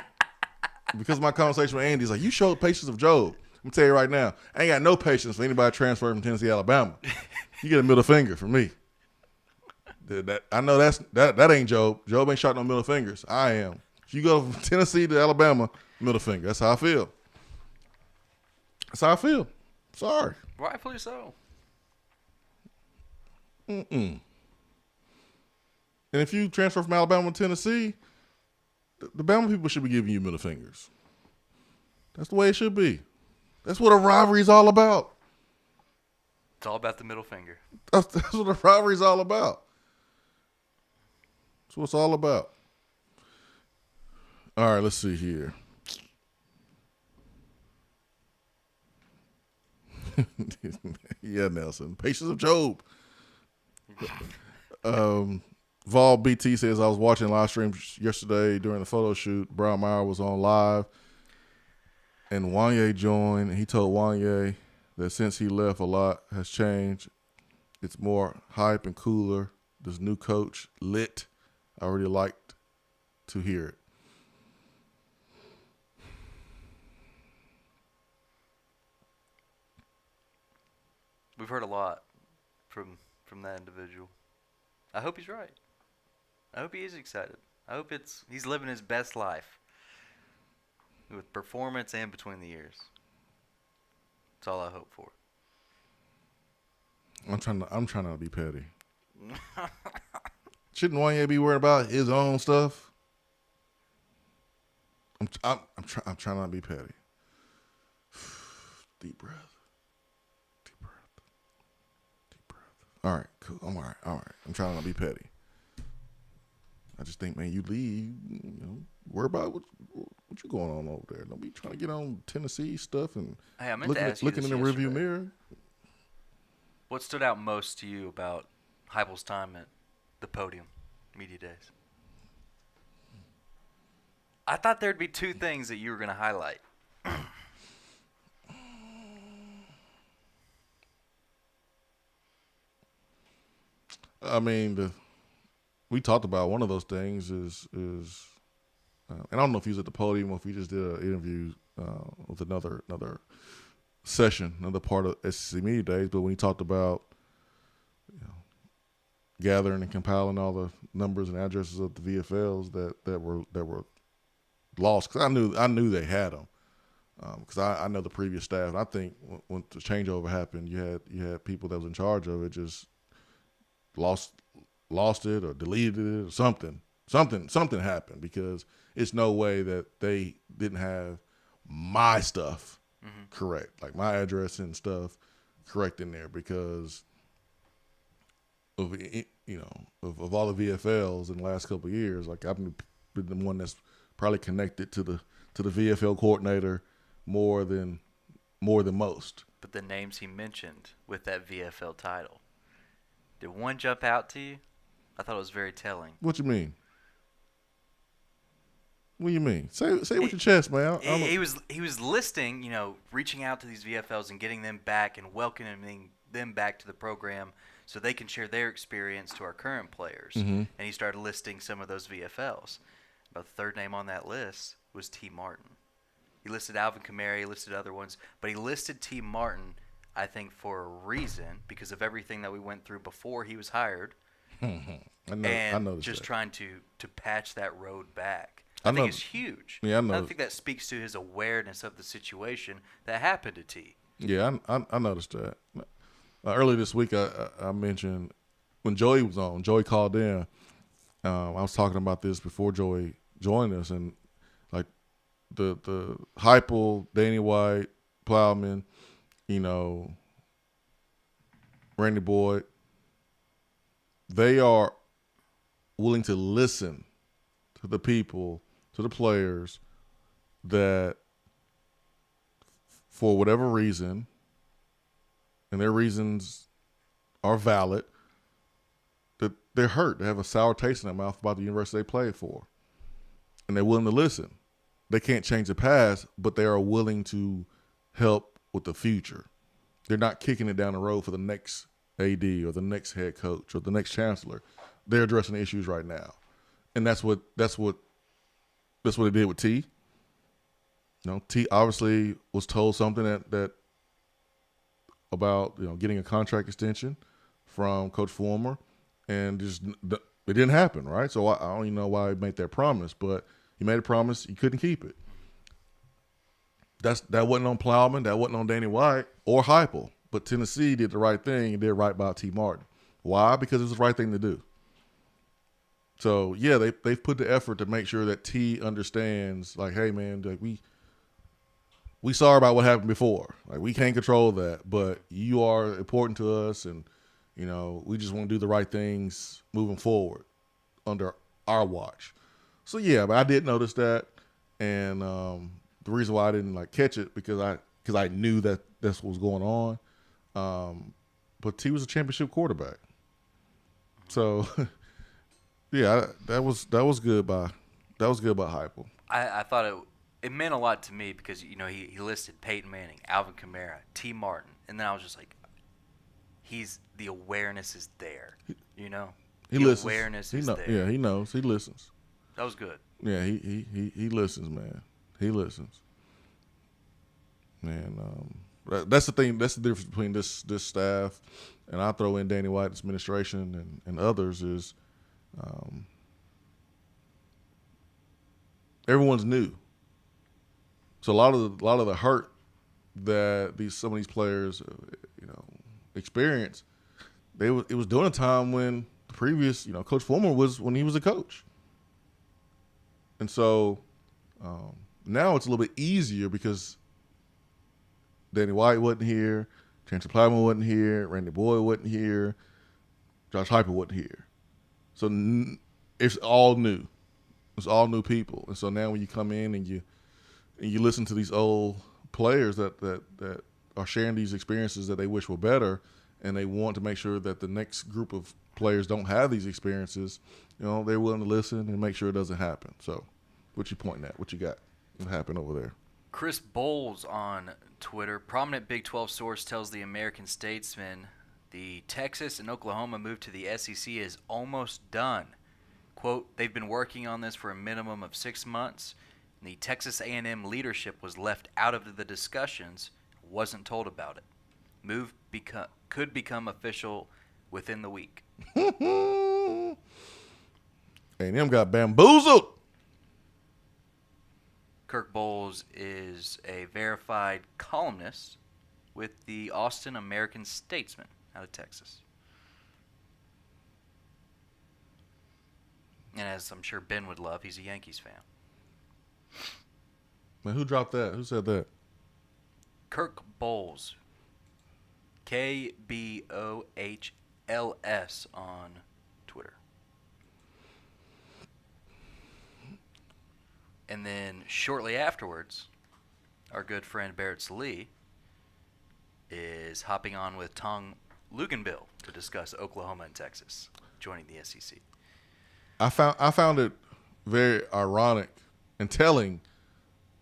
[SPEAKER 11] because of my conversation with Andy. He's like, you showed patience of Job. I'm going to tell you right now, I ain't got no patience for anybody transferring from Tennessee, Alabama. You get a middle finger from me. I know that ain't Job. Job ain't shot no middle fingers. I am. If you go from Tennessee to Alabama, middle finger. That's how I feel. That's how I feel. Sorry.
[SPEAKER 9] Rightfully so.
[SPEAKER 11] And if you transfer from Alabama to Tennessee, the Bama people should be giving you middle fingers. That's the way it should be. That's what a rivalry is all about.
[SPEAKER 9] It's all about the middle finger.
[SPEAKER 11] That's what a rivalry is all about. That's what it's all about. All right, let's see here. Yeah, Nelson. Patience of Job. Vol BT says, I was watching live stream yesterday during the photo shoot. Brown Meyer was on live, and Wanye joined. He told Wanye that since he left, a lot has changed. It's more hype and cooler. This new coach, lit. I really liked to hear it.
[SPEAKER 9] We've heard a lot from that individual. I hope he's right. I hope he is excited. I hope he's living his best life with performance and between the years. That's all I hope for.
[SPEAKER 11] I'm trying not to be petty. Shouldn't Wanye be worried about his own stuff? I'm trying not to be petty. Deep breath. All right, cool. I'm all right. I'm trying not to be petty. I just think, man, you leave, worry about what you going on over there. Don't be trying to get on Tennessee stuff and looking in the rearview mirror.
[SPEAKER 9] What stood out most to you about Heupel's time at the podium, media days? I thought there'd be 2 things that you were going to highlight.
[SPEAKER 11] I mean, we talked about one of those things is and I don't know if he was at the podium or if he just did an interview with another session, another part of SEC Media Days, but when he talked about gathering and compiling all the numbers and addresses of the VFLs that were lost, because I knew they had them, because I know the previous staff, and I think when the changeover happened, you had people that was in charge of it just lost it or deleted it or something happened, because it's no way that they didn't have my stuff correct, like my address and stuff correct in there, because of all the VFLs in the last couple of years, like I've been the one that's probably connected to the VFL coordinator more than most.
[SPEAKER 9] But the names he mentioned with that VFL title, did one jump out to you? I thought it was very telling.
[SPEAKER 11] What you mean? What do you mean? Say it with your chest, man.
[SPEAKER 9] He was listing, reaching out to these VFLs and getting them back and welcoming them back to the program so they can share their experience to our current players.
[SPEAKER 11] Mm-hmm.
[SPEAKER 9] And he started listing some of those VFLs. About the third name on that list was T. Martin. He listed Alvin Kamara, he listed other ones, but he listed T. Martin, I think, for a reason, because of everything that we went through before he was hired.
[SPEAKER 11] I
[SPEAKER 9] and just
[SPEAKER 11] that.
[SPEAKER 9] trying to patch that road back. I think it's huge.
[SPEAKER 11] Yeah, I know.
[SPEAKER 9] I think that speaks to his awareness of the situation that happened to T.
[SPEAKER 11] Yeah, I noticed that. Earlier this week, I mentioned when Joey was on. Joey called in. I was talking about this before Joey joined us, and like the Heupel, Danny White, Plowman, Randy Boyd, they are willing to listen to the people, to the players that, for whatever reason, and their reasons are valid, that they're hurt. They have a sour taste in their mouth about the university they played for. And they're willing to listen. They can't change the past, but they are willing to help with the future. They're not kicking it down the road for the next AD or the next head coach or the next chancellor. they're addressing the issues right now, and that's what they did with T. T obviously was told something that about getting a contract extension from Coach Fulmer, and just it didn't happen, right? So I don't even know why he made that promise, but he made a promise, he couldn't keep it. That wasn't on Plowman, that wasn't on Danny White or Heupel, but Tennessee did the right thing and did right by T. Martin. Why? Because it was the right thing to do. So yeah, they've put the effort to make sure that T understands, like, hey man, like we sorry about what happened before. Like, we can't control that, but you are important to us, and we just want to do the right things moving forward under our watch. So yeah, but I did notice that, and the reason why I didn't catch it because I knew that that's what was going on. But T was a championship quarterback, so yeah, that was good by Heupel.
[SPEAKER 9] I thought it meant a lot to me because he listed Peyton Manning, Alvin Kamara, T. Martin, and then I was just like, the awareness is there,
[SPEAKER 11] He
[SPEAKER 9] the
[SPEAKER 11] listens.
[SPEAKER 9] awareness
[SPEAKER 11] He
[SPEAKER 9] is there.
[SPEAKER 11] Yeah, he knows. He listens.
[SPEAKER 9] That was good.
[SPEAKER 11] Yeah, he listens, man. He listens. And that's the thing. That's the difference between this staff, and I throw in Danny White's administration and others is, everyone's new. So a lot of the hurt that some of these players, experience, it was during a time when the previous, Coach Fulmer when he was a coach. And so now it's a little bit easier because Danny White wasn't here, Chancellor Plowman wasn't here, Randy Boyd wasn't here, Josh Heupel wasn't here. So it's all new. It's all new people. And so now when you come in and you listen to these old players that are sharing these experiences that they wish were better, and they want to make sure that the next group of players don't have these experiences, they're willing to listen and make sure it doesn't happen. So what you pointing at? What you got? What happened over there?
[SPEAKER 9] Chris Bowles on Twitter, prominent Big 12 source tells the American Statesman the Texas and Oklahoma move to the SEC is almost done. Quote, they've been working on this for a minimum of 6 months. And the Texas A&M leadership was left out of the discussions, wasn't told about it. Move could become official within the week.
[SPEAKER 11] A&M got bamboozled.
[SPEAKER 9] Kirk Bowles is a verified columnist with the Austin American Statesman out of Texas. And as I'm sure Ben would love, he's a Yankees fan.
[SPEAKER 11] Man, who dropped that? Who said that?
[SPEAKER 9] Kirk Bowles. KBOHLS on Twitter. And then shortly afterwards, our good friend Barrett Salee is hopping on with Tom Luganbill to discuss Oklahoma and Texas joining the SEC.
[SPEAKER 11] I found it very ironic and telling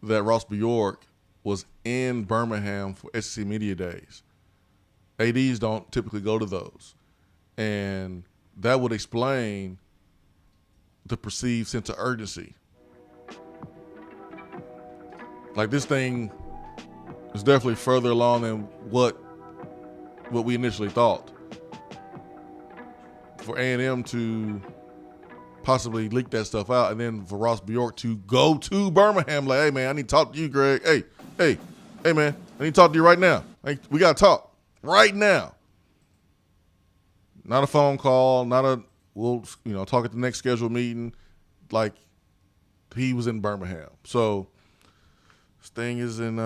[SPEAKER 11] that Ross Bjork was in Birmingham for SEC Media Days. ADs don't typically go to those. And that would explain the perceived sense of urgency. Like, this thing is definitely further along than what we initially thought. For A&M to possibly leak that stuff out, and then for Ross Bjork to go to Birmingham like, hey, man, I need to talk to you, Greg. Hey, man, I need to talk to you right now. We got to talk right now. Not a phone call, we'll talk at the next scheduled meeting. Like, he was in Birmingham. So this thing is in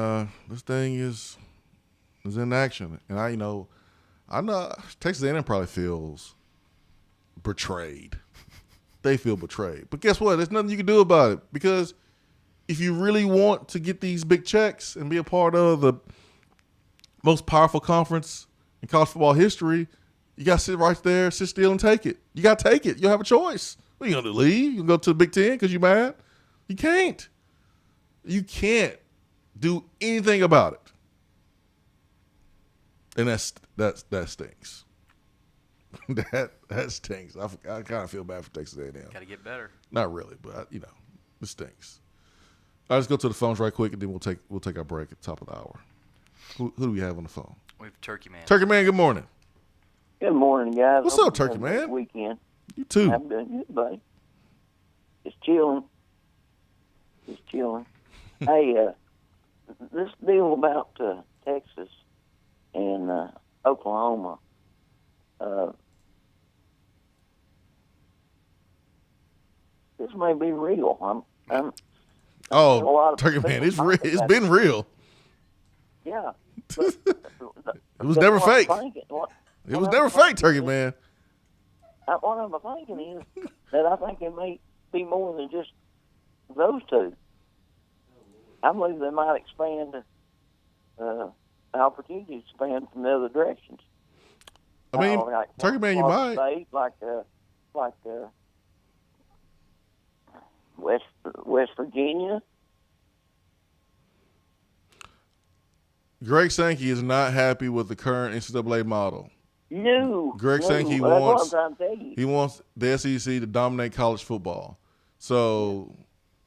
[SPEAKER 11] action. And I know Texas A&M probably feels betrayed. They feel betrayed. But guess what? There's nothing you can do about it, because if you really want to get these big checks and be a part of the most powerful conference in college football history, you got to sit right there, sit still and take it. You got to take it. You don't have a choice. What are you going to do, leave? You can go to the Big Ten because you're mad? You can't. You can't do anything about it. And that stinks. That stinks. I kind of feel bad for Texas A&M.
[SPEAKER 9] Got to get better.
[SPEAKER 11] Not really, but it stinks. All right, let's go to the phones right quick, and then we'll take our break at the top of the hour. Who do we have on the phone?
[SPEAKER 9] We have Turkey Man.
[SPEAKER 11] Turkey Man, good morning.
[SPEAKER 1] Good morning, guys.
[SPEAKER 11] What's up, Turkey Man?
[SPEAKER 1] Weekend.
[SPEAKER 11] You too.
[SPEAKER 1] I'm doing good, buddy. Just chilling. Hey, this deal about Texas and Oklahoma. This may be real.
[SPEAKER 11] Turkey Man, it's been real.
[SPEAKER 1] Yeah.
[SPEAKER 11] It was never fake. It was never fake, Turkey Man.
[SPEAKER 1] What I'm thinking is that I think it may be more than just those two. I believe they might expand the opportunity to expand from the other directions.
[SPEAKER 11] I mean, Turkey Man, you might.
[SPEAKER 1] State, like West Virginia.
[SPEAKER 11] Greg Sankey is not happy with the current NCAA model.
[SPEAKER 1] No.
[SPEAKER 11] Greg Sankey wants the SEC to dominate college football. So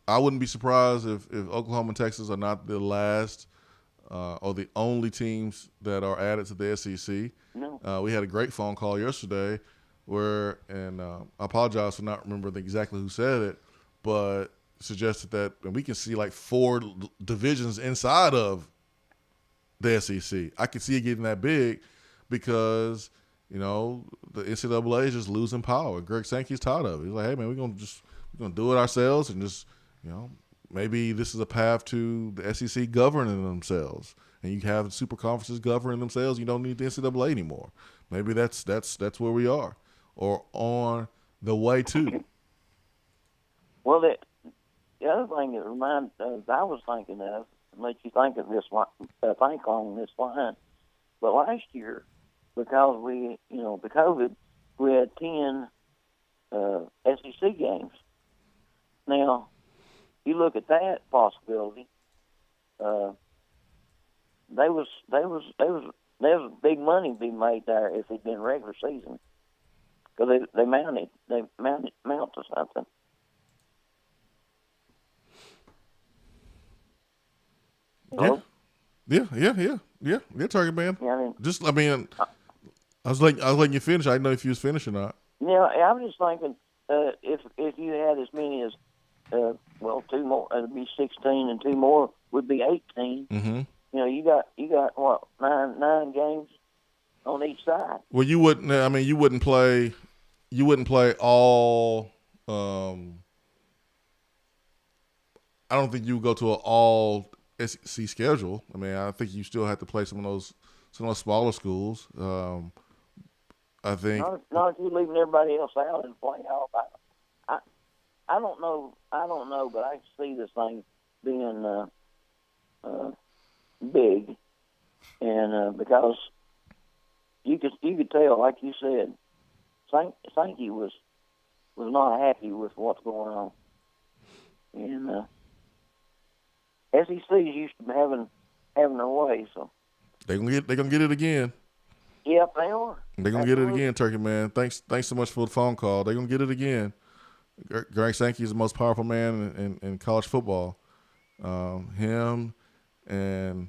[SPEAKER 11] I wouldn't be surprised if Oklahoma and Texas are not the last or the only teams that are added to the SEC.
[SPEAKER 1] No.
[SPEAKER 11] We had a great phone call yesterday and I apologize for not remembering exactly who said it, but suggested that we can see like 4 divisions inside of the SEC. I can see it getting that big because, the NCAA is just losing power. Greg Sankey's tired of it. He's like, hey, man, we're gonna do it ourselves and just, maybe this is a path to the SEC governing themselves. And you have super conferences governing themselves. You don't need the NCAA anymore. Maybe that's where we are or on the way to.
[SPEAKER 1] Well, the other thing that I was thinking of, let you think of this, think on this line. But last year, because the COVID, we had 10 SEC games. Now, you look at that possibility. There was big money to be made there if it'd been regular season, because they mount to something.
[SPEAKER 11] Yeah, Turkey Man.
[SPEAKER 1] Yeah,
[SPEAKER 11] I was letting you finish. I didn't know if you was finished or not.
[SPEAKER 1] Yeah, I'm just thinking if you had as many as 2 more, it'd be 16, and 2 more would be 18.
[SPEAKER 11] Mm-hmm.
[SPEAKER 1] You got what, nine games on each side.
[SPEAKER 11] Well, you wouldn't. I mean, you wouldn't play all. I don't think you would go to an all SEC schedule. I mean, I think you still have to play some of those smaller schools. I think
[SPEAKER 1] not if you're leaving everybody else out and playing all about. I don't know, but I see this thing being big, and because you could tell, like you said, Sankey was not happy with what's going on, and SEC's used to having their way, so
[SPEAKER 11] they're gonna get it again.
[SPEAKER 1] Yep, they are.
[SPEAKER 11] They're gonna get it again, Turkey Man. Thanks so much for the phone call. They're gonna get it again. Greg Sankey is the most powerful man in college football. Him and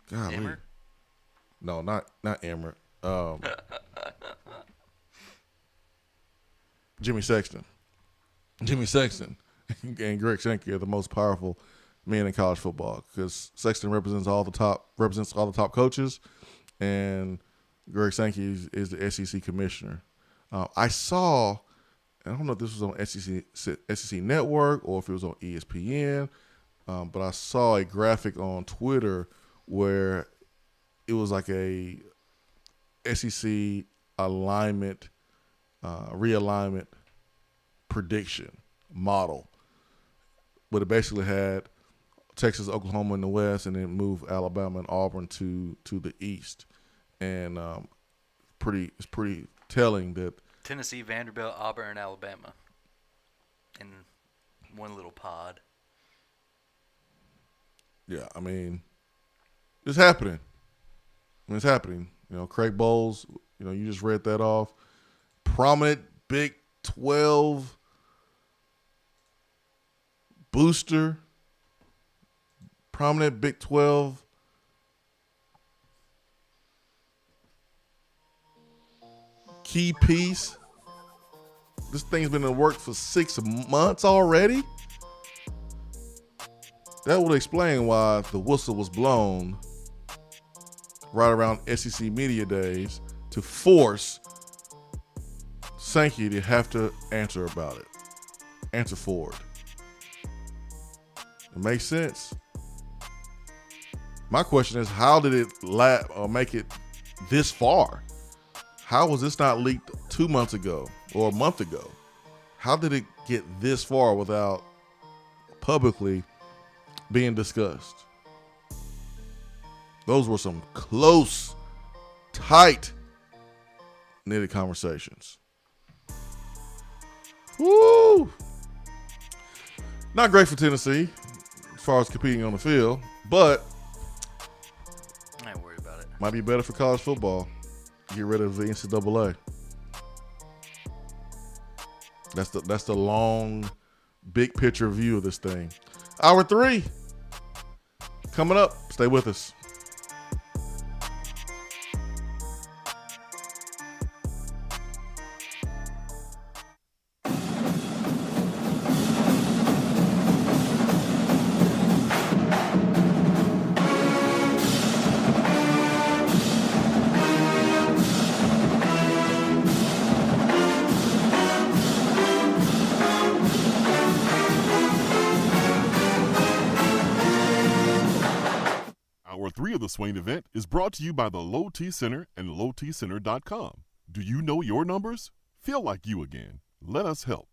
[SPEAKER 11] golly. No, not Emmert. Jimmy Sexton and Greg Sankey are the most powerful men in college football, because Sexton represents all the top coaches, and Greg Sankey is the SEC commissioner. I saw, I don't know if this was on SEC Network or if it was on ESPN, but I saw a graphic on Twitter where it was like a SEC realignment prediction model, but it basically had Texas, Oklahoma in the west, and then move Alabama and Auburn to the east. And it's pretty telling that
[SPEAKER 9] Tennessee, Vanderbilt, Auburn, and Alabama in one little pod.
[SPEAKER 11] Yeah, I mean, It's happening. It's happening. Craig Bowles, you just read that off. Prominent Big 12 booster. Prominent Big 12 key piece. This thing's been in the works for 6 months already. That would explain why the whistle was blown right around SEC Media Days to force Sankey to have to answer about it. Answer for it. It makes sense. My question is, how did it make it this far? How was this not leaked 2 months ago or a month ago? How did it get this far without publicly being discussed? Those were some close, tight, knitted conversations. Woo! Not great for Tennessee as far as competing on the field, but
[SPEAKER 9] I ain't worried about it.
[SPEAKER 11] Might be better for college football. Get rid of the NCAA. That's the long, big picture view of this thing. Hour 3 coming up. Stay with us.
[SPEAKER 19] Hour 3 of the Swain Event is brought to you by the Low T Center and lowtcenter.com. Do you know your numbers? Feel like you again. Let us help.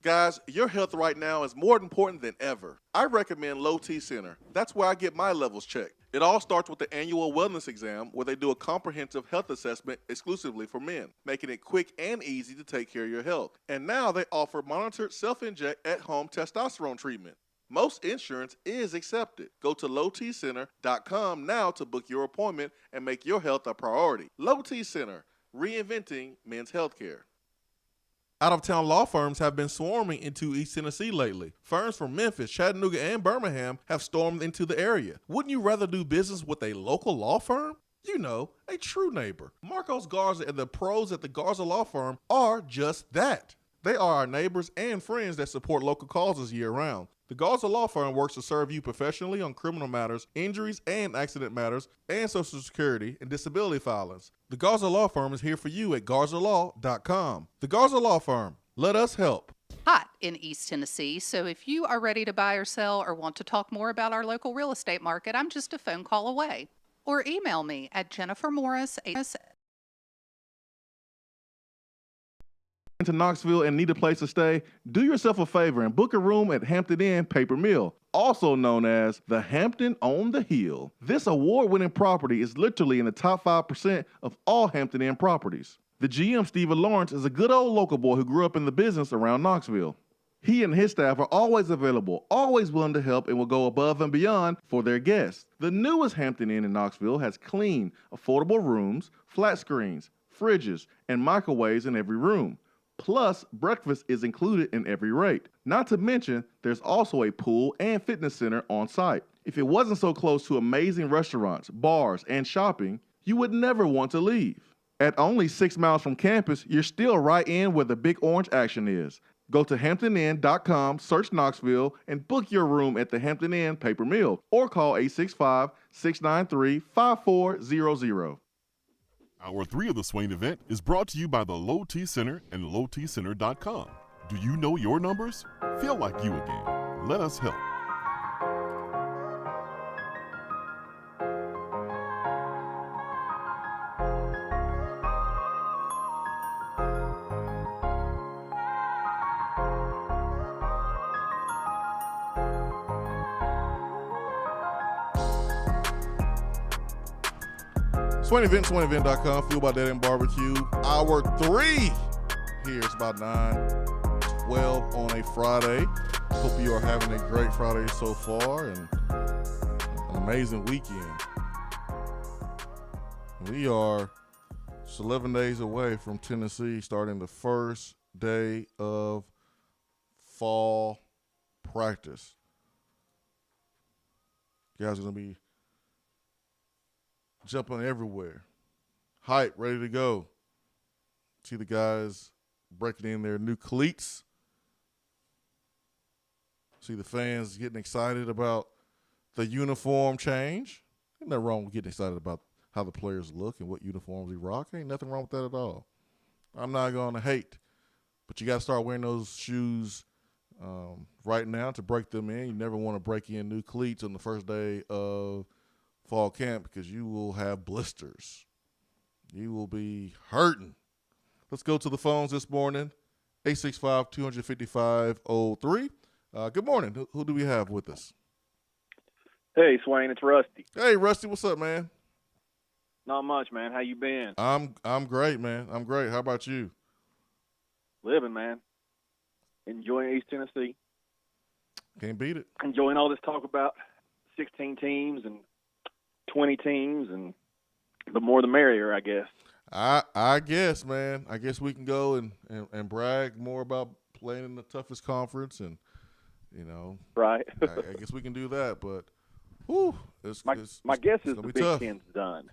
[SPEAKER 4] Guys, your health right now is more important than ever. I recommend Low T Center. That's where I get my levels checked. It all starts with the annual wellness exam where they do a comprehensive health assessment exclusively for men, making it quick and easy to take care of your health. And now they offer monitored self-inject at-home testosterone treatment. Most insurance is accepted. Go to lowtcenter.com now to book your appointment and make your health a priority. Low T Center, reinventing men's healthcare. Out-of-town law firms have been swarming into East Tennessee lately. Firms from Memphis, Chattanooga, and Birmingham have stormed into the area. Wouldn't you rather do business with a local law firm? You know, a true neighbor. Marcos Garza and the pros at the Garza Law Firm are just that. They are our neighbors and friends that support local causes year-round. The Garza Law Firm works to serve you professionally on criminal matters, injuries and accident matters, and Social Security and disability filings. The Garza Law Firm is here for you at garzalaw.com. The Garza Law Firm. Let us help.
[SPEAKER 12] Hot in East Tennessee, so if you are ready to buy or sell or want to talk more about our local real estate market, I'm just a phone call away. Or email me at jennifermorris
[SPEAKER 4] To Knoxville and need a place to stay, do yourself a favor and book a room at Hampton Inn Paper Mill, also known as the Hampton on the Hill. This award-winning property is literally in the top 5% of all Hampton Inn properties. The GM, Stephen Lawrence, is a good old local boy who grew up in the business around Knoxville. He and his staff are always available, always willing to help, and will go above and beyond for their guests. The newest Hampton Inn in Knoxville has clean, affordable rooms, flat screens, fridges, and microwaves in every room. Plus, breakfast is included in every rate. Not to mention, there's also a pool and fitness center on site. If it wasn't so close to amazing restaurants, bars, and shopping, you would never want to leave. At only 6 miles from campus, you're still right in where the big orange action is. Go to hamptoninn.com, search Knoxville, and book your room at the Hampton Inn Paper Mill, or call 865-693-5400.
[SPEAKER 19] Hour 3 of the Swain Event is brought to you by the Low T Center and lowtcenter.com. Do you know your numbers? Feel like you again. Let us help.
[SPEAKER 11] Swain Event, SwainEvent.com, Fueled by Dead End Barbecue. Hour 3 here. It's about 9:12 on a Friday. Hope you are having a great Friday so far and an amazing weekend. We are just 11 days away from Tennessee starting the first day of fall practice. Guys are going to be jumping everywhere. Hype, ready to go. See the guys breaking in their new cleats. See the fans getting excited about the uniform change. Ain't nothing wrong with getting excited about how the players look and what uniforms they rock. Ain't nothing wrong with that at all. I'm not going to hate, but you got to start wearing those shoes right now to break them in. You never want to break in new cleats on the first day of fall camp because you will have blisters. You will be hurting. Let's go to the phones this morning, 865-255-03. Good morning. Who do we have with us?
[SPEAKER 2] Hey, Swain, it's Rusty.
[SPEAKER 11] Hey, Rusty, what's up, man?
[SPEAKER 2] Not much, man. How you been?
[SPEAKER 11] I'm great, man. I'm great. How about you?
[SPEAKER 2] Living, man. Enjoying East Tennessee.
[SPEAKER 11] Can't beat it.
[SPEAKER 2] Enjoying all this talk about 16 teams and 20 teams, and the more the merrier, I guess.
[SPEAKER 11] I guess, man. I guess we can go and brag more about playing in the toughest conference, and
[SPEAKER 2] right.
[SPEAKER 11] I guess we can do that. But whew,
[SPEAKER 2] my guess is the Big
[SPEAKER 11] tough.
[SPEAKER 2] 10's done.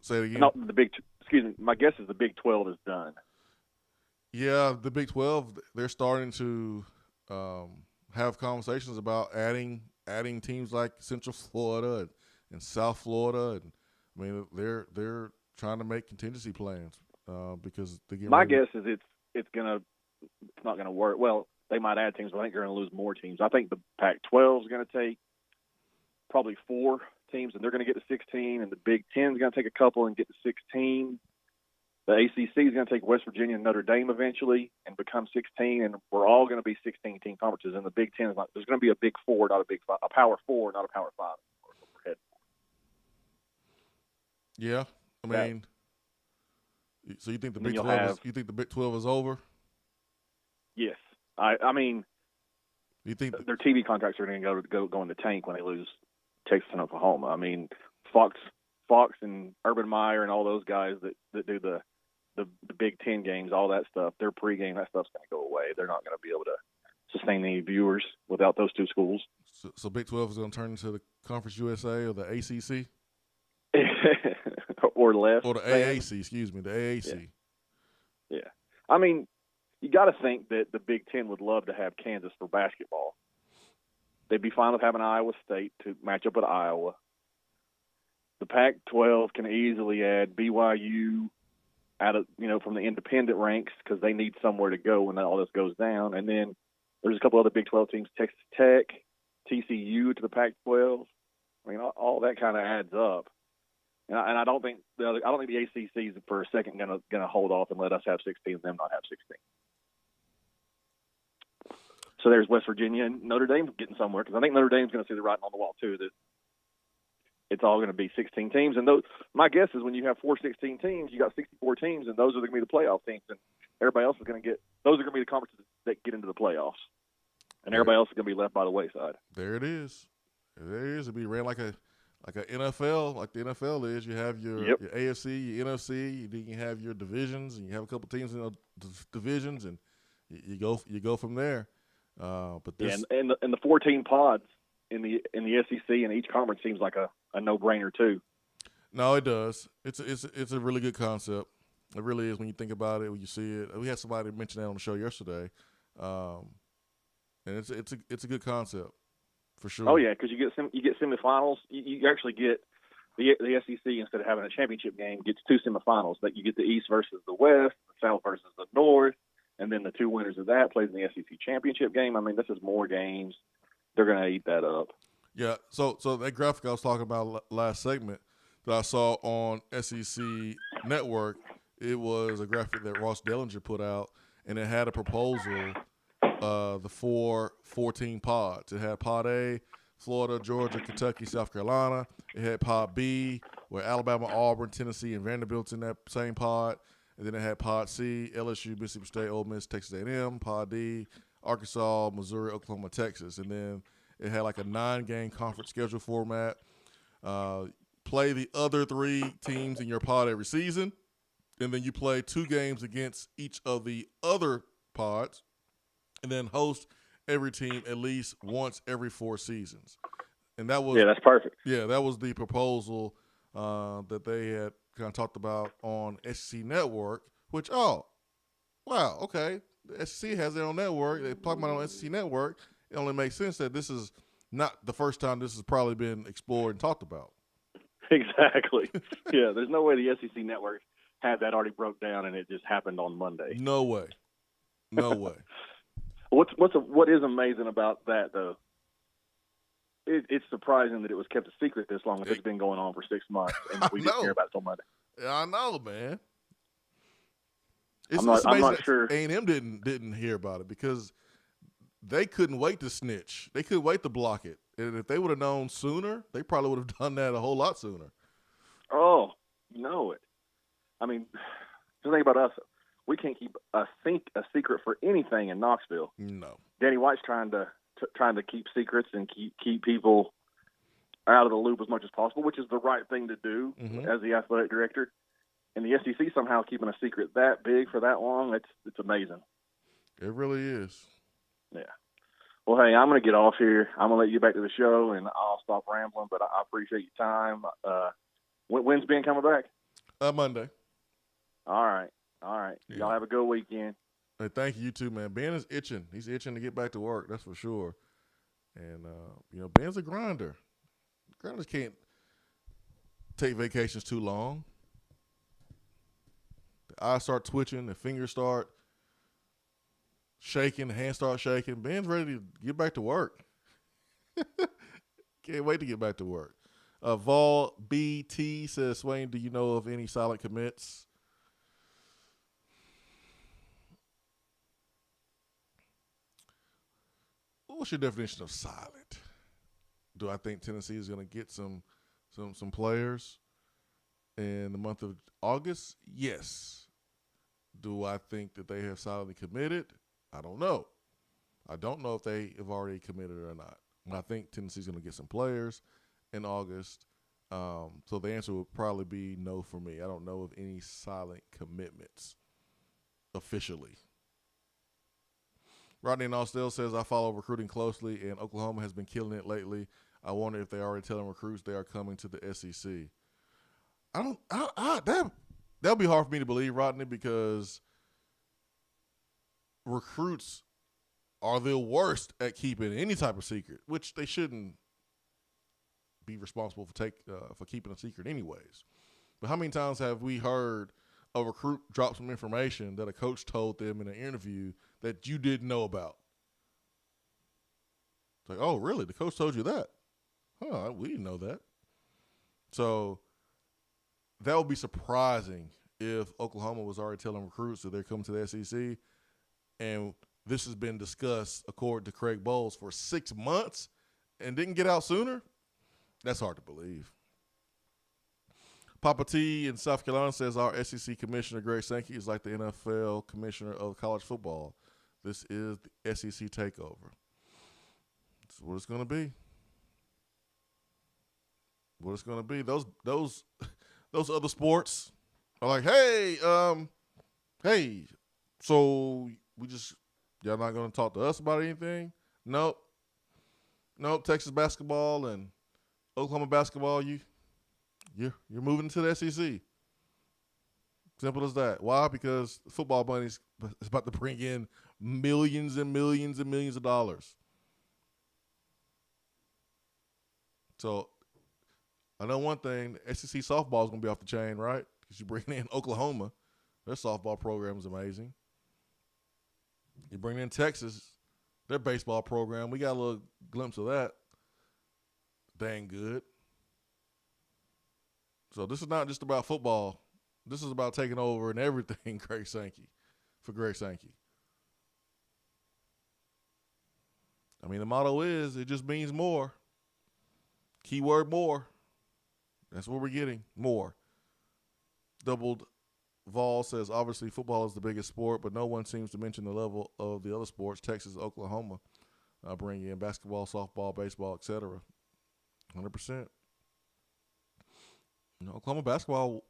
[SPEAKER 11] Say it again.
[SPEAKER 2] Not the excuse me. My guess is the Big 12 is done.
[SPEAKER 11] Yeah, the Big 12, they're starting to have conversations about adding teams like Central Florida and South Florida, and I mean they're trying to make contingency plans because they get.
[SPEAKER 2] My guess is it's not gonna work. Well, they might add teams, but I think they're gonna lose more teams. I think the Pac-12 is gonna take probably 4 teams, and they're gonna get to 16, and the Big 10 is gonna take a couple and get to 16. The ACC is going to take West Virginia and Notre Dame eventually and become 16, and we're all going to be 16-team conferences. And the Big 10 is not. There's going to be a Big 4, not a Big 5, a Power 4, not a Power 5.
[SPEAKER 11] Yeah, I mean, so you think the Big 12? You think the Big 12 is over?
[SPEAKER 2] Yes, I mean,
[SPEAKER 11] you think
[SPEAKER 2] their TV contracts are going to go in the tank when they lose Texas and Oklahoma? I mean, Fox and Urban Meyer and all those guys that do the Big 10 games, all that stuff, their pregame, that stuff's going to go away. They're not going to be able to sustain any viewers without those two schools.
[SPEAKER 11] So Big 12 is going to turn into the Conference USA or the ACC?
[SPEAKER 2] Or less.
[SPEAKER 11] Or the AAC, excuse me, the AAC.
[SPEAKER 2] Yeah. I mean, you got to think that the Big 10 would love to have Kansas for basketball. They'd be fine with having Iowa State to match up with Iowa. The Pac-12 can easily add BYU from the independent ranks because they need somewhere to go when all this goes down. And then there's a couple other Big 12 teams, Texas Tech, TCU to the Pac-12. I mean, all that kind of adds up. And I don't think the ACC is for a second going to hold off and let us have 16 and them not have 16. So there's West Virginia and Notre Dame getting somewhere because I think Notre Dame's going to see the writing on the wall too, that it's all going to be 16 teams. And my guess is when you have 16 teams, you got 64 teams, and those are going to be the playoff teams. And everybody else is going to those are going to be the conferences that get into the playoffs. And everybody else is going to be left by the wayside.
[SPEAKER 11] There it is. There it is. It'll be ran like a NFL, like the NFL is. You have your AFC, your NFC, then you have your divisions, and you have a couple teams in the divisions, and you go from there. But this,
[SPEAKER 2] and the 14 pods in the SEC and each conference seems like a no-brainer too.
[SPEAKER 11] No, it does. It's a really good concept. It really is when you think about it, when you see it. We had somebody mention that on the show yesterday, and it's a good concept for sure.
[SPEAKER 2] Oh yeah, because you get semifinals. You actually get the SEC, instead of having a championship game, gets 2 semifinals. That you get the East versus the West, the South versus the North, and then the 2 winners of that plays in the SEC championship game. I mean, this is more games. They're going to eat that up.
[SPEAKER 11] Yeah, so that graphic I was talking about last segment that I saw on SEC Network, it was a graphic that Ross Dellinger put out, and it had a proposal, the 14 pods. It had Pod A, Florida, Georgia, Kentucky, South Carolina. It had Pod B, where Alabama, Auburn, Tennessee, and Vanderbilt's in that same pod. And then it had Pod C, LSU, Mississippi State, Ole Miss, Texas A&M. Pod D, Arkansas, Missouri, Oklahoma, Texas. And then it had like a 9-game conference schedule format. play the other 3 teams in your pod every season, and then you play 2 games against each of the other pods, and then host every team at least once every 4 seasons. And that was
[SPEAKER 2] that's perfect.
[SPEAKER 11] Yeah, that was the proposal that they had kind of talked about on SEC Network. Which okay, the SEC has their own network. They talk about it on SEC Network. It only makes sense that this is not the first time this has probably been explored and talked about.
[SPEAKER 2] Exactly. Yeah, there's no way the SEC Network had that already broke down and it just happened on Monday.
[SPEAKER 11] No way. No way.
[SPEAKER 2] What is amazing about that though? It's surprising that it was kept a secret this long. If it's been going on for 6 months and we didn't hear about it till Monday.
[SPEAKER 11] Yeah, I know, man.
[SPEAKER 2] I'm not sure.
[SPEAKER 11] A&M didn't hear about it because they couldn't wait to snitch. They couldn't wait to block it. And if they would have known sooner, they probably would have done that a whole lot sooner.
[SPEAKER 2] Oh, you know it. I mean, the thing about us, we can't keep a secret for anything in Knoxville.
[SPEAKER 11] No.
[SPEAKER 2] Danny White's trying to keep secrets and keep people out of the loop as much as possible, which is the right thing to do as the athletic director. And the SEC somehow keeping a secret that big for that long, it's amazing.
[SPEAKER 11] It really is.
[SPEAKER 2] Yeah. Well, hey, I'm going to get off here. I'm going to let you back to the show, and I'll stop rambling, but I appreciate your time. When's Ben coming back?
[SPEAKER 11] Monday.
[SPEAKER 2] All right. Yeah. Y'all have a good weekend.
[SPEAKER 11] Hey, thank you too, man. Ben is itching. He's itching to get back to work, that's for sure. And, Ben's a grinder. Grinders can't take vacations too long. The eyes start twitching, the fingers start shaking, the hands start shaking. Ben's ready to get back to work. Can't wait to get back to work. Vol BT says, Swain, do you know of any silent commits? What's your definition of silent? Do I think Tennessee is going to get some players in the month of August? Yes. Do I think that they have silently committed? I don't know. I don't know if they have already committed or not. But I think Tennessee's going to get some players in August. So the answer would probably be no for me. I don't know of any silent commitments officially. Rodney in Austell says, I follow recruiting closely, and Oklahoma has been killing it lately. I wonder if they're already telling recruits they are coming to the SEC. That'll be hard for me to believe, Rodney, because recruits are the worst at keeping any type of secret, which they shouldn't be responsible for keeping a secret anyways. But how many times have we heard a recruit drop some information that a coach told them in an interview that you didn't know about? It's like, oh, really? The coach told you that? Huh, we didn't know that. So that would be surprising if Oklahoma was already telling recruits that they're coming to the SEC, and this has been discussed, according to Craig Bowles, for 6 months and didn't get out sooner. That's hard to believe. Papa T in South Carolina says our SEC commissioner, Greg Sankey, is like the NFL commissioner of college football. This is the SEC takeover. This is what it's going to be. What it's going to be. Those other sports are like, hey, so y'all not going to talk to us about anything? Nope. Texas basketball and Oklahoma basketball, you're moving to the SEC. Simple as that. Why? Because football money is about to bring in millions and millions and millions of dollars. So I know one thing, SEC softball is going to be off the chain, right? Because you're bringing in Oklahoma. Their softball program is amazing. You bring in Texas, their baseball program. We got a little glimpse of that. Dang good. So this is not just about football. This is about taking over and everything, Greg Sankey. I mean, the motto is, it just means more. Keyword more. That's what we're getting, more. Doubled Vol says, obviously football is the biggest sport, but no one seems to mention the level of the other sports, Texas, Oklahoma, bringing in basketball, softball, baseball, etc. 100%. Oklahoma basketball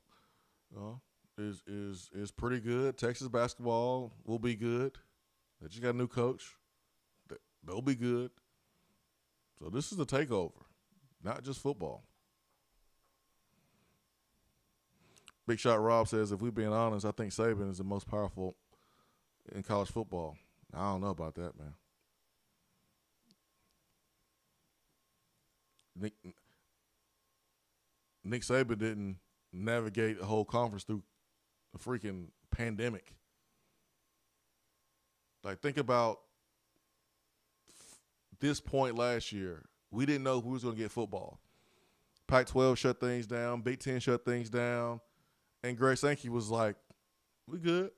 [SPEAKER 11] is pretty good. Texas basketball will be good. They just got a new coach. They'll be good. So this is a takeover, not just football. Big Shot Rob says, if we're being honest, I think Saban is the most powerful in college football. I don't know about that, man. Nick Saban didn't navigate a whole conference through a freaking pandemic. Like, think about this point last year. We didn't know who was going to get football. Pac-12 shut things down. Big Ten shut things down. And Greg Sankey was like, we good.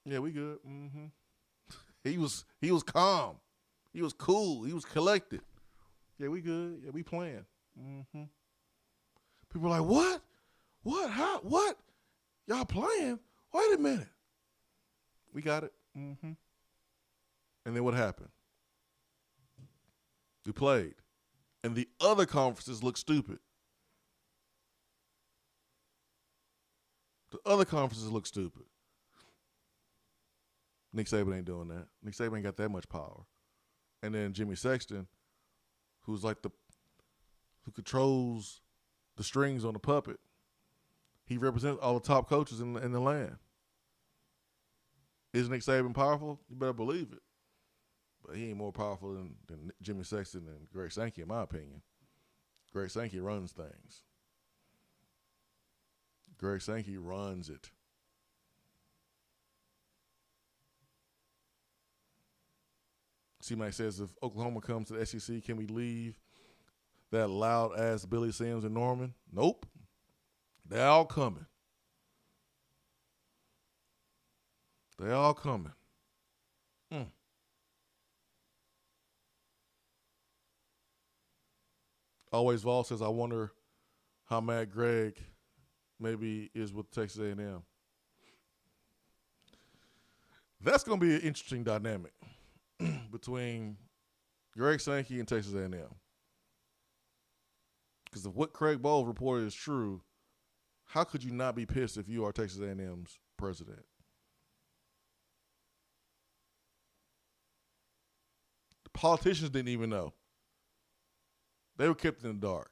[SPEAKER 11] Yeah, we good. Mm-hmm. He was calm. He was cool. He was collected. Yeah, we good. Yeah, we playing. Mm-hmm. People are like, what? What? How? What? Y'all playing? Wait a minute. We got it. Mm-hmm. And then what happened? We played. And the other conferences look stupid. The other conferences look stupid. Nick Saban ain't doing that. Nick Saban ain't got that much power. And then Jimmy Sexton, who's like who controls the strings on the puppet. He represents all the top coaches in the land. Is Nick Saban powerful? You better believe it. But he ain't more powerful than Jimmy Sexton and Greg Sankey, in my opinion. Greg Sankey runs things. Greg Sankey runs it. C-Mac says, if Oklahoma comes to the SEC, can we leave that loud-ass Billy Sims and Norman? Nope. They're all coming. They're all coming. Always Vol says, I wonder how mad Greg maybe is with Texas A&M. That's going to be an interesting dynamic between Greg Sankey and Texas A&M. Because if what Craig Bowles reported is true, how could you not be pissed if you are Texas A&M's president? The politicians didn't even know. They were kept in the dark.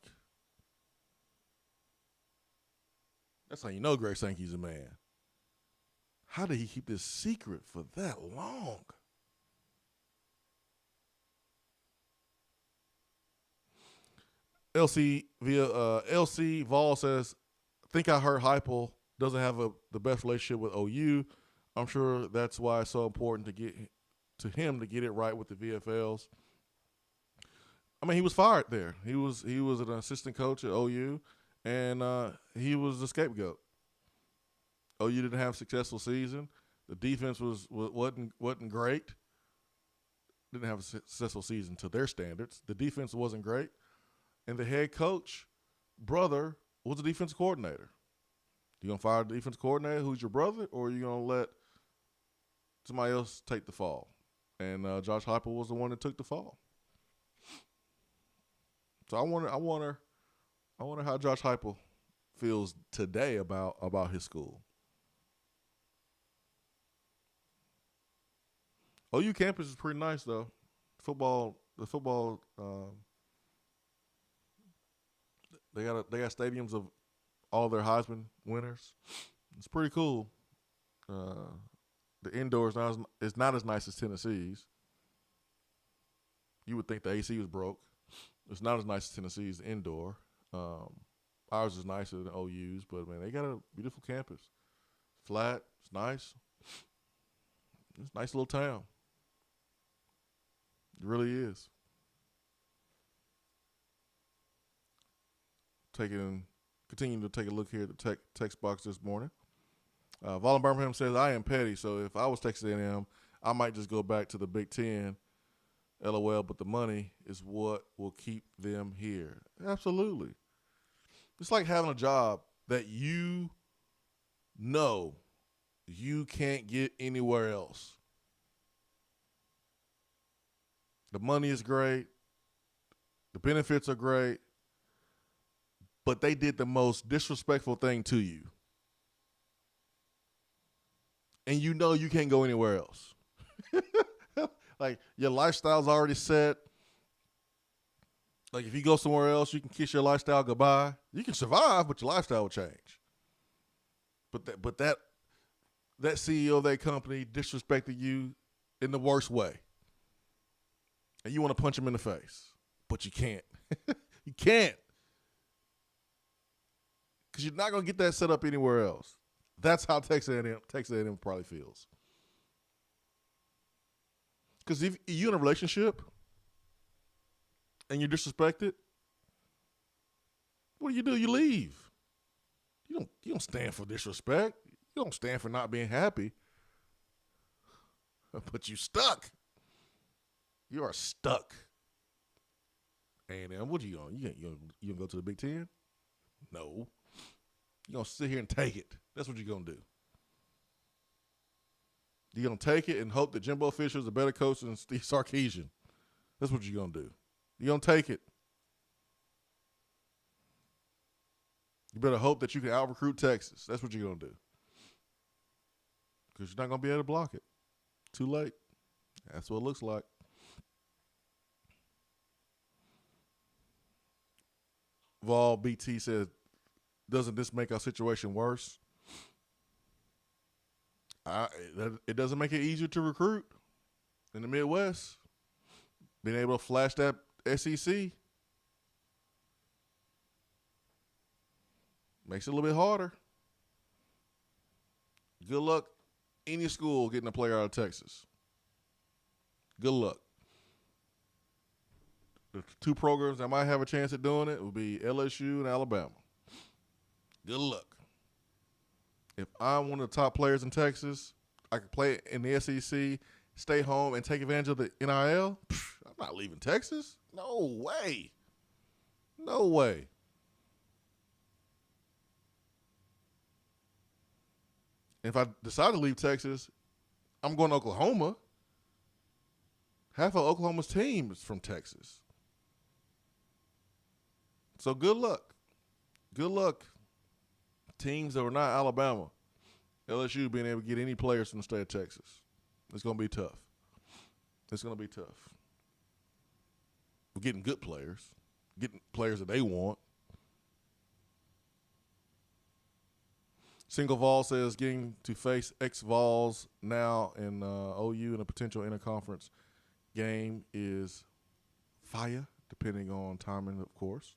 [SPEAKER 11] That's how you know Greg Sankey's a man. How did he keep this secret for that long? LC Vol says, I think I heard Heupel doesn't have the best relationship with OU. I'm sure that's why it's so important to him to get it right with the VFLs. I mean, he was fired there. He was an assistant coach at OU, and he was the scapegoat. OU didn't have a successful season. The defense wasn't great. Didn't have a successful season to their standards. The defense wasn't great, and the head coach brother was the defensive coordinator. You gonna fire the defensive coordinator who's your brother, or are you gonna let somebody else take the fall? And Josh Heupel was the one that took the fall. So I wonder how Josh Heupel feels today about his school. OU campus is pretty nice though. The football. They got stadiums of all their Heisman winners. It's pretty cool. The indoors is not as nice as Tennessee's. You would think the AC was broke. It's not as nice as Tennessee's indoor. Ours is nicer than OU's, but man, they got a beautiful campus. Flat, it's nice. It's a nice little town. It really is. Continuing to take a look here at the text box this morning. Volin Birmingham says, I am petty, so if I was Texas A&M, I might just go back to the Big Ten. LOL, but the money is what will keep them here. Absolutely. It's like having a job that you know you can't get anywhere else. The money is great. The benefits are great. but they did the most disrespectful thing to you. And you know you can't go anywhere else. Like, your lifestyle's already set. Like, if you go somewhere else, you can kiss your lifestyle goodbye. You can survive, but your lifestyle will change. But that CEO of that company disrespected you in the worst way. And you want to punch him in the face. But you can't. You can't. Because you're not going to get that set up anywhere else. That's how Texas A&M probably feels. Because if you're in a relationship and you're disrespected, what do? You leave. You don't stand for disrespect. You don't stand for not being happy. But you stuck. You are stuck. A&M, what you going? You gonna go to the Big Ten? No. You're going to sit here and take it. That's what you're going to do. You're going to take it and hope that Jimbo Fisher is a better coach than Steve Sarkisian. That's what you're going to do. You're going to take it. You better hope that you can out-recruit Texas. That's what you're going to do. Because you're not going to be able to block it. Too late. That's what it looks like. Vol BT says, doesn't this make our situation worse? It doesn't make it easier to recruit in the Midwest. Being able to flash that SEC makes it a little bit harder. Good luck any school getting a player out of Texas. Good luck. The two programs that might have a chance at doing it will be LSU and Alabama. Good luck. If I'm one of the top players in Texas, I could play in the SEC, stay home, and take advantage of the NIL. I'm not leaving Texas. No way. No way. If I decide to leave Texas, I'm going to Oklahoma. Half of Oklahoma's team is from Texas. So good luck. Good luck. Teams that are not Alabama, LSU being able to get any players from the state of Texas. It's going to be tough. It's going to be tough. We're getting good players, getting players that they want. Single Vol says getting to face ex-Vols now in OU in a potential interconference game is fire, depending on timing, of course.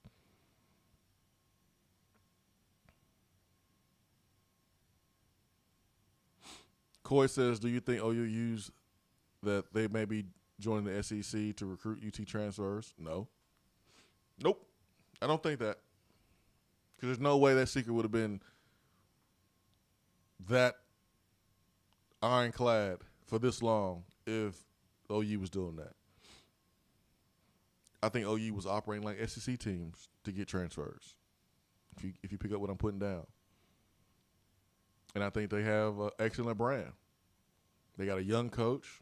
[SPEAKER 11] Coy says, do you think OU used that they may be joining the SEC to recruit UT transfers? No. Nope. I don't think that. Because there's no way that secret would have been that ironclad for this long if OU was doing that. I think OU was operating like SEC teams to get transfers, if you pick up what I'm putting down. And I think they have an excellent brand. They got a young coach.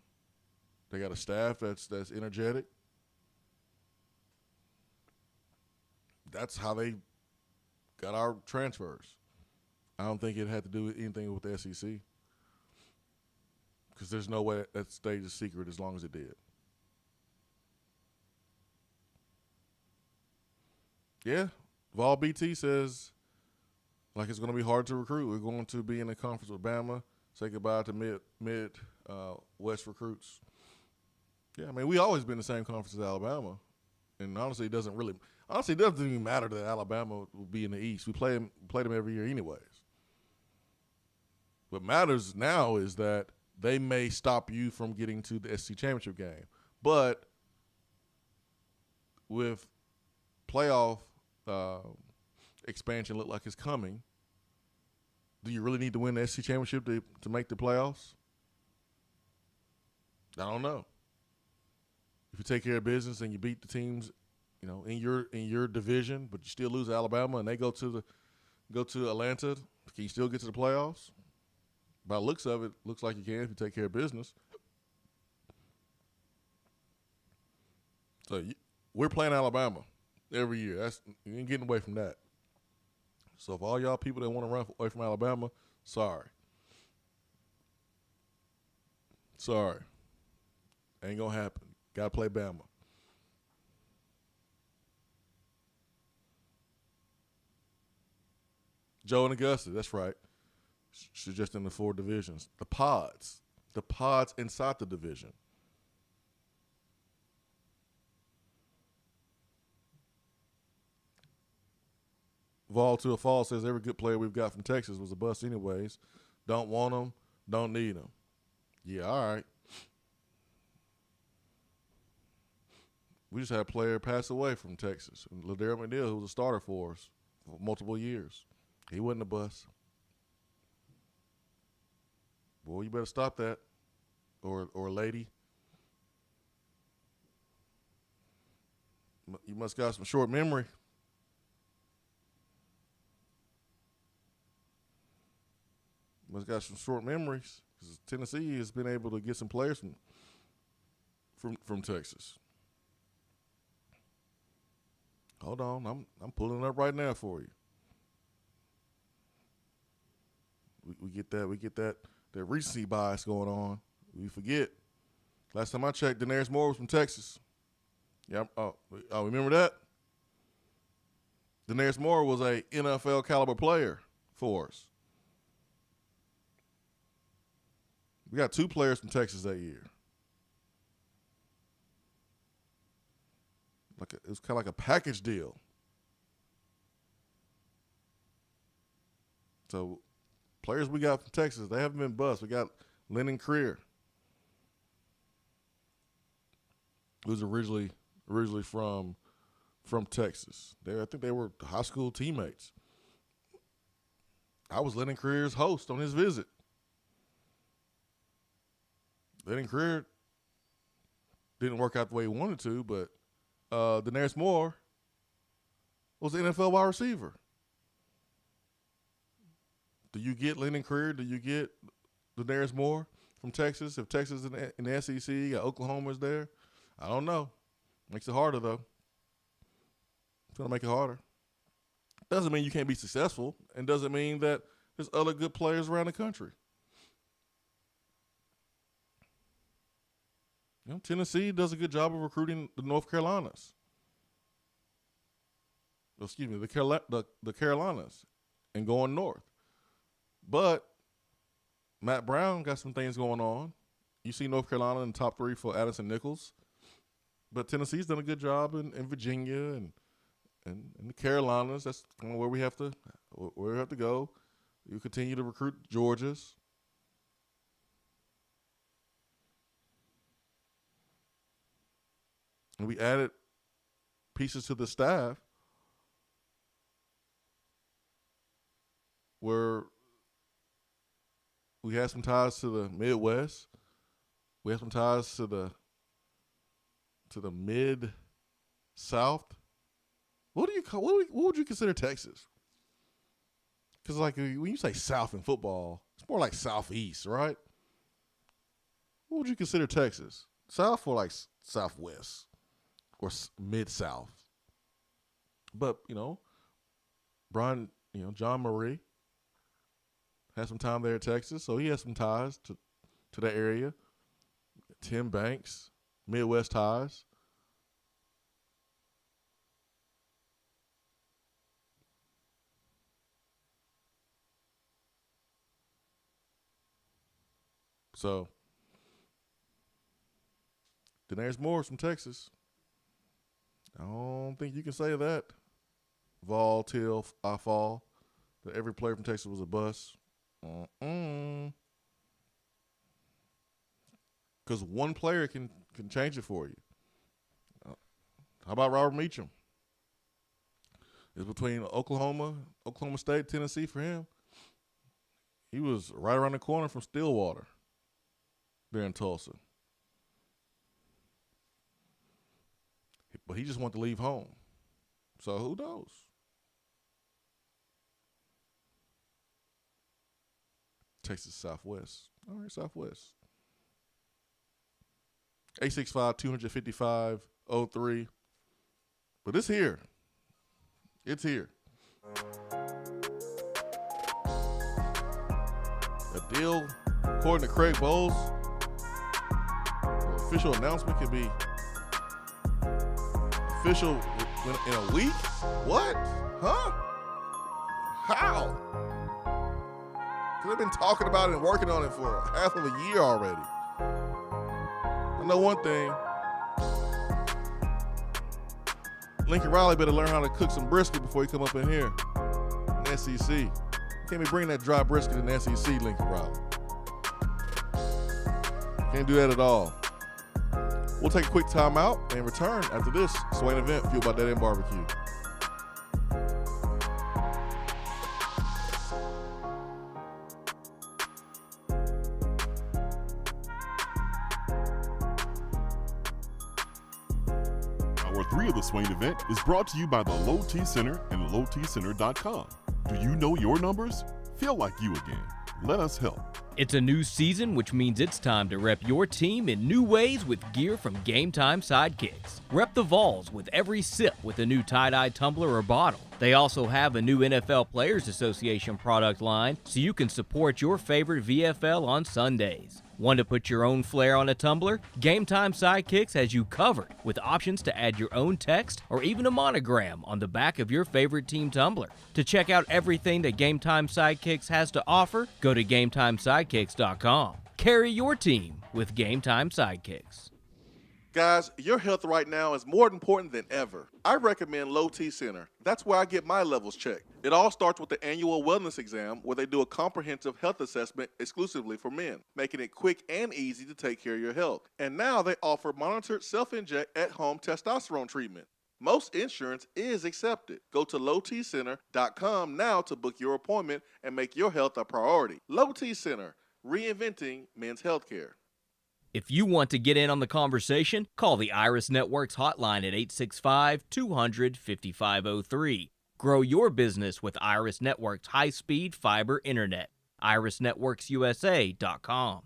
[SPEAKER 11] They got a staff that's energetic. That's how they got our transfers. I don't think it had to do with anything with the SEC, because there's no way that stayed a secret as long as it did. Yeah, Vol BT says, like, it's going to be hard to recruit. We're going to be in a conference with Bama, say goodbye to West recruits. Yeah, I mean, we always been in the same conference as Alabama, and honestly, it doesn't even matter that Alabama will be in the East. We play them every year anyways. What matters now is that they may stop you from getting to the SEC championship game, but with playoff expansion look like it's coming, do you really need to win the SEC championship to make the playoffs? I don't know. If you take care of business and you beat the teams, in your division, but you still lose to Alabama and they go to Atlanta, can you still get to the playoffs? By the looks of it, looks like you can if you take care of business. So we're playing Alabama every year. You ain't getting away from that. So if all y'all people that want to run away from Alabama, sorry. Sorry. Ain't going to happen. Got to play Bama. Joe and Augusta, that's right. She's just in the 4 divisions. The pods inside the division. Vol to a Fall says every good player we've got from Texas was a bust anyways. Don't want them, don't need them. Yeah, all right. We just had a player pass away from Texas. Ladero McNeil, who was a starter for us for multiple years. He wasn't a bust. Boy, you better stop that. Or lady. You must got some short memory. Must got some short memories. Because Tennessee has been able to get some players from Texas. Hold on, I'm pulling it up right now for you. We get that recency bias going on. We forget. Last time I checked, Daenerys Moore was from Texas. Yeah. Oh, remember that? Daenerys Moore was a NFL caliber player for us. We got 2 players from Texas that year. It was kind of like a package deal. So, players we got from Texas, they haven't been bust. We got Lennon Creer, who's originally from Texas. I think they were high school teammates. I was Lennon Creer's host on his visit. Lennon Creer didn't work out the way he wanted to, but Daenerys Moore was the NFL wide receiver. Do you get Lennon Creer? Do you get Daenerys Moore from Texas? If Texas in the SEC, got Oklahoma's there. I don't know. Makes it harder, though. It's going to make it harder. Doesn't mean you can't be successful, and doesn't mean that there's other good players around the country. You know, Tennessee does a good job of recruiting the North Carolinas. Excuse me, the Carolinas and going north. But Matt Brown got some things going on. You see North Carolina in the top 3 for Addison Nichols. But Tennessee's done a good job in Virginia and the Carolinas. That's kind of where we have to go. You continue to recruit Georgia's. And we added pieces to the staff where we had some ties to the Midwest. We have some ties to the Mid-South. What would you consider Texas? Because like when you say South in football, it's more like Southeast, right? What would you consider Texas? South or like Southwest or Mid-South? But, John Murray had some time there at Texas, so he has some ties to that area. Tim Banks, Midwest ties. So, Daenerys Moore's from Texas. I don't think you can say that. Vol till I fall. That every player from Texas was a bust. Because one player can change it for you. How about Robert Meacham? It's between Oklahoma State, Tennessee for him. He was right around the corner from Stillwater there in Tulsa. But he just wanted to leave home. So who knows? Texas Southwest. All right, Southwest. 865-255-03. But it's here. It's here. a deal. According to Craig Bowles, the official announcement can be official in a week? What? Huh? How? Because they've been talking about it and working on it for half of a year already. I know one thing. Lincoln Riley better learn how to cook some brisket before he come up in here in the SEC. Can't be bringing that dry brisket in the SEC, Lincoln Riley. Can't do that at all. We'll take a quick timeout and return after this Swain Event fueled by Dead End Barbecue.
[SPEAKER 19] Hour 3 of the Swain Event is brought to you by the Low T Center and lowtcenter.com. Do you know your numbers? Feel like you again. Let us help.
[SPEAKER 10] It's a new season, which means it's time to rep your team in new ways with gear from Game Time Sidekicks. Rep the Vols with every sip with a new tie-dye tumbler or bottle. They also have a new NFL Players Association product line, so you can support your favorite VFL on Sundays. Want to put your own flair on a tumbler? Game Time Sidekicks has you covered with options to add your own text or even a monogram on the back of your favorite team tumbler. To check out everything that Game Time Sidekicks has to offer, go to GameTimeSidekicks.com. Carry your team with Game Time Sidekicks.
[SPEAKER 11] Guys, your health right now is more important than ever. I recommend Low T Center. That's where I get my levels checked. It all starts with the annual wellness exam where they do a comprehensive health assessment exclusively for men, making it quick and easy to take care of your health. And now they offer monitored self-inject at-home testosterone treatment. Most insurance is accepted. Go to lowtcenter.com now to book your appointment and make your health a priority. Low T Center, reinventing men's healthcare.
[SPEAKER 10] If you want to get in on the conversation, call the Iris Networks hotline at 865-200-5503. Grow your business with Iris Networks high-speed fiber internet. irisnetworksusa.com.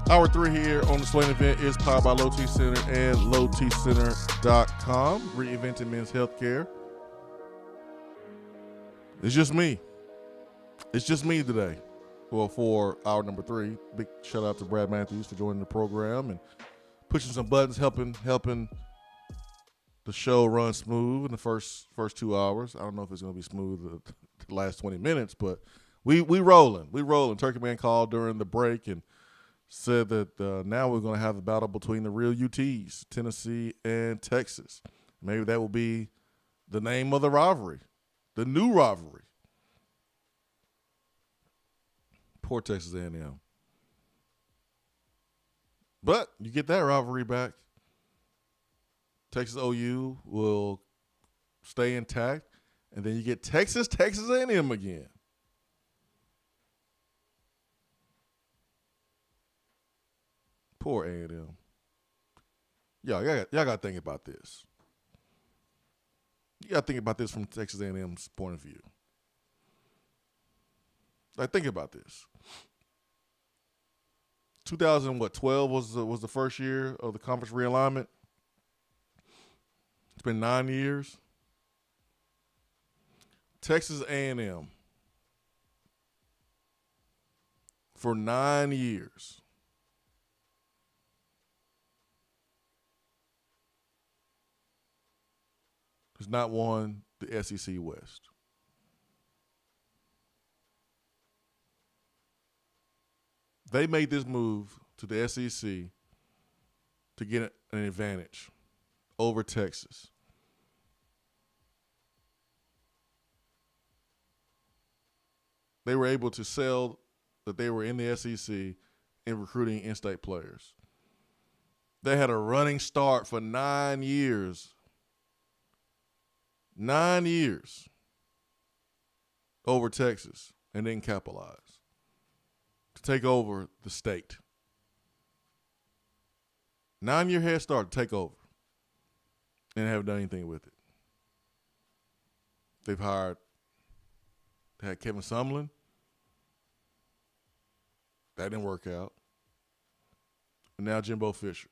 [SPEAKER 11] Hour 3 here on the Swain Event is powered by Low T Center and lowtcenter.com, reinventing men's healthcare. It's just me. It's just me today. Well, for hour number 3, big shout out to Brad Matthews for joining the program and pushing some buttons, helping the show run smooth in the first 2 hours. I don't know if it's going to be smooth the last 20 minutes, but we rolling. We rolling. Turkey Man called during the break and said that now we're going to have a battle between the real UTs, Tennessee and Texas. Maybe that will be the name of the rivalry, the new rivalry. Poor Texas A&M. But you get that rivalry back. Texas OU will stay intact, and then you get Texas A&M again. Poor A&M. Y'all got to think about this. You got to think about this from Texas A&M's point of view. Like, think about this. 2012 was the first year of the conference realignment. It's been 9 years. Texas A&M for 9 years has not won the SEC West. They made this move to the SEC to get an advantage over Texas. They were able to sell that they were in the SEC in recruiting in-state players. They had a running start for 9 years. 9 years over Texas and didn't capitalize to take over the state. 9-year head start to take over and haven't done anything with it. They had Kevin Sumlin. That didn't work out. And now Jimbo Fisher,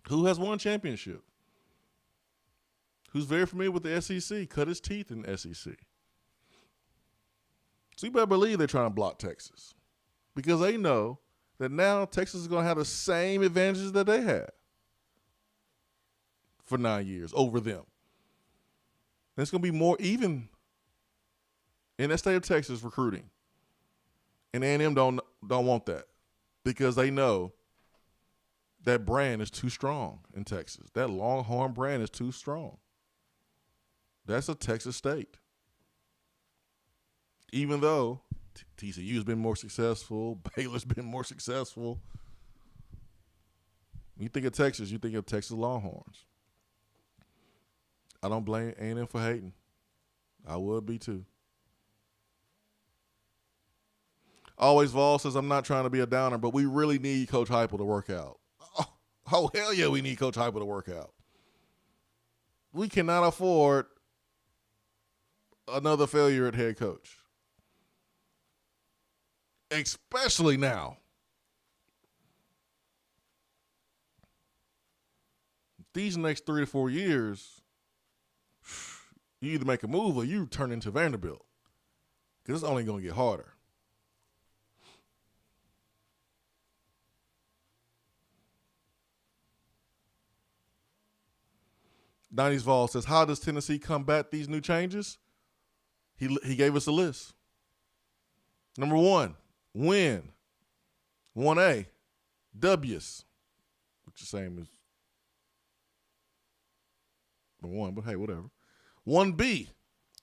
[SPEAKER 11] who has won championship, who's very familiar with the SEC, cut his teeth in the SEC. So you better believe they're trying to block Texas because they know that now Texas is going to have the same advantages that they had for 9 years over them. And it's going to be more even in that state of Texas recruiting. And A&M don't want that because they know that brand is too strong in Texas. That Longhorn brand is too strong. That's a Texas state. Even though TCU has been more successful, Baylor's been more successful. When you think of Texas, you think of Texas Longhorns. I don't blame A&M for hating. I would be too. Always Vol says, I'm not trying to be a downer, but we really need Coach Heupel to work out. Oh, hell yeah, we need Coach Heupel to work out. We cannot afford another failure at head coach. Especially now. These next 3 to 4 years, you either make a move or you turn into Vanderbilt. Because it's only going to get harder. Donnie's Vol says, how does Tennessee combat these new changes? He gave us a list. Number 1, win. 1A, W's, which is the same as number 1, but hey, whatever. 1B,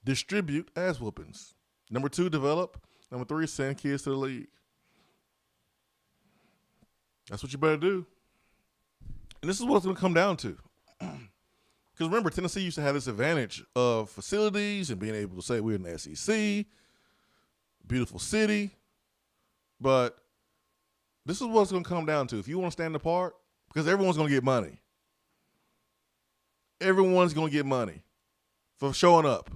[SPEAKER 11] distribute ass whoopings. Number 2, develop. Number 3, send kids to the league. That's what you better do. And this is what it's going to come down to. Because remember, Tennessee used to have this advantage of facilities and being able to say we're in the SEC, beautiful city. But this is what it's going to come down to. If you want to stand apart, because everyone's going to get money. Everyone's going to get money for showing up.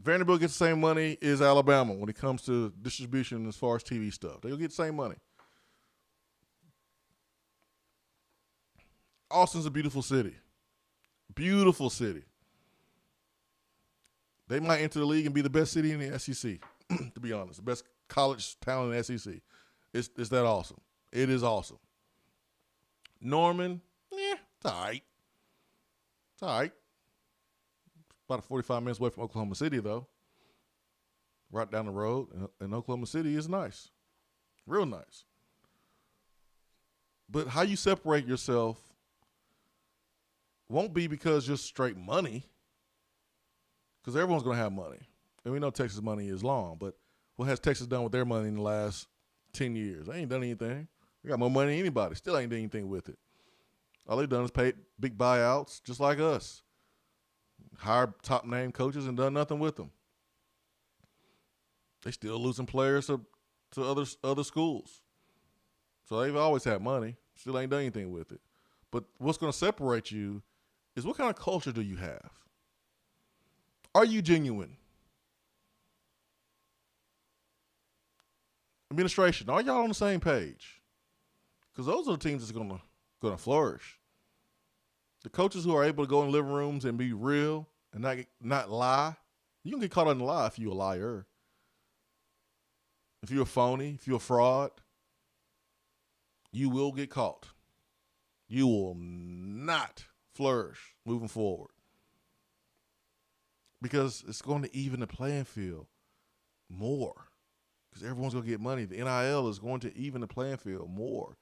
[SPEAKER 11] Vanderbilt gets the same money as Alabama when it comes to distribution as far as TV stuff. They'll get the same money. Austin's a beautiful city. Beautiful city. They might enter the league and be the best city in the SEC, to be honest. The best college town in the SEC. It's that awesome. It is awesome. Norman, it's all right. It's all right. About 45 minutes away from Oklahoma City, though. Right down the road. And Oklahoma City is nice. Real nice. But how you separate yourself won't be because just straight money, because everyone's going to have money. And we know Texas money is long, but what has Texas done with their money in the last 10 years? They ain't done anything. They got more money than anybody. Still ain't done anything with it. All they've done is pay big buyouts, just like us. Hired top-name coaches and done nothing with them. They still losing players to other schools. So they've always had money. Still ain't done anything with it. But what's going to separate you is what kind of culture do you have? Are you genuine? Administration, are y'all on the same page? Because those are the teams that's going to flourish. The coaches who are able to go in living rooms and be real and not lie, you can get caught in a lie if you're a liar. If you're a phony, if you're a fraud, you will get caught. You will not flourish moving forward because it's going to even the playing field more because everyone's going to get money. The NIL is going to even the playing field more.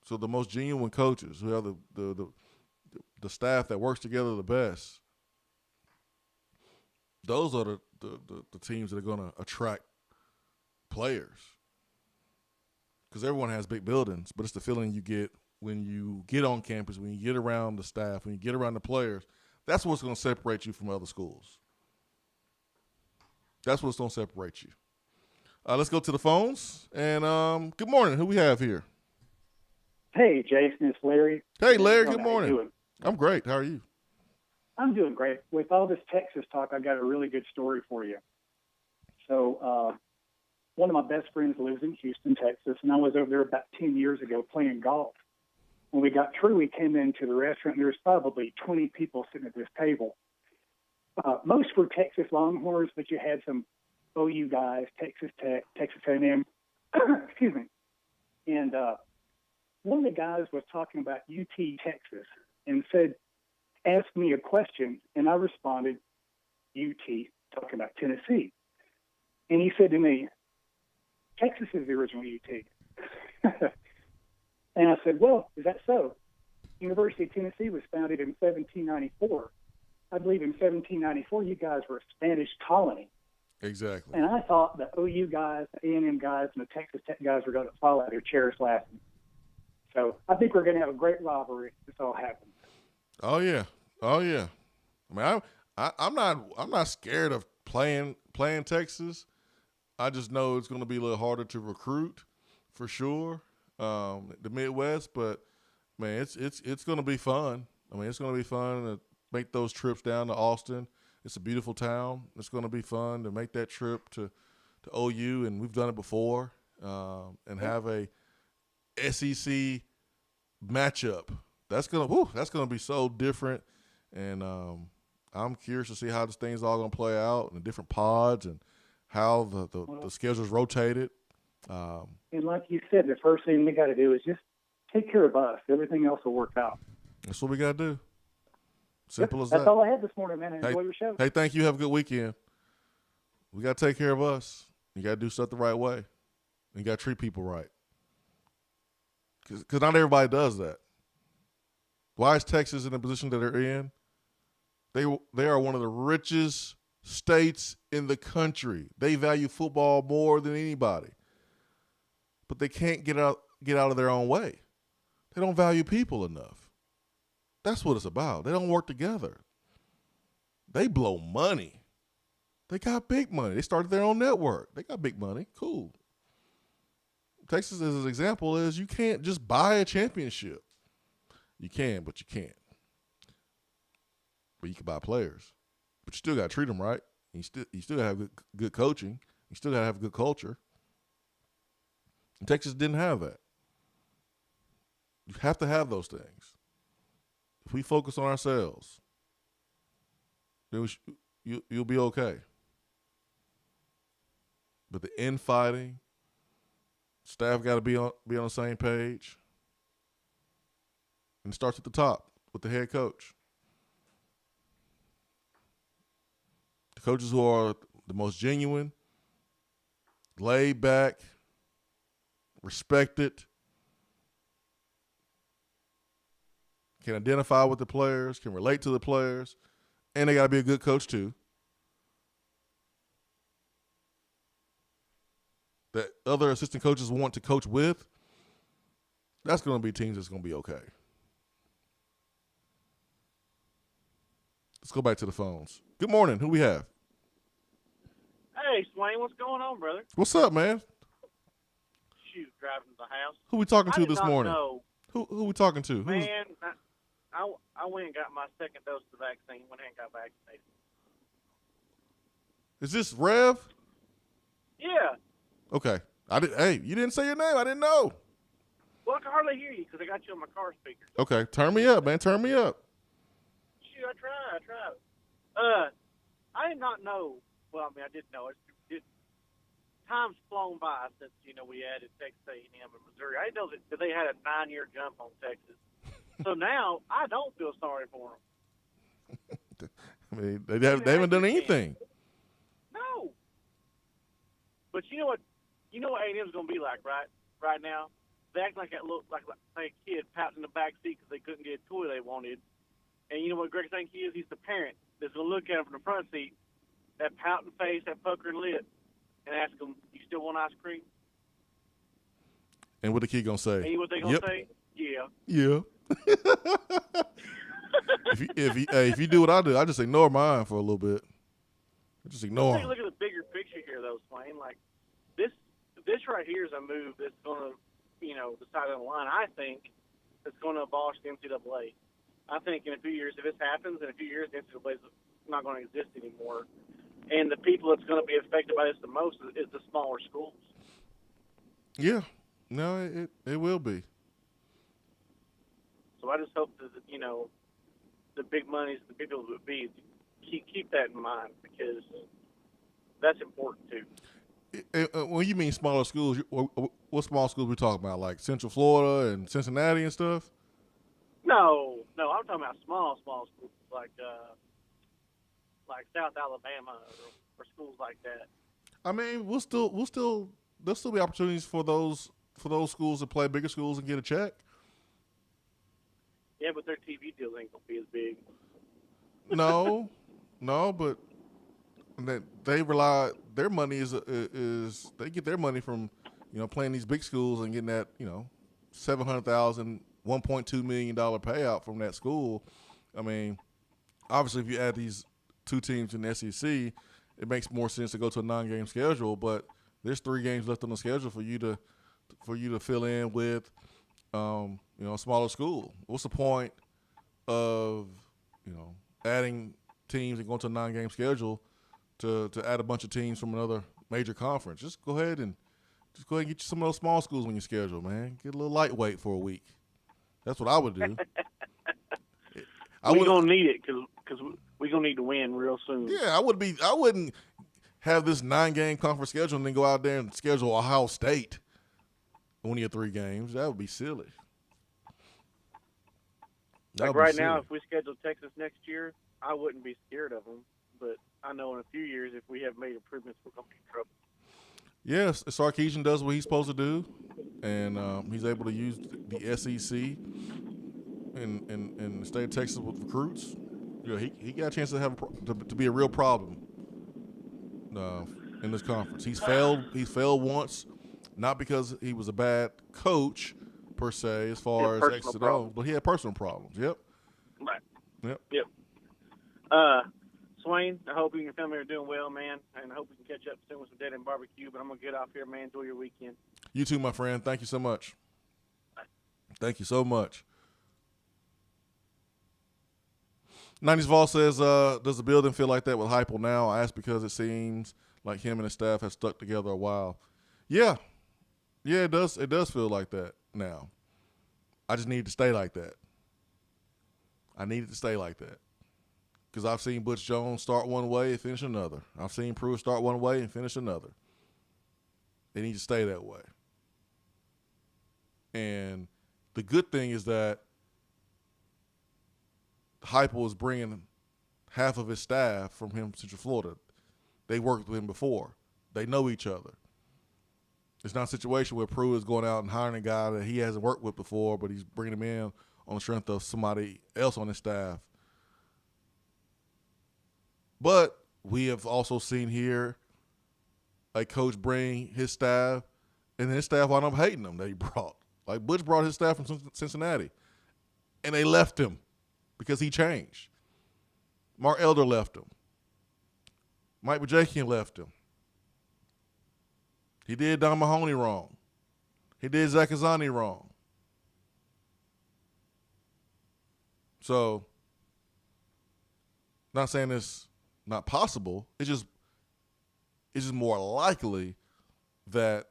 [SPEAKER 11] So the most genuine coaches who have the staff that works together the best, those are the teams that are going to attract players. Because everyone has big buildings, but it's the feeling you get when you get on campus, when you get around the staff, when you get around the players. That's what's going to separate you from other schools. That's what's going to separate you. Let's go to the phones. And good morning. Who we have here?
[SPEAKER 3] Hey, Jason. It's Larry.
[SPEAKER 11] Hey, Larry. Good morning. I'm great. How are you?
[SPEAKER 3] I'm doing great. With all this Texas talk, I got a really good story for you. So one of my best friends lives in Houston, Texas, and I was over there about 10 years ago playing golf. When we got through, we came into the restaurant, and there was probably 20 people sitting at this table. Most were Texas Longhorns, but you had some OU guys, Texas Tech, Texas A&M, excuse me. And one of the guys was talking about UT, Texas, and asked me a question, and I responded, UT, talking about Tennessee. And he said to me, Texas is the original UT. And I said, well, is that so? University of Tennessee was founded in 1794. I believe in 1794, you guys were a Spanish colony.
[SPEAKER 11] Exactly.
[SPEAKER 3] And I thought the OU guys, the A&M guys, and the Texas Tech guys were going to fall out of their chairs laughing. So I think we're going to have a great rivalry if this all happens.
[SPEAKER 11] Oh yeah. I mean, I'm not scared of playing Texas. I just know it's going to be a little harder to recruit, for sure, the Midwest. But man, it's going to be fun. I mean, it's going to be fun to make those trips down to Austin. It's a beautiful town. It's going to be fun to make that trip to OU, and we've done it before, and have a SEC matchup. That's gonna be so different, and I'm curious to see how this thing's all gonna play out in the different pods and how the schedule's rotated.
[SPEAKER 3] And like you said, the first thing we got to do is just take care of us. Everything else will work out.
[SPEAKER 11] That's what we got to do. Simple as
[SPEAKER 3] That's
[SPEAKER 11] that.
[SPEAKER 3] all I had this morning, man. Enjoy your show.
[SPEAKER 11] Hey, thank you. Have a good weekend. We got to take care of us. You got to do stuff the right way. You got to treat people right. Because not everybody does that. Why is Texas in the position that they're in? They are one of the richest states in the country. They value football more than anybody. But they can't get out of their own way. They don't value people enough. That's what it's about. They don't work together. They blow money. They got big money. They started their own network. They got big money. Cool. Texas, as an example, is you can't just buy a championship. You can, but you can't. But you can buy players. But you still got to treat them right. You still got to have good coaching. You still got to have a good culture. And Texas didn't have that. You have to have those things. If we focus on ourselves, then you'll be okay. But the infighting, staff got to be on the same page. And it starts at the top with the head coach. The coaches who are the most genuine, laid back, respected, can identify with the players, can relate to the players, and they got to be a good coach too. That other assistant coaches want to coach with, that's going to be teams that's going to be okay. Let's go back to the phones. Good morning. Who we have?
[SPEAKER 5] Hey, Swain, what's going on, brother?
[SPEAKER 11] What's up, man?
[SPEAKER 5] Shoot, driving to the house.
[SPEAKER 11] Who we talking to this
[SPEAKER 5] I did not
[SPEAKER 11] morning?
[SPEAKER 5] know.
[SPEAKER 11] Who we talking to?
[SPEAKER 5] Man, I went and got my second dose of the vaccine. Went and got vaccinated.
[SPEAKER 11] Is this Rev?
[SPEAKER 5] Yeah.
[SPEAKER 11] Okay. Hey, you didn't say your name. I didn't know.
[SPEAKER 5] Well, I can hardly hear you because I got you on my car speaker.
[SPEAKER 11] Okay. Turn me up, man. Turn me up.
[SPEAKER 5] Shoot, I tried. I did not know. Well, I mean, I did know. Time's flown by since, we added Texas A&M and Missouri. I didn't know that they had a 9-year jump on Texas. So now I don't feel sorry for them.
[SPEAKER 11] I mean, they haven't done anything.
[SPEAKER 5] No. But you know what A&M's going to be like, right? Right now, they act like like a kid pouting in the back seat because they couldn't get a toy they wanted. And you know what Greg think he is? He's the parent that's going to look at him from the front seat, that pouting face, that puckering lip, and ask him, "You still want ice cream?"
[SPEAKER 11] And what the kid gonna say?
[SPEAKER 5] And you know what they gonna say? Yeah.
[SPEAKER 11] Yeah. if you do what I do, I just ignore mine for a little bit. I just ignore
[SPEAKER 5] Take
[SPEAKER 11] them.
[SPEAKER 5] a look at the bigger picture here, though, Swain. Like this right here is a move that's gonna, decide on the line. I think that's gonna abolish the NCAA. I think in a few years, if this happens, in a few years, the NCAA is not going to exist anymore. And the people that's going to be affected by this the most is the smaller schools.
[SPEAKER 11] Yeah. No, it will be.
[SPEAKER 5] So I just hope that, the big monies, the people that would be, keep that in mind, because that's important too.
[SPEAKER 11] When you mean smaller schools, what small schools we talking about? Like Central Florida and Cincinnati and stuff?
[SPEAKER 5] No, I'm talking about small schools like South Alabama or schools like that.
[SPEAKER 11] I mean, there'll still be opportunities for those schools to play bigger schools and get a check.
[SPEAKER 5] Yeah, but their TV deals ain't gonna be as big.
[SPEAKER 11] No, but they rely. Their money is they get their money from playing these big schools and getting that $700,000, $1.2 million payout from that school. I mean, obviously, if you add these two teams in the SEC, it makes more sense to go to a 9-game schedule. But there's 3 games left on the schedule for you to fill in with, a smaller school. What's the point of adding teams and going to a 9-game schedule to add a bunch of teams from another major conference? Just go ahead and get you some of those small schools on your schedule, man. Get a little lightweight for a week. That's what I would do.
[SPEAKER 5] We're gonna need it because we're gonna need to win real soon.
[SPEAKER 11] Yeah, I wouldn't have this 9-game conference schedule and then go out there and schedule Ohio State one of your 3 games. That would be silly.
[SPEAKER 5] Like right now, if we schedule Texas next year, I wouldn't be scared of them. But I know in a few years, if we have made improvements, we're gonna be in trouble.
[SPEAKER 11] Yes, Sarkisian does what he's supposed to do, and he's able to use the SEC in the state of Texas with recruits. He got a chance to to be a real problem in this conference. He's failed once, not because he was a bad coach per se, as far as X's and O's, but he had personal problems. Yep.
[SPEAKER 5] Right.
[SPEAKER 11] Yep.
[SPEAKER 5] Swain, I hope you and your family are doing well, man, and I hope we can catch up soon with some Dead End Barbecue. But I'm gonna get off here, man. Enjoy your weekend.
[SPEAKER 11] You too, my friend. Thank you so much. Thank you so much. 90s Vol says, does the building feel like that with Heupel now? I ask because it seems like him and his staff have stuck together a while. Yeah, it does. It does feel like that now. I just need to stay like that. I needed to stay like that. Because I've seen Butch Jones start one way and finish another. I've seen Pruitt start one way and finish another. They need to stay that way. And the good thing is that Heupel is bringing half of his staff from him, Central Florida. They worked with him before. They know each other. It's not a situation where Pruitt is going out and hiring a guy that he hasn't worked with before, but he's bringing him in on the strength of somebody else on his staff. But we have also seen here a coach bring his staff, and his staff wound up hating him that he brought. Like Butch brought his staff from Cincinnati, and they left him because he changed. Mark Elder left him. Mike Bajakian left him. He did Don Mahoney wrong. He did Zach Azani wrong. So, not saying it's not possible. It's just more likely that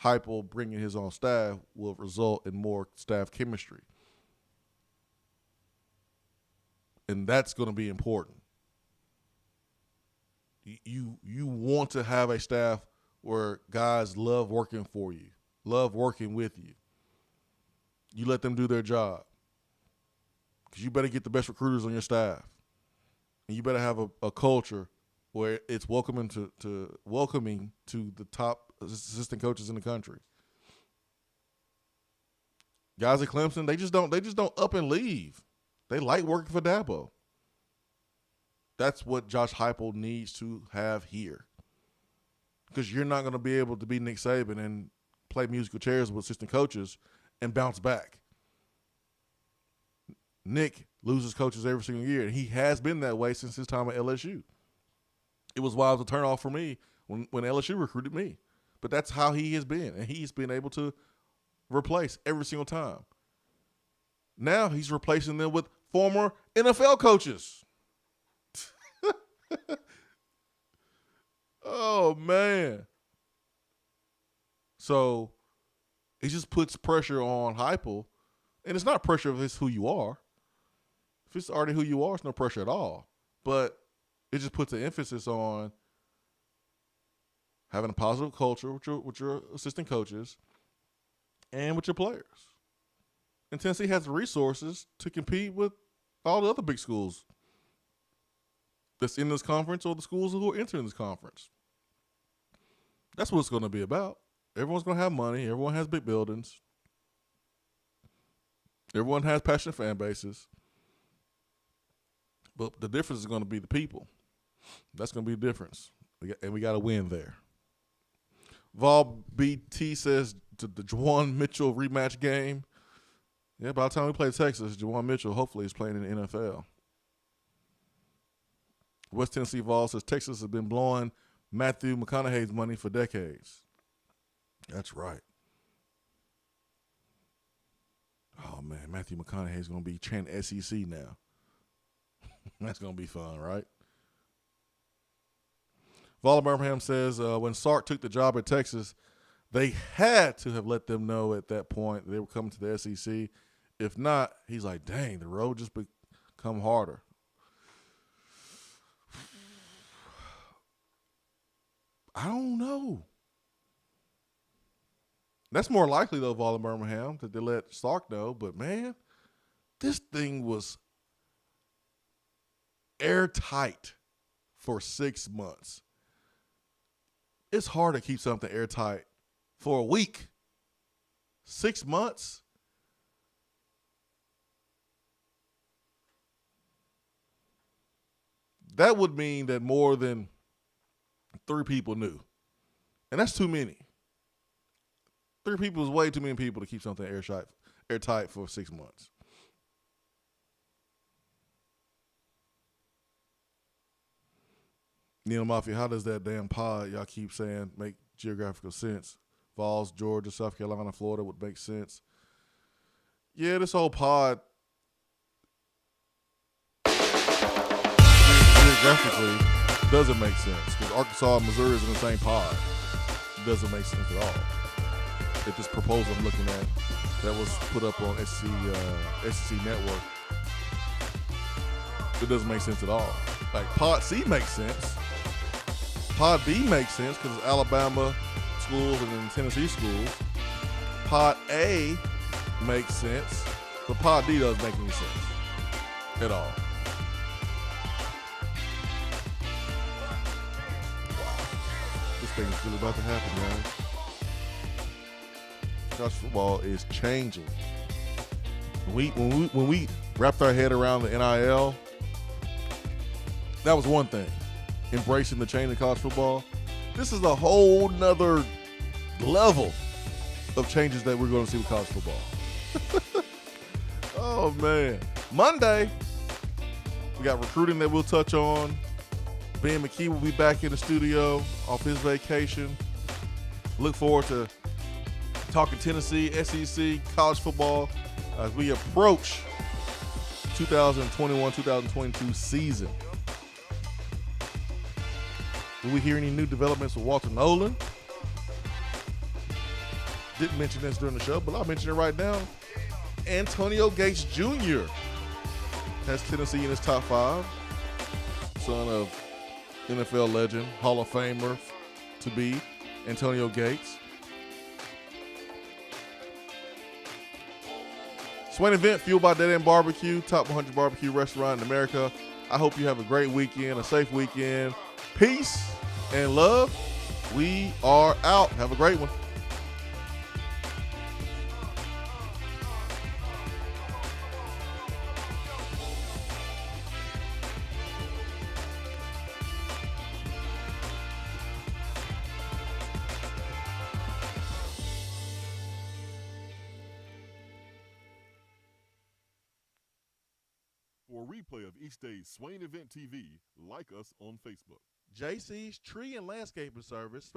[SPEAKER 11] Heupel bringing his own staff will result in more staff chemistry. And that's going to be important. You want to have a staff where guys love working for you, love working with you. You let them do their job. Because you better get the best recruiters on your staff. And you better have a culture where it's welcoming to the top assistant coaches in the country. Guys at Clemson, they just don't up and leave. They like working for Dabo. That's what Josh Heupel needs to have here. Because you're not going to be able to be Nick Saban and play musical chairs with assistant coaches and bounce back. Nick loses coaches every single year, and he has been that way since his time at LSU. It was why it was a turnoff for me when LSU recruited me. But that's how he has been, and he's been able to replace every single time. Now he's replacing them with former NFL coaches. Oh, man. So it just puts pressure on Heupel. And it's not pressure if it's who you are. If it's already who you are, it's no pressure at all. But it just puts the emphasis on having a positive culture with your assistant coaches and with your players. And Tennessee has the resources to compete with all the other big schools that's in this conference or the schools who are entering this conference. That's what it's going to be about. Everyone's going to have money. Everyone has big buildings. Everyone has passionate fan bases. But the difference is going to be the people. That's going to be the difference. And we got to win there. Vol BT says the Juwan Mitchell rematch game. Yeah, by the time we play Texas, Juwan Mitchell hopefully is playing in the NFL. West Tennessee Vol says Texas has been blowing Matthew McConaughey's money for decades. That's right. Oh, man, Matthew McConaughey's going to be chanting SEC now. That's going to be fun, right? Vol Birmingham says when Sark took the job at Texas, they had to have let them know at that point they were coming to the SEC. If not, he's like, dang, the road just become harder. I don't know. That's more likely, though, Vol Birmingham, that they let Sark know. But, man, this thing was airtight for 6 months. It's hard to keep something airtight for a week. 6 months? That would mean that more than 3 people knew. And that's too many. 3 people is way too many people to keep something airtight for 6 months. Neil Mafia, how does that damn pod y'all keep saying make geographical sense? Vols, Georgia, South Carolina, Florida would make sense. Yeah, this whole pod geographically doesn't make sense because Arkansas and Missouri is in the same pod. It doesn't make sense at all. At this proposal I'm looking at that was put up on SEC Network, it doesn't make sense at all. Like Pod C makes sense. Pod B makes sense because it's Alabama schools and then Tennessee schools. Pod A makes sense, but Pod D doesn't make any sense at all. Wow. This thing is really about to happen, man. College football is changing. When we wrapped our head around the NIL, that was one thing. Embracing the change in college football. This is a whole nother level of changes that we're going to see with college football. Oh, man. Monday, we got recruiting that we'll touch on. Ben McKee will be back in the studio off his vacation. Look forward to talking Tennessee, SEC, college football as we approach 2021-2022 season. Will we hear any new developments with Walter Nolan? Didn't mention this during the show, but I'll mention it right now. Antonio Gates Jr. has Tennessee in his top 5. Son of NFL legend, Hall of Famer to be, Antonio Gates. Swain Event, fueled by Dead End Barbecue, top 100 barbecue restaurant in America. I hope you have a great weekend, a safe weekend. Peace and love. We are out. Have a great one.
[SPEAKER 19] For a replay of each day's Swain Event TV, like us on Facebook.
[SPEAKER 11] JC's Tree and Landscaping Service.